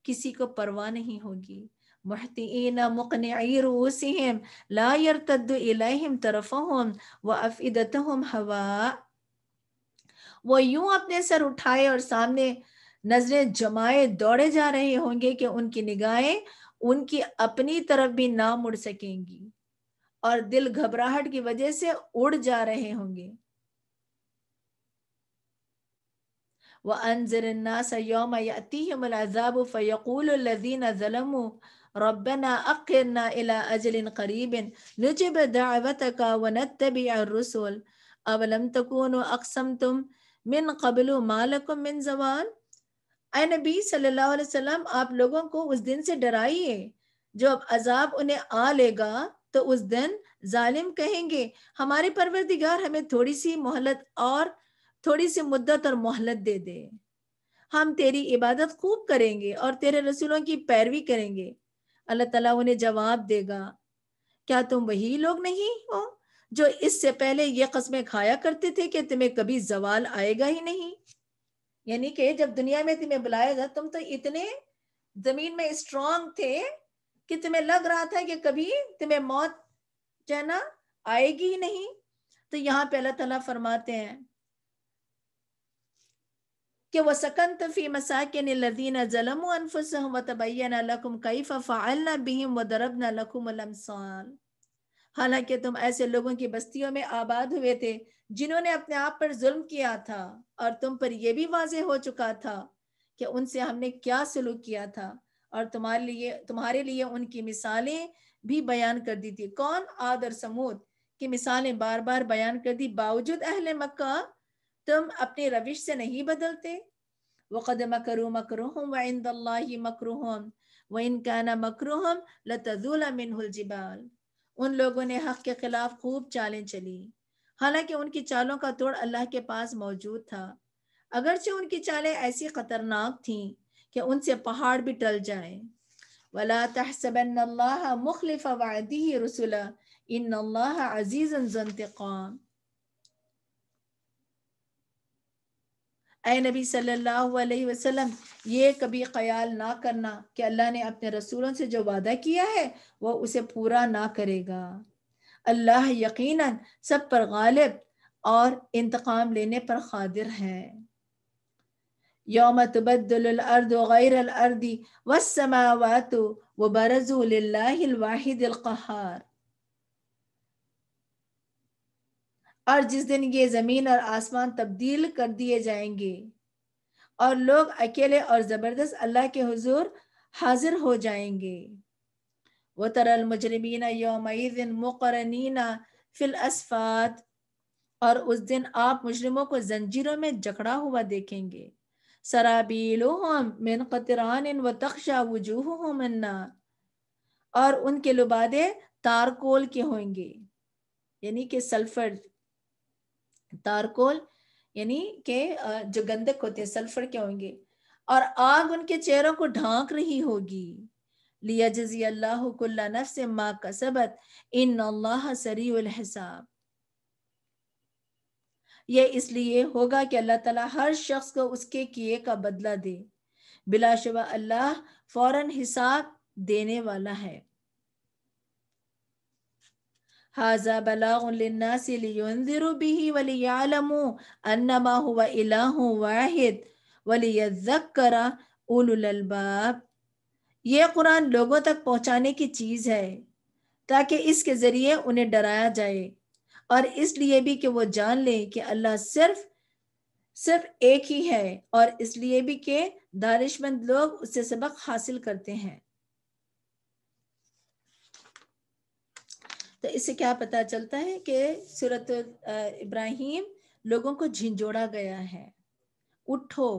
کسی کو پرواہ نہیں ہوگی. محطئین مقنعی رؤوسہم لا یرتد الیہم طرفہم وافئدتہم ہواء. وہ یوں اپنے سر اٹھائے اور سامنے نظریں جمائے دوڑے جا رہے ہوں گے کہ ان کی نگاہیں ان کی اپنی طرف بھی نہ مڑ سکیں گی اور دل گھبراہٹ کی وجہ سے اڑ جا رہے ہوں گے. وَأَنذِرِ النَّاسَ يَوْمَ يَأْتِيهِمُ الْعَذَابُ فَيَقُولُ الَّذِينَ ظَلَمُوا رَبَّنَا أَخِّرْنَا إِلَىٰ أَجَلٍ قَرِيبٍ نُجِبْ دَعْوَتَكَ وَنَتَّبِعِ الرُّسُلَ أَوَلَمْ تَكُونُوا أَقْسَمْتُمْ مِنْ قَبْلُ مَا لَكُمْ مِنْ زَوَالٍ. اے نبی صلی اللہ علیہ وسلم، آپ لوگوں کو اس دن سے ڈرائیے جو اب عذاب انہیں آ لے گا تو اس دن ظالم کہیں گے ہمارے پروردگار ہمیں تھوڑی سی مہلت اور تھوڑی سی مدت اور مہلت دے دے، ہم تیری عبادت خوب کریں گے اور تیرے رسولوں کی پیروی کریں گے. اللہ تعالیٰ انہیں جواب دے گا کیا تم وہی لوگ نہیں ہو جو اس سے پہلے یہ قسمیں کھایا کرتے تھے کہ تمہیں کبھی زوال آئے گا ہی نہیں؟ یعنی کہ جب دنیا میں تمہیں بلایا تھا تم تو اتنے زمین میں اسٹرانگ تھے کہ تمہیں لگ رہا تھا کہ کبھی تمہیں موت جانا آئے گی ہی نہیں. تو یہاں پہ اللہ تعالیٰ فرماتے ہیں کہ وَسَكَنْتَ فِي مَسَاكِنِ الَّذِينَ ظَلَمُوا أَنفُسَهُمْ وَتَبَيَّنَ لَكُمْ كَيْفَ فَعَلْنَا بِهِمْ وَضَرَبْنَا لَكُمُ الْأَمْثَالَ. حالانکہ تم ایسے لوگوں کی بستیوں میں آباد ہوئے تھے جنہوں نے اپنے آپ پر ظلم کیا تھا اور تم پر یہ بھی واضح ہو چکا تھا کہ ان سے ہم نے کیا سلوک کیا تھا اور تمہارے لیے ان کی مثالیں بھی بیان کر دی تھی. کون؟ عاد اور سمود کی مثالیں بار بار بیان کر دی، باوجود اہل مکہ تم اپنی روش سے نہیں بدلتے. وَقَدْ مَكَرُوا مَكْرُهُمْ وَعِنْدَ اللَّهِ مَكْرُهُمْ وَإِنْ كَانَ مَكْرُهُمْ لَتَزُولَ مِنْهُ الْجِبَالُ. ان لوگوں نے حق کے خلاف خوب چالیں چلی، حالانکہ ان کی چالوں کا توڑ اللہ کے پاس موجود تھا، اگرچہ ان کی چالیں ایسی خطرناک تھیں کہ ان سے پہاڑ بھی ٹل جائیں. وَلَا تَحْسَبَنَّ اللَّهَ مُخْلِفَ وَعْدِهِ رُسُلَهُ إِنَّ اللَّهَ عَزِيزٌ ذُو انتقام. اے نبی صلی اللہ علیہ وسلم، یہ کبھی خیال نہ کرنا کہ اللہ نے اپنے رسولوں سے جو وعدہ کیا ہے وہ اسے پورا نہ کرے گا. اللہ یقیناً سب پر غالب اور انتقام لینے پر قادر ہے. یوم تبدل الارض غیر الارض والسماوات وبرزوا للہ الواحد القہار. اور جس دن یہ زمین اور آسمان تبدیل کر دیے جائیں گے اور لوگ اکیلے اور زبردست اللہ کے حضور حاضر ہو جائیں گے. وَتَرَى الْمُجْرِمِينَ يَوْمَئِذٍ مُقَرَّنِينَ فِي الْأَصْفَادِ. اور اس دن آپ مجرموں کو زنجیروں میں جکڑا ہوا دیکھیں گے. سَرَابِيلُهُمْ مِنْ قَطِرَانٍ وَتَخْشَى وُجُوهُهُمُ النَّارُ. اور ان کے لبادے تارکول کے ہوں گے، یعنی کہ سلفر. تارکول یعنی کہ جو گندک ہوتے ہیں سلفر کے ہوں گے، اور آگ ان کے چہروں کو ڈھانک رہی ہوگی. لیجزی اللہ کل نفس ما کسبت ان اللہ سریع الحساب. یہ اس لیے ہوگا کہ اللہ تعالیٰ ہر شخص کو اس کے کیے کا بدلہ دے، بلا شبہ اللہ فوراً حساب دینے والا ہے. هذا بلاغ للناس لينذروا به وليعلموا انما هو اله واحد وليذكر اولو الالباب. یہ قرآن لوگوں تک پہنچانے کی چیز ہے تاکہ اس کے ذریعے انہیں ڈرایا جائے، اور اس لیے بھی کہ وہ جان لیں کہ اللہ صرف ایک ہی ہے، اور اس لیے بھی کہ دانش مند لوگ اس سے سبق حاصل کرتے ہیں۔ تو اس سے کیا پتہ چلتا ہے کہ سورۃ ابراہیم لوگوں کو جھنجھوڑا گیا ہے، اٹھو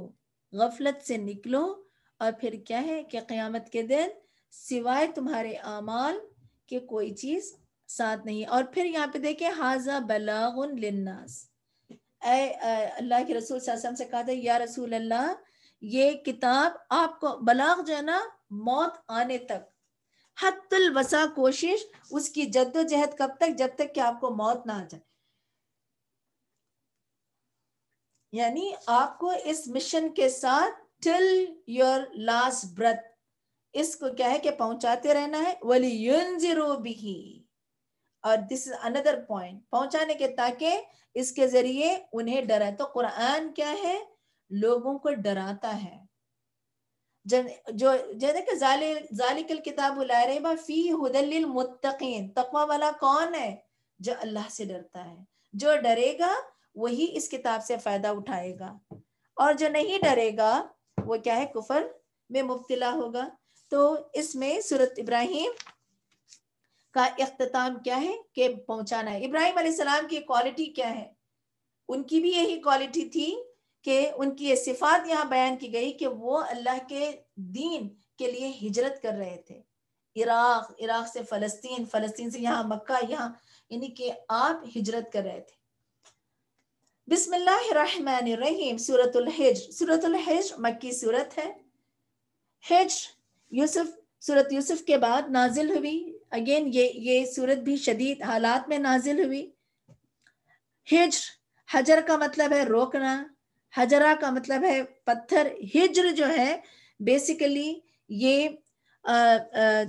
غفلت سے نکلو، اور پھر کیا ہے کہ قیامت کے دن سوائے تمہارے اعمال کے کوئی چیز ساتھ نہیں۔ اور پھر یہاں پہ دیکھیں ھذا بلاغ للناس، اے اللہ کے رسول صلی اللہ علیہ وسلم سے کہا تھا یا رسول اللہ یہ کتاب آپ کو بلاغ جو ہے نا موت آنے تک، حت الوسع کوشش اس کی جد و جہد کب تک؟ جب تک کہ آپ کو موت نہ آ جائے، یعنی آپ کو اس مشن کے ساتھ ٹل یور لاسٹ بریتھ اس کو کیا ہے کہ پہنچاتے رہنا ہے۔ وَلِيُنذِرُوا بِهِ، اور دس از اندر پوائنٹ، پہنچانے کے تاکہ اس کے ذریعے انہیں ڈرائے۔ تو قرآن کیا ہے؟ لوگوں کو ڈراتا ہے۔ جو دیکھیں ذالک الکتاب لا ریب فیہ ھدی للمتقین، تقوی والا کون ہے؟ جو اللہ سے ڈرتا ہے، جو ڈرے گا وہی اس کتاب سے فائدہ اٹھائے گا، اور جو نہیں ڈرے گا وہ کیا ہے؟ کفر میں مبتلا ہوگا۔ تو اس میں سورۃ ابراہیم کا اختتام کیا ہے کہ پہنچانا ہے۔ ابراہیم علیہ السلام کی کوالٹی کیا ہے؟ ان کی بھی یہی کوالٹی تھی کہ ان کی یہ صفات یہاں بیان کی گئی کہ وہ اللہ کے دین کے لیے ہجرت کر رہے تھے، عراق سے فلسطین، فلسطین سے یہاں مکہ، یہاں یعنی کہ آپ ہجرت کر رہے تھے۔ بسم اللہ الرحمن الرحیم، سورۃ الحجر۔ سورۃ الحجر مکی سورت ہے۔ حجر سورۃ یوسف کے بعد نازل ہوئی۔ اگین یہ سورت بھی شدید حالات میں نازل ہوئی۔ حجر کا مطلب ہے روکنا، حجرہ کا مطلب ہے پتھر۔ ہجر جو ہے بیسیکلی یہ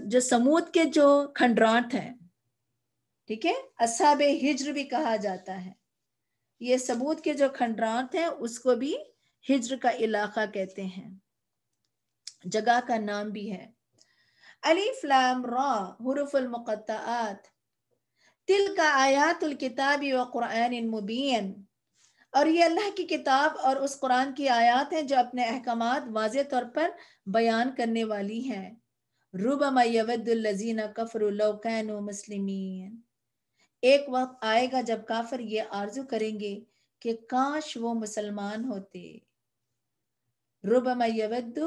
جو سمود کے جو کھنڈرات ہیں، ٹھیک ہے، اصحاب ہجر بھی کہا جاتا ہے۔ یہ سمود کے جو کھنڈرات ہیں اس کو بھی ہجر کا علاقہ کہتے ہیں، جگہ کا نام بھی ہے۔ الف لام را حروف المقطعات، تلک آیات الکتاب و قرآن مبین، اور یہ اللہ کی کتاب اور اس قرآن کی آیات ہیں جو اپنے احکامات واضح طور پر بیان کرنے والی ہیں۔ ربما یود الذین کفروا لو کانوا مسلمین، ایک وقت آئے گا جب کافر یہ آرزو کریں گے کہ کاش وہ مسلمان ہوتے۔ ربما یود،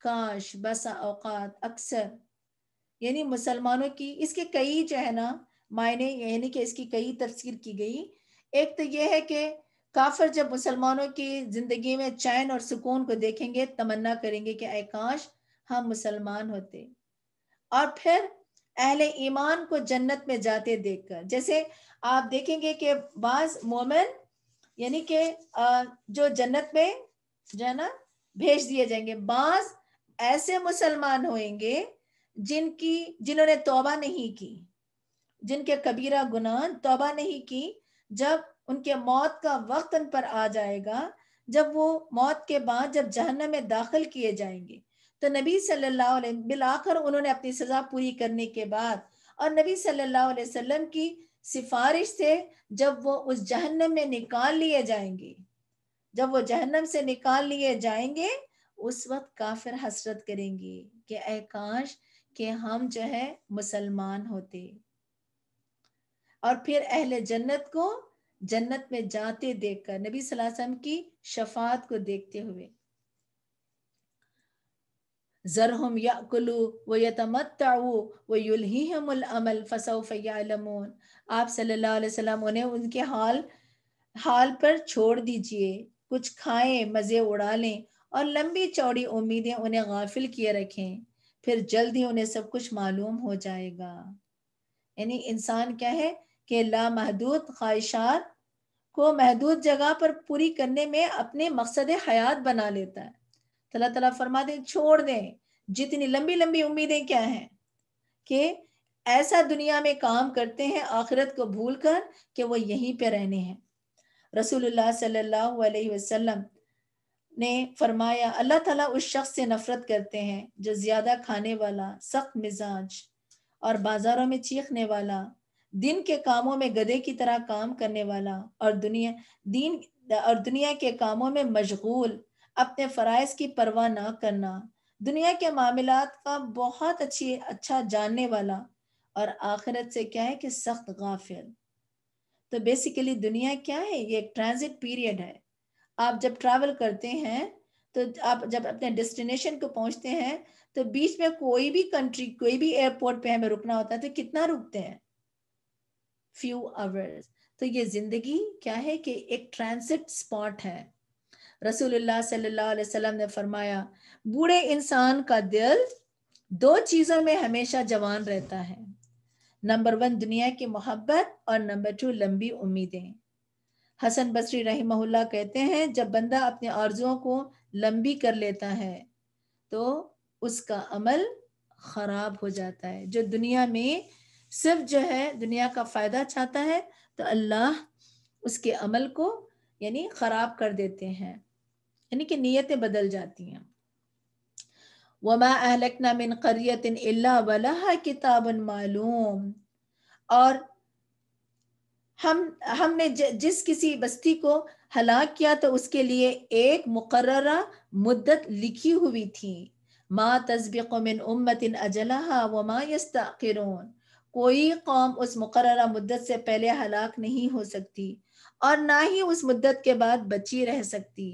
کاش، بسا اوقات، اکثر، یعنی مسلمانوں کی اس کے کئی جو ہے نا معنی، یعنی کہ اس کی کئی تفسیر کی گئی۔ ایک تو یہ ہے کہ کافر جب مسلمانوں کی زندگی میں چین اور سکون کو دیکھیں گے تمنا کریں گے کہ اے کاش ہم مسلمان ہوتے، اور پھر اہل ایمان کو جنت میں جاتے دیکھ کر، جیسے آپ دیکھیں گے کہ بعض مومن یعنی کہ جو جنت میں جو ہے نا بھیج دیے جائیں گے، بعض ایسے مسلمان ہوئیں گے جنہوں نے توبہ نہیں کی، جن کے کبیرہ گناہ توبہ نہیں کی، جب ان کے موت کا وقت ان پر آ جائے گا، جب وہ موت کے بعد جب جہنم میں داخل کیے جائیں گے تو نبی صلی اللہ علیہ بالآخر انہوں نے اپنی سزا پوری کرنے کے بعد اور نبی صلی اللہ علیہ وسلم کی سفارش سے جب وہ اس جہنم میں نکال لیے جائیں گے، جب وہ جہنم سے نکال لیے جائیں گے، اس وقت کافر حسرت کریں گے کہ اے کاش کہ ہم جو ہے مسلمان ہوتے، اور پھر اہل جنت کو جنت میں جاتے دیکھ کر، نبی صلی اللہ علیہ وسلم کی شفاعت کو دیکھتے ہوئے، ذرہم یأکلوا ویتمتعوا ویلہیہم الامل فسوف یعلمون، آپ صلی اللہ علیہ وسلم انہیں ان کے حال پر چھوڑ دیجئے، کچھ کھائیں، مزے اڑا لیں، اور لمبی چوڑی امیدیں انہیں غافل کیے رکھیں، پھر جلد ہی انہیں سب کچھ معلوم ہو جائے گا۔ یعنی انسان کیا ہے کہ لامحدود خواہشات کو محدود جگہ پر پوری کرنے میں اپنے مقصد حیات بنا لیتا ہے۔ تو اللہ تعالیٰ فرما دیں چھوڑ دیں جتنی لمبی لمبی امیدیں کیا ہیں کہ ایسا دنیا میں کام کرتے ہیں آخرت کو بھول کر کہ وہ یہیں پہ رہنے ہیں۔ رسول اللہ صلی اللہ علیہ وسلم نے فرمایا اللہ تعالیٰ اس شخص سے نفرت کرتے ہیں جو زیادہ کھانے والا، سخت مزاج اور بازاروں میں چیخنے والا، دن کے کاموں میں گدھے کی طرح کام کرنے والا اور دنیا کے کاموں میں مشغول، اپنے فرائض کی پرواہ نہ کرنا، دنیا کے معاملات کا بہت اچھا جاننے والا، اور آخرت سے کیا ہے کہ سخت غافل۔ تو بیسیکلی دنیا کیا ہے؟ یہ ایک ٹرانزٹ پیریڈ ہے۔ آپ جب ٹریول کرتے ہیں تو آپ جب اپنے ڈیسٹینیشن کو پہنچتے ہیں تو بیچ میں کوئی بھی کنٹری، کوئی بھی ایئرپورٹ پہ ہمیں رکنا ہوتا ہے تو کتنا رکتے ہیں؟ Few hours. تو یہ زندگی کیا ہے کہ ایک ٹرانزٹ سپاٹ ہے۔ رسول اللہ صلی اللہ علیہ وسلم نے فرمایا بوڑھے انسان کا دل دو چیزوں میں ہمیشہ جوان رہتا ہے، نمبر 1 دنیا کی محبت اور نمبر 2 لمبی امیدیں۔ حسن بصری رحمہ اللہ کہتے ہیں جب بندہ اپنے آرزوؤں کو لمبی کر لیتا ہے تو اس کا عمل خراب ہو جاتا ہے۔ جو دنیا میں صرف جو ہے دنیا کا فائدہ چاہتا ہے تو اللہ اس کے عمل کو یعنی خراب کر دیتے ہیں، یعنی کہ نیتیں بدل جاتی ہیں۔ وَمَا أَهْلَكْنَا مِنْ قَرْيَةٍ إِلَّا وَلَهَا كِتَابٌ مَعْلُومٌ، اور ہم نے جس کسی بستی کو ہلاک کیا تو اس کے لیے ایک مقررہ مدت لکھی ہوئی تھی۔ ما تسبق من امت اجلها وما يستأخرون، کوئی قوم اس مقررہ مدت سے پہلے ہلاک نہیں ہو سکتی اور نہ ہی اس مدت کے بعد بچی رہ سکتی۔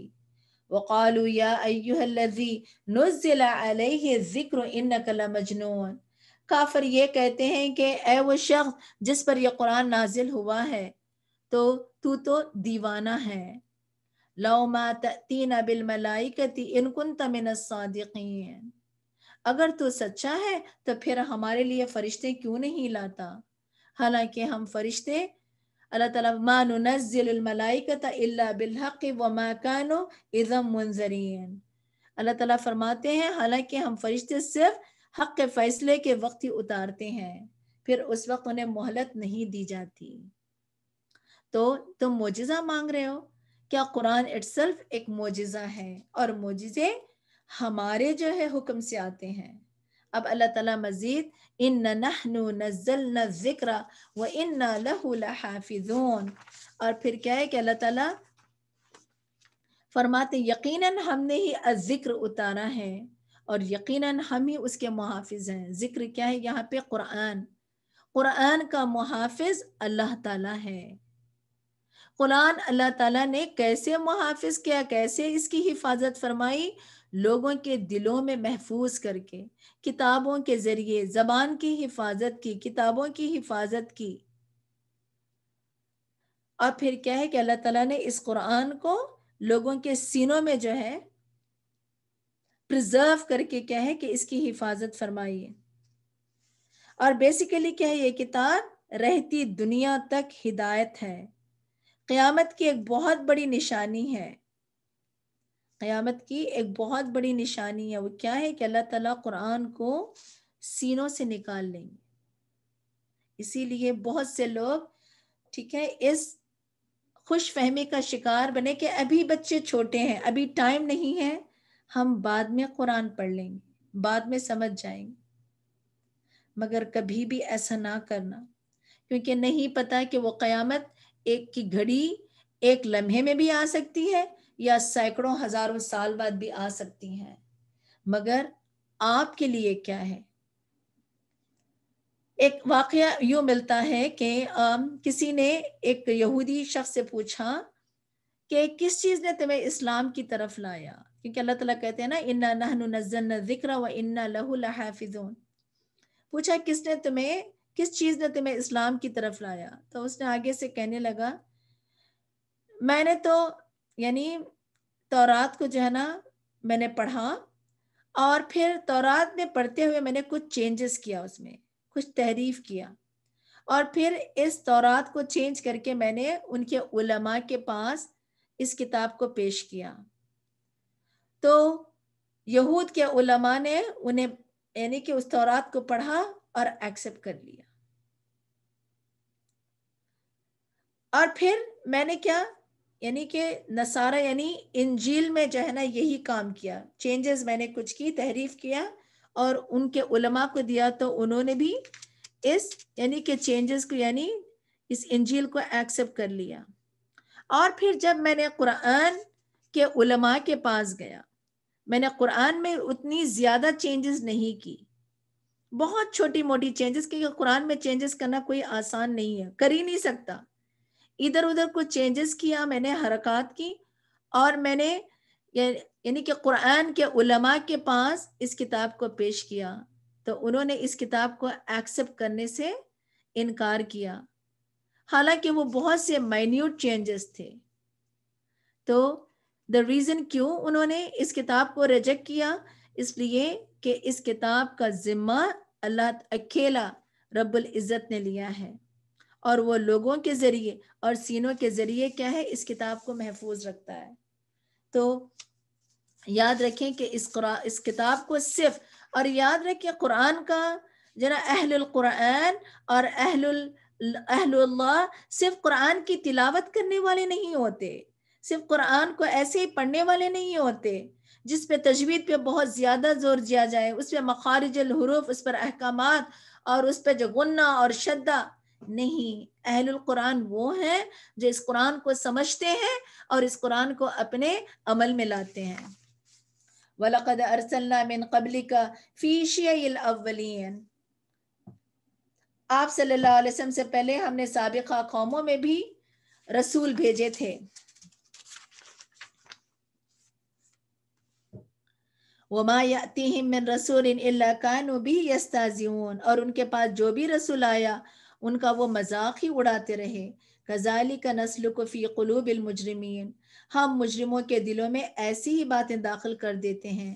وقالوا یا ایھا الذی نزل علیہ الذکر انک لمجنون، کافر یہ کہتے ہیں کہ اے وہ شخص جس پر یہ قرآن نازل ہوا ہے تو دیوانہ ہے۔ لو ما تأتینا بالملائکۃ ان کنت من الصادقین، اگر تو سچا ہے تو پھر ہمارے لیے فرشتے کیوں نہیں لاتا، حالانکہ ہم فرشتے اللہ تعالیٰ ما ننزل الملائکۃ الا بالحق وما كانوا اذا منذرین، اللہ تعالیٰ فرماتے ہیں حالانکہ ہم فرشتے صرف حق کے فیصلے کے وقت ہی اتارتے ہیں، پھر اس وقت انہیں مہلت نہیں دی جاتی۔ تو تم معجزہ مانگ رہے ہو، کیا قرآن اٹسلف ایک معجزہ ہے، اور معجزے ہمارے جو ہے حکم سے آتے ہیں۔ اب اللہ تعالیٰ مزید اِنَّا نَحْنُ نَزَّلْنَا الذِّكْرَ وَإِنَّا لَهُ لَحَافِظُونَ، اور پھر کیا ہے کہ اللہ تعالیٰ فرماتے یقیناً ہم نے ہی الذکر اتارا ہے اور یقیناً ہم ہی اس کے محافظ ہیں۔ ذکر کیا ہے یہاں پہ؟ قرآن کا محافظ اللہ تعالیٰ ہے۔ قرآن اللہ تعالیٰ نے کیسے محافظ کیا، کیسے اس کی حفاظت فرمائی؟ لوگوں کے دلوں میں محفوظ کر کے، کتابوں کے ذریعے زبان کی حفاظت کی، کتابوں کی حفاظت کی، اور پھر کیا ہے کہ اللہ تعالیٰ نے اس قرآن کو لوگوں کے سینوں میں جو ہے پرزرو کر کے کیا ہے کہ اس کی حفاظت فرمائی ہے۔ اور بیسیکلی کیا ہے یہ کتاب رہتی دنیا تک ہدایت ہے۔ قیامت کی ایک بہت بڑی نشانی ہے، قیامت کی ایک بہت بڑی نشانی ہے، وہ کیا ہے کہ اللہ تعالیٰ قرآن کو سینوں سے نکال لیں گے۔ اسی لیے بہت سے لوگ ٹھیک ہے اس خوش فہمی کا شکار بنے کہ ابھی بچے چھوٹے ہیں، ابھی ٹائم نہیں ہے، ہم بعد میں قرآن پڑھ لیں گے، بعد میں سمجھ جائیں گے۔ مگر کبھی بھی ایسا نہ کرنا، کیونکہ نہیں پتا کہ وہ قیامت ایک کی گھڑی ایک لمحے میں بھی آ سکتی ہے یا سینکڑوں ہزاروں سال بعد بھی آ سکتی ہیں۔ مگر آپ کے لیے کیا ہے؟ ایک واقعہ یوں ملتا ہے کہ کسی نے ایک یہودی شخص سے پوچھا کہ کس چیز نے تمہیں اسلام کی طرف لایا، کیونکہ اللہ تعالیٰ کہتے ہیں نا اِنَّا نَحْنُ نَزَّلْنَا الذِّكْرَ وَإِنَّا لَهُ لَحَافِظُونَ۔ پوچھا کس چیز نے تمہیں اسلام کی طرف لایا؟ تو اس نے آگے سے کہنے لگا میں نے تو یعنی تورات کو جو ہے نا میں نے پڑھا، اور پھر تورات میں پڑھتے ہوئے میں نے کچھ چینجز کیا، اس میں کچھ تحریف کیا، اور پھر اس تورات کو چینج کر کے میں نے ان کے علماء کے پاس اس کتاب کو پیش کیا، تو یہود کے علماء نے انہیں یعنی کہ اس تورات کو پڑھا اور ایکسپٹ کر لیا، اور پھر میں نے کیا یعنی کہ نصارہ یعنی انجیل میں جو ہے نا یہی کام کیا، چینجز میں نے کچھ کی، تحریف کیا اور ان کے علماء کو دیا تو انہوں نے بھی اس یعنی کہ چینجز کو یعنی اس انجیل کو ایکسپٹ کر لیا۔ اور پھر جب میں نے قرآن کے علماء کے پاس گیا، میں نے قرآن میں اتنی زیادہ چینجز نہیں کی، بہت چھوٹی موٹی چینجز، کیونکہ قرآن میں چینجز کرنا کوئی آسان نہیں ہے، کر ہی نہیں سکتا۔ ادھر ادھر کچھ چینجز کیا میں نے، حرکات کی، اور میں نے یعنی کہ قرآن کے علماء کے پاس اس کتاب کو پیش کیا تو انہوں نے اس کتاب کو ایکسپٹ کرنے سے انکار کیا، حالانکہ وہ بہت سے مائنیوٹ چینجز تھے۔ تو the ریزن کیوں انہوں نے اس کتاب کو ریجیکٹ کیا، اس لیے کہ اس کتاب کا ذمہ اللہ اکیلا رب العزت نے لیا ہے، اور وہ لوگوں کے ذریعے اور سینوں کے ذریعے کیا ہے، اس کتاب کو محفوظ رکھتا ہے۔ تو یاد رکھیں کہ اس کتاب کو صرف، اور یاد رکھیں قرآن کا جنا اہل القرآن اور اہل اللہ صرف قرآن کی تلاوت کرنے والے نہیں ہوتے، صرف قرآن کو ایسے ہی پڑھنے والے نہیں ہوتے جس پہ تجوید پہ بہت زیادہ زور دیا جائے، اس پہ مخارج الحروف، اس پر احکامات اور اس پہ جو غنہ اور شدہ نہیں۔ اہل القرآن وہ ہیں جو اس قرآن کو سمجھتے ہیں اور اس قرآن کو اپنے عمل میں لاتے ہیں۔ وَلَقَدْ أَرْسَلْنَا مِن قَبْلِكَ فِي شِيَعِ الْأَوَّلِينَ، آپ صلی اللہ علیہ وسلم سے پہلے ہم نے سابقہ قوموں میں بھی رسول بھیجے تھے۔ وَمَا يَأْتِهِم مِّن رَّسُولٍ إِلَّا كَانُوا بِهِ يَسْتَهْزِئُونَ، اور ان کے پاس جو بھی رسول آیا ان کا وہ مذاق ہی اڑاتے رہے۔ كَذَلِكَ نَسْلُكُ فِي قُلُوبِ الْمُجْرِمِينَ، ہم مجرموں کے دلوں میں ایسی ہی باتیں داخل کر دیتے ہیں۔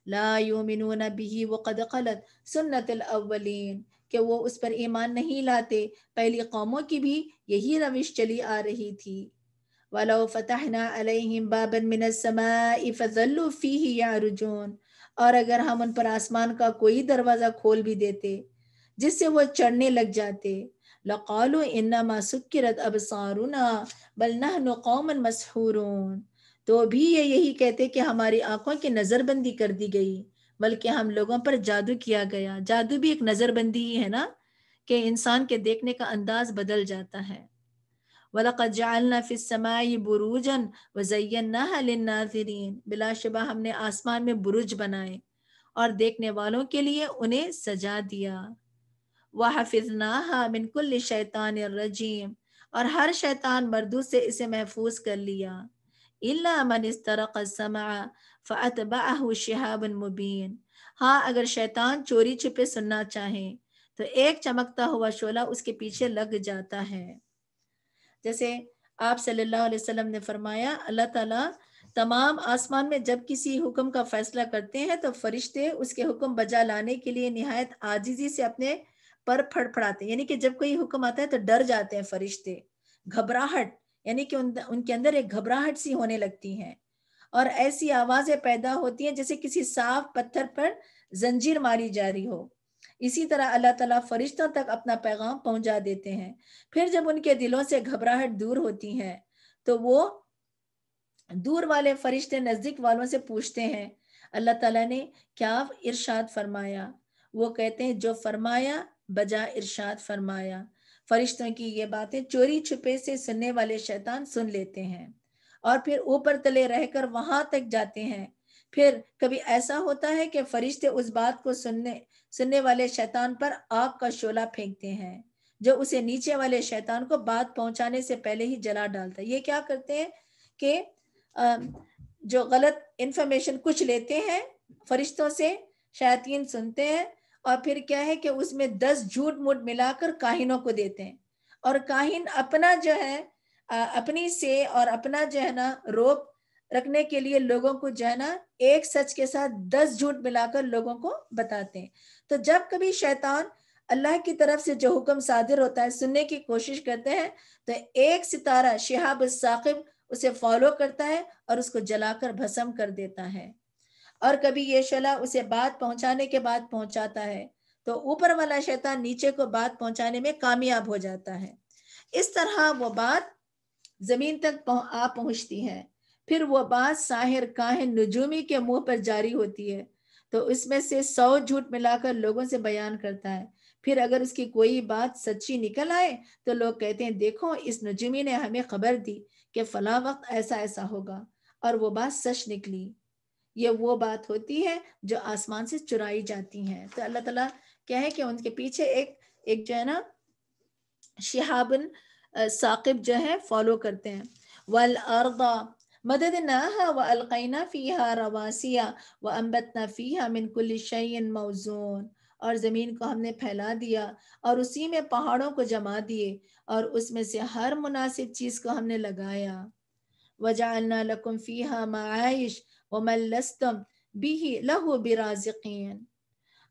لَا يُؤْمِنُونَ بِهِ وَقَدْ خَلَتْ سُنَّةُ الْأَوَّلِينَ، کہ وہ اس پر ایمان نہیں لاتے، پہلی قوموں کی بھی یہی روش چلی آ رہی تھی۔ وَلَوْ فَتَحْنَا عَلَيْهِمْ بَابًا مِّنَ السَّمَاءِ فَظَلُّوا فِيهِ يَعْرُجُونَ، اور اگر ہم ان پر آسمان کا کوئی دروازہ کھول بھی دیتے جس سے وہ چڑھنے لگ جاتے، لَقَالُوا إِنَّمَا سُكِّرَتْ أَبْصَارُنَا بَلْ نَحْنُ قَوْمٌ مَسْحُورُونَ، تو بھی یہ یہی کہتے کہ ہماری آنکھوں کی نظر بندی کر دی گئی، بلکہ ہم لوگوں پر جادو کیا گیا۔ جادو بھی ایک نظر بندی ہی ہے نا، کہ انسان کے دیکھنے کا انداز بدل جاتا ہے۔ وَلَقَدْ جَعَلْنَا فِي السَّمَاءِ بُرُوجًا وَزَيَّنَّاهَا لِلنَّاظِرِينَ، بلا شبہ ہم نے آسمان میں برج بنائے اور دیکھنے والوں کے لیے انہیں سجا دیا۔ وَحَفِظْنَاهَا مِنْ كُلِّ شَيْطَانٍ رَجِيمٍ، اور ہر شیطان مردود سے اسے محفوظ کر لیا۔ إِلَّا مَنِ اسْتَرَقَ السَّمْعَ فَأَتْبَعَهُ شِهَابٌ مُبِينٌ، ہاں اگر شیطان چوری چھپے سننا چاہیں تو ایک چمکتا ہوا شعلہ اس کے پیچھے لگ جاتا ہے۔ جیسے آپ صلی اللہ علیہ وسلم نے فرمایا، اللہ تعالیٰ تمام آسمان میں جب کسی حکم کا فیصلہ کرتے ہیں تو فرشتے اس کے حکم بجا لانے کے لیے نہایت عاجزی سے اپنے پر پھڑ پھڑاتے ہیں، یعنی کہ جب کوئی حکم آتا ہے تو ڈر جاتے ہیں فرشتے، گھبراہٹ، یعنی کہ ان کے اندر ایک گھبراہٹ سی ہونے لگتی ہے، اور ایسی آوازیں پیدا ہوتی ہیں جیسے کسی صاف پتھر پر زنجیر ماری جا رہی ہو۔ اسی طرح اللہ تعالیٰ فرشتوں تک اپنا پیغام پہنچا دیتے ہیں۔ پھر جب ان کے دلوں سے گھبراہٹ دور ہوتی ہے تو وہ دور والے فرشتے نزدیک والوں سے پوچھتے ہیں اللہ تعالیٰ نے کیا ارشاد فرمایا، وہ کہتے ہیں جو فرمایا بجا ارشاد فرمایا۔ فرشتوں کی یہ باتیں چوری چھپے سے سننے والے شیطان سن لیتے ہیں اور پھر اوپر تلے رہ کر وہاں تک جاتے ہیں۔ پھر کبھی ایسا ہوتا ہے کہ فرشتے اس بات کو سننے والے شیطان پر آگ کا شعلہ پھینکتے ہیں جو اسے نیچے والے شیطان کو بات پہنچانے سے پہلے ہی جلا ڈالتا ہے۔ یہ کیا کرتے ہیں کہ جو غلط انفارمیشن کچھ لیتے ہیں فرشتوں سے، شیاطین سنتے ہیں اور پھر کیا ہے کہ اس میں 10 جھوٹ موٹ ملا کر کاہنوں کو دیتے ہیں، اور کاہن اپنا جو ہے اپنی سے اور اپنا جو ہے نا روپ رکھنے کے لیے لوگوں کو جو ہے نا ایک سچ کے ساتھ 10 جھوٹ ملا کر لوگوں کو بتاتے ہیں۔ تو جب کبھی شیطان اللہ کی طرف سے جو حکم صادر ہوتا ہے سننے کی کوشش کرتے ہیں تو ایک ستارہ شہاب الثاقب اسے فالو کرتا ہے اور اس کو جلا کر بھسم کر دیتا ہے، اور کبھی یہ شعلہ اسے بات پہنچانے کے بعد پہنچاتا ہے تو اوپر والا شیطان نیچے کو بات پہنچانے میں کامیاب ہو جاتا ہے۔ اس طرح وہ بات زمین تک آ پہنچتی ہے، پھر وہ بات ساحر کاہن نجومی کے منہ پر جاری ہوتی ہے تو اس میں سے 100 جھوٹ ملا کر لوگوں سے بیان کرتا ہے، پھر اگر اس کی کوئی بات سچی نکل آئے تو لوگ کہتے ہیں دیکھو اس نجومی نے ہمیں خبر دی کہ فلاں وقت ایسا ایسا ہوگا، اور وہ بات سچ نکلی۔ یہ وہ بات ہوتی ہے جو آسمان سے چرائی جاتی ہیں۔ تو اللہ تعالیٰ کیا ہے کہ ان کے پیچھے ایک جو ہے نا شہاب ثاقب جو ہے فالو کرتے ہیں۔ والارض مددناها والقینا فیها رواسیا وانبتنا فیها من کل شیء موزون، اور زمین کو ہم نے پھیلا دیا اور اسی میں پہاڑوں کو جما دیے اور اس میں سے ہر مناسب چیز کو ہم نے لگایا۔ وجعلنا لکم فیہا معائش ومن لستم به له برازقین،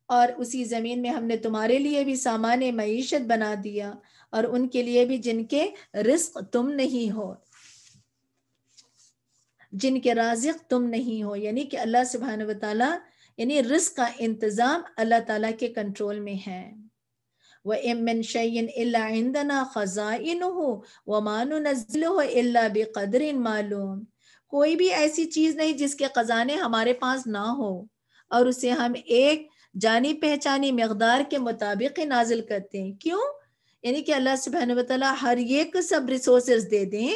اور اسی زمین میں ہم نے تمہارے لیے بھی سامان معیشت بنا دیا اور ان کے لیے بھی جن کے رزق تم نہیں ہو، جن کے رازق تم نہیں ہو، یعنی کہ اللہ سبحانہ وتعالی یعنی رزق کا انتظام اللہ تعالیٰ کے کنٹرول میں ہے۔ وَإِن مِّن شَيْءٍ إِلَّا عِندَنَا خَزَائِنُهُ وَمَا نُنَزِّلُهُ إِلَّا بِقَدْرٍ مَّعْلُومٍ، کوئی بھی ایسی چیز نہیں جس کے خزانے ہمارے پاس نہ ہو، اور اسے ہم ایک جانی پہچانی مقدار کے مطابق ہی نازل کرتے ہیں۔ کیوں؟ یعنی کہ اللہ سبحانہ وتعالیٰ ہر ایک کو سب ریسورسز دے دیں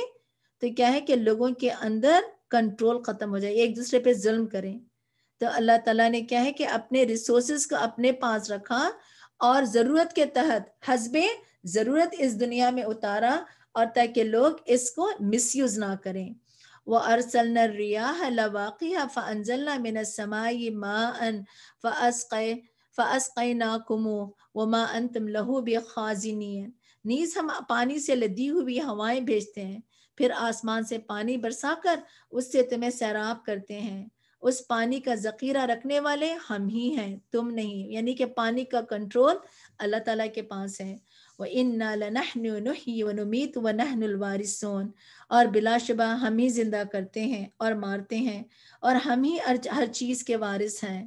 تو کیا ہے کہ لوگوں کے اندر کنٹرول ختم ہو جائے، ایک دوسرے پہ ظلم کریں۔ تو اللہ تعالیٰ نے کیا ہے کہ اپنے ریسورسز کو اپنے پاس رکھا اور ضرورت کے تحت حسب ضرورت اس دنیا میں اتارا، اور تاکہ لوگ اس کو مس یوز نہ کریں۔ وَأَرْسَلْنَا الرِّيَاحَ لَوَاقِحَ فَأَنزَلْنَا مِنَ السَّمَاءِ مَاءً فَأَسْقَيْنَاكُمُوهُ وَمَا أَنْتُمْ لَهُ بِخَازِنِينَ، نیز ہم پانی سے لدی ہوئی ہوائیں بھیجتے ہیں، پھر آسمان سے پانی برسا کر اس سے تمہیں سیراب کرتے ہیں، اس پانی کا ذخیرہ رکھنے والے ہم ہی ہیں، تم نہیں، یعنی کہ پانی کا کنٹرول اللہ تعالیٰ کے پاس ہے۔ وَإِنَّا لَنَحْنُ نُحْيِي وَنُمِيتُ وَنَحْنُ الْوَارِثُونَ، اور بلا شبہ ہم ہی زندہ کرتے ہیں اور مارتے ہیں اور ہم ہی ہر چیز کے وارث ہیں۔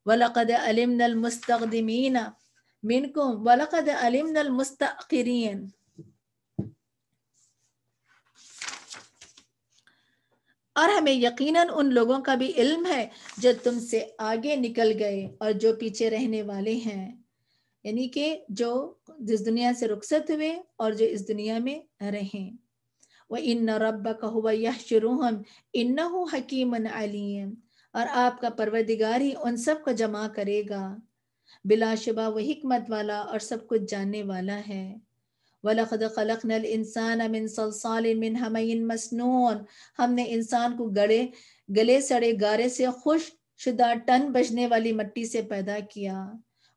وَلَقَدْ عَلِمْنَا الْمُسْتَقْدِمِينَ مِنْكُمْ وَلَقَدْ عَلِمْنَا الْمُسْتَأْخِرِينَ، اور ہمیں یقیناً ان لوگوں کا بھی علم ہے جو تم سے آگے نکل گئے اور جو پیچھے رہنے والے ہیں، یعنی کہ جو اس دنیا سے رخصت ہوئے اور جو اس دنیا میں رہیں۔ وَإِنَّ رَبَّكَ هُوَ يَحْشُرُهُمْ إِنَّهُ حَكِيمٌ عَلِيمٌ، اور آپ کا پروردگار ہی ان سب کو جمع کرے گا، بلا شبہ وہ حکمت والا اور سب کچھ جاننے والا ہے۔ وَلَقَدْ خَلَقْنَا الْإِنسَانَ مِنْ صَلْصَالٍ مِنْ حَمَإٍ مَسْنُونٍ، ہم نے انسان کو گلے سڑے گارے سے خشک شدہ ٹن بجنے والی مٹی سے پیدا کیا۔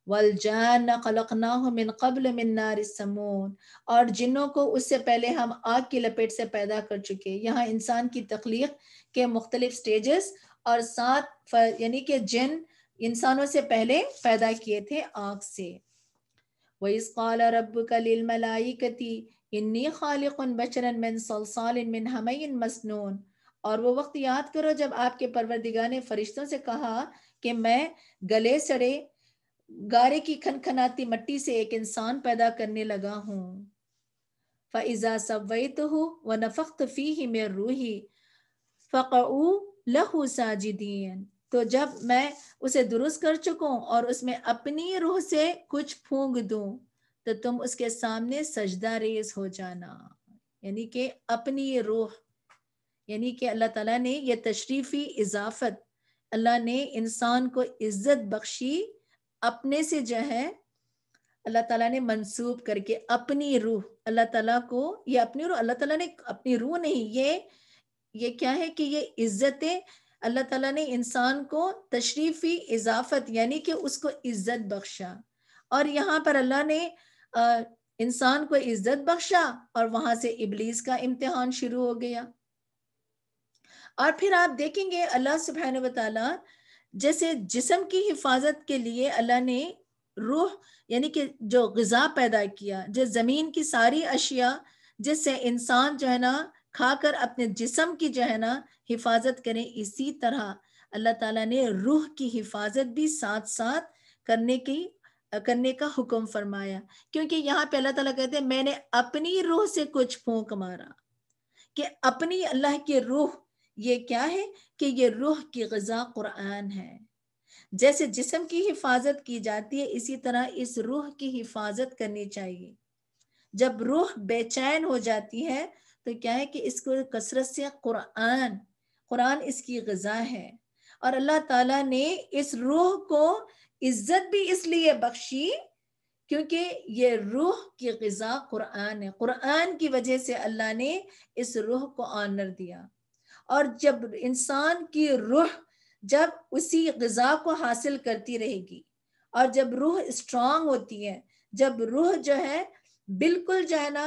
وَالْجَانَّ خَلَقْنَاهُ مِنْ قَبْلُ مِنْ نَارِ السَّمُومِ، اور جنوں کو اس سے پہلے ہم آگ کی لپیٹ سے پیدا کر چکے۔ یہاں انسان کی تخلیق کے مختلف سٹیجز اور 7 یعنی کہ جن انسانوں سے پہلے پیدا کیے تھے آگ سے۔ وَإِذْ قَالَ رَبُّكَ لِلْمَلَائِكَةِ إِنِّي خَالِقٌ بَشَرًا مِنْ صَلْصَالٍ مِنْ حَمَإٍ مَسْنُونٍ، اور وہ وقت یاد کرو جب آپ کے پروردگار نے فرشتوں سے کہا کہ میں گلے سڑے گارے کی کھنکھناتی مٹی سے ایک انسان پیدا کرنے لگا ہوں۔ فَإِذَا سَوَّيْتُهُ وَنَفَخْتُ فِيهِ مِنْ رُوحِي فَقَعُوا لَهُ سَاجِدِينَ، تو جب میں اسے درست کر چکوں اور اس میں اپنی روح سے کچھ پھونک دوں تو تم اس کے سامنے سجدہ ریز ہو جانا، یعنی کہ اپنی روح، یعنی کہ اللہ تعالیٰ نے یہ تشریفی اضافت، اللہ نے انسان کو عزت بخشی اپنے سے جو ہے اللہ تعالیٰ نے منسوب کر کے اپنی روح، اللہ تعالیٰ کو یہ اپنی روح، اللہ تعالیٰ نے اپنی روح نہیں، یہ کیا ہے کہ یہ عزتیں اللہ تعالیٰ نے انسان کو تشریفی اضافت یعنی کہ اس کو عزت بخشا، اور یہاں پر اللہ نے انسان کو عزت بخشا اور وہاں سے ابلیس کا امتحان شروع ہو گیا۔ اور پھر آپ دیکھیں گے اللہ سبحانہ وتعالی جیسے جسم کی حفاظت کے لیے اللہ نے روح یعنی کہ جو غذا پیدا کیا، جو زمین کی ساری اشیاء جس سے انسان جو ہے نا کھا کر اپنے جسم کی جو ہے نا حفاظت کریں، اسی طرح اللہ تعالیٰ نے روح کی حفاظت بھی ساتھ ساتھ کرنے کا حکم فرمایا، کیونکہ یہاں پہ اللہ تعالیٰ کہتے ہیں میں نے اپنی روح سے کچھ پھونک مارا، کہ اپنی اللہ کی روح یہ کیا ہے کہ یہ روح کی غذا قرآن ہے. جیسے جسم کی حفاظت کی جاتی ہے اسی طرح اس روح کی حفاظت کرنی چاہیے. جب روح بے چین ہو جاتی ہے تو کیا ہے کہ اس کو کثرت سے قرآن اس کی غذا ہے. اور اللہ تعالیٰ نے اس روح کو عزت بھی اس لیے بخشی کیونکہ یہ روح کی غذا قرآن ہے. قرآن کی وجہ سے اللہ نے اس روح کو آنر دیا. اور جب انسان کی روح جب اسی غذا کو حاصل کرتی رہے گی اور جب روح اسٹرانگ ہوتی ہے، جب روح جو ہے بالکل جو ہے نا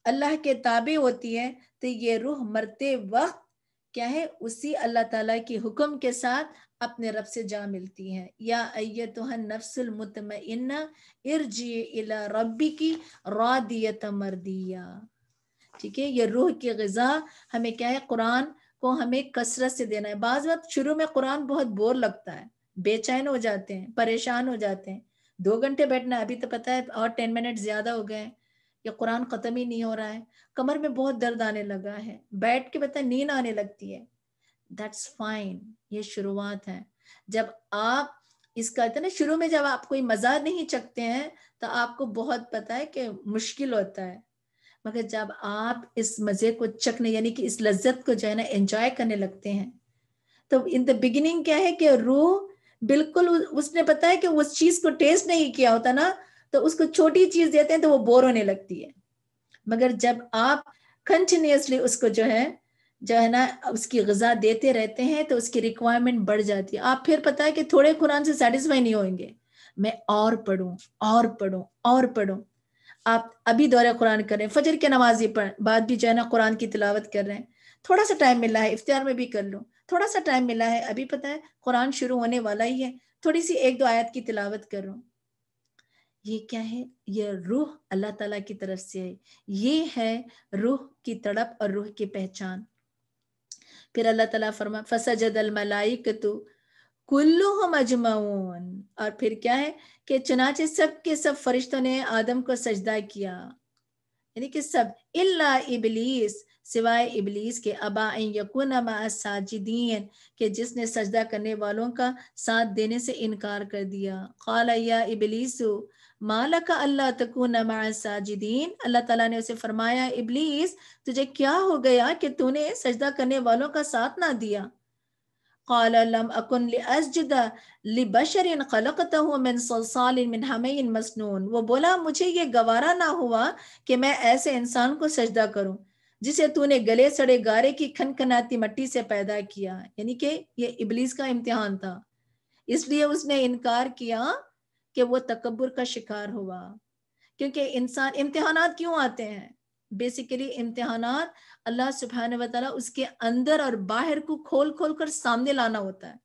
اللہ کے تابع ہوتی ہے، تو یہ روح مرتے وقت کیا ہے اسی اللہ تعالیٰ کی حکم کے ساتھ اپنے رب سے جا ملتی ہے. یا ایتھا النفس المطمئنہ ارجعی الی ربک راضیۃ مرضیہ. ٹھیک ہے، یہ روح کی غذا ہمیں کیا ہے قرآن کو ہمیں کثرت سے دینا ہے. بعض وقت شروع میں قرآن بہت بور لگتا ہے، بے چین ہو جاتے ہیں، پریشان ہو جاتے ہیں. 2 گھنٹے بیٹھنا ہے، ابھی تو پتہ ہے اور 10 منٹ زیادہ ہو گئے، یہ قرآن ختم ہی نہیں ہو رہا ہے، کمر میں بہت درد آنے لگا ہے، بیٹھ کے پتہ نیند آنے لگتی ہے. دیٹس فائن، یہ شروعات ہے. جب آپ اس کا نا شروع میں جب آپ کوئی مزہ نہیں چکھتے ہیں تو آپ کو بہت پتہ ہے کہ مشکل ہوتا ہے، مگر جب آپ اس مزے کو چکھنے یعنی کہ اس لذت کو جو ہے نا انجوائے کرنے لگتے ہیں تو ان دا بگننگ کیا ہے کہ روح بالکل اس نے پتا ہے کہ اس چیز کو ٹیسٹ نہیں کیا ہوتا نا تو اس کو چھوٹی چیز دیتے ہیں تو وہ بور ہونے لگتی ہے. مگر جب آپ کنٹینیوسلی اس کو جو ہے نا اس کی غذا دیتے رہتے ہیں تو اس کی ریکوائرمنٹ بڑھ جاتی ہے. آپ پھر پتا ہے کہ تھوڑے قرآن سے سیٹسفائی نہیں ہوئیں گے، میں اور پڑھوں اور پڑھوں اور پڑھوں. آپ ابھی دورہ قرآن کر رہے ہیں، فجر کے نمازی بعد بھی جو ہے نا قرآن کی تلاوت کر رہے ہیں، تھوڑا سا ٹائم ملا ہے افطار میں بھی کر لوں، تھوڑا سا ٹائم ملا ہے ابھی پتہ ہے قرآن شروع ہونے والا ہی ہے، تھوڑی سی 1-2 آیت کی تلاوت کر رہا ہوں. یہ کیا ہے؟ یہ روح اللہ تعالیٰ کی طرف سے ہے. یہ ہے روح کی تڑپ اور روح کی پہچان. پھر اللہ تعالیٰ فرما فسجد الملائکۃ کلہم اجمعون، اور پھر کیا ہے کہ چنانچہ سب کے سب فرشتوں نے آدم کو سجدہ کیا، یعنی کہ سب الا ابلیس، سوائے ابلیس کے، ابا ان یکون مع الساجدین، کہ جس نے سجدہ کرنے والوں کا ساتھ دینے سے انکار کر دیا. قال یا ابلیس ما لک الا تکون مع الساجدین، اللہ تعالیٰ نے اسے فرمایا ابلیس تجھے کیا ہو گیا کہ تو نے سجدہ کرنے والوں کا ساتھ نہ دیا. قال لم اکن لاسجد لبشر خلقته من صلصال من حمإ مسنون، وہ بولا مجھے یہ گوارا نہ ہوا کہ میں ایسے انسان کو سجدہ کروں جسے تو نے گلے سڑے گارے کی کھنکھناتی مٹی سے پیدا کیا. یعنی کہ یہ ابلیس کا امتحان تھا، اس لیے اس نے انکار کیا کہ وہ تکبر کا شکار ہوا. کیونکہ انسان امتحانات کیوں آتے ہیں؟ بیسیکلی امتحانات اللہ سبحانہ و تعالیٰ اس کے اندر اور باہر کو کھول کھول کر سامنے لانا ہوتا ہے.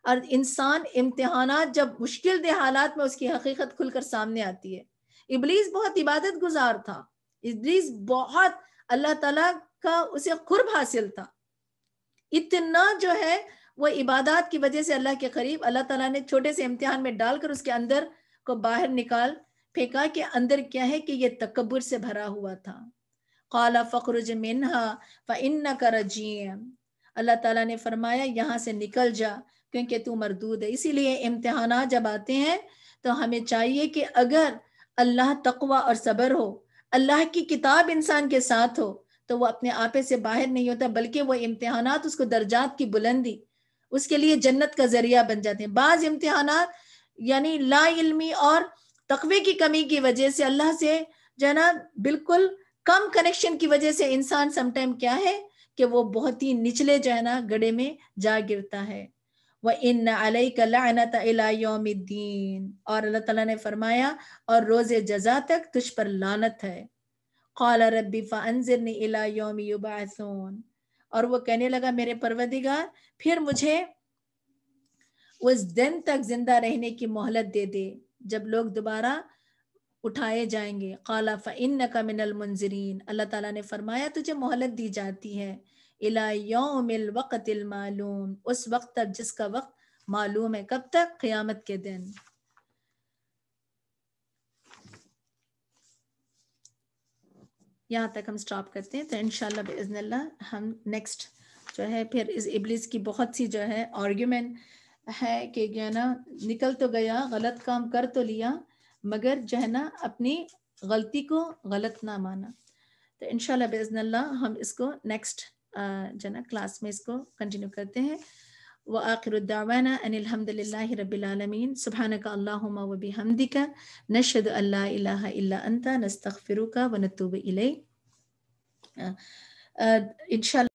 اور انسان امتحانات جب مشکل دہ حالات میں اس کی حقیقت کھل کر سامنے آتی ہے. ابلیس بہت عبادت گزار تھا، ابلیس بہت اللہ تعالیٰ کا اسے قرب حاصل تھا، اتنا جو ہے وہ عبادات کی وجہ سے اللہ کے قریب. اللہ تعالیٰ نے چھوٹے سے امتحان میں ڈال کر اس کے اندر کو باہر نکال پھینکا کہ اندر کیا ہے کہ یہ تکبر سے بھرا ہوا تھا. قال فخرج منها فإنك رجيم، اللہ تعالیٰ نے فرمایا یہاں سے نکل جا کیونکہ تو مردود ہے. اسی لیے امتحانات جب آتے ہیں تو ہمیں چاہیے کہ اگر اللہ تقوی اور صبر ہو، اللہ کی کتاب انسان کے ساتھ ہو تو وہ اپنے آپے سے باہر نہیں ہوتا، بلکہ وہ امتحانات اس کو درجات کی بلندی، اس کے لیے جنت کا ذریعہ بن جاتے ہیں. بعض امتحانات یعنی لا علمی اور تقوی کی کمی کی وجہ سے اللہ سے جو ہے نا بالکل کم کنیکشن کی وجہ سے انسان سم ٹائم کیا ہے کہ وہ بہت ہی نچلے جو ہے نا گڑھے میں جا گرتا ہے. وَإِنَّ عَلَيْكَ لَعْنَةَ إِلَىٰ يَوْمِ الدِّينِ، اور اللہ تعالیٰ نے فرمایا اور روز جزا تک تجھ پر لعنت ہے. قَالَ رَبِّ فَأَنذِرْنِي إِلَىٰ يَوْمِ يُبْعَثُونَ، اور وہ کہنے لگا میرے پروردگار پھر مجھے اس دن تک زندہ رہنے کی مہلت دے دے جب لوگ دوبارہ اٹھائے جائیں گے. قَالَ فَإِنَّكَ مِنَ الْمُنذِرِينَ، اللہ تعالیٰ نے فرمایا تجھے مہلت دی جاتی ہے. إِلَىٰ يَوْمِ الْوَقْتِ الْمَعْلُومِ، اس وقت تک جس کا وقت معلوم ہے. کب تک؟ قیامت کے دن. یہاں تک ہم سٹاپ کرتے ہیں. تو انشاءاللہ باذن اللہ ہم نیکسٹ جو ہے پھر اس ابلیس کی بہت سی جو ہے آرگیومنٹ ہے کہ جو ہے نا نکل تو گیا، غلط کام کر تو لیا، مگر جو ہے نا اپنی غلطی کو غلط نہ مانا. تو انشاءاللہ باذن اللہ ہم اس کو نیکسٹ جو ہے نا کلاس میں اس کو کنٹینیو کرتے ہیں. وآخر الدعوانا ان الحمد للہ رب العالمین. سبحانک اللہم وبحمدک نشہد ان لا الہ الا انت نستغفرک ونتوب الیک. انشاءاللہ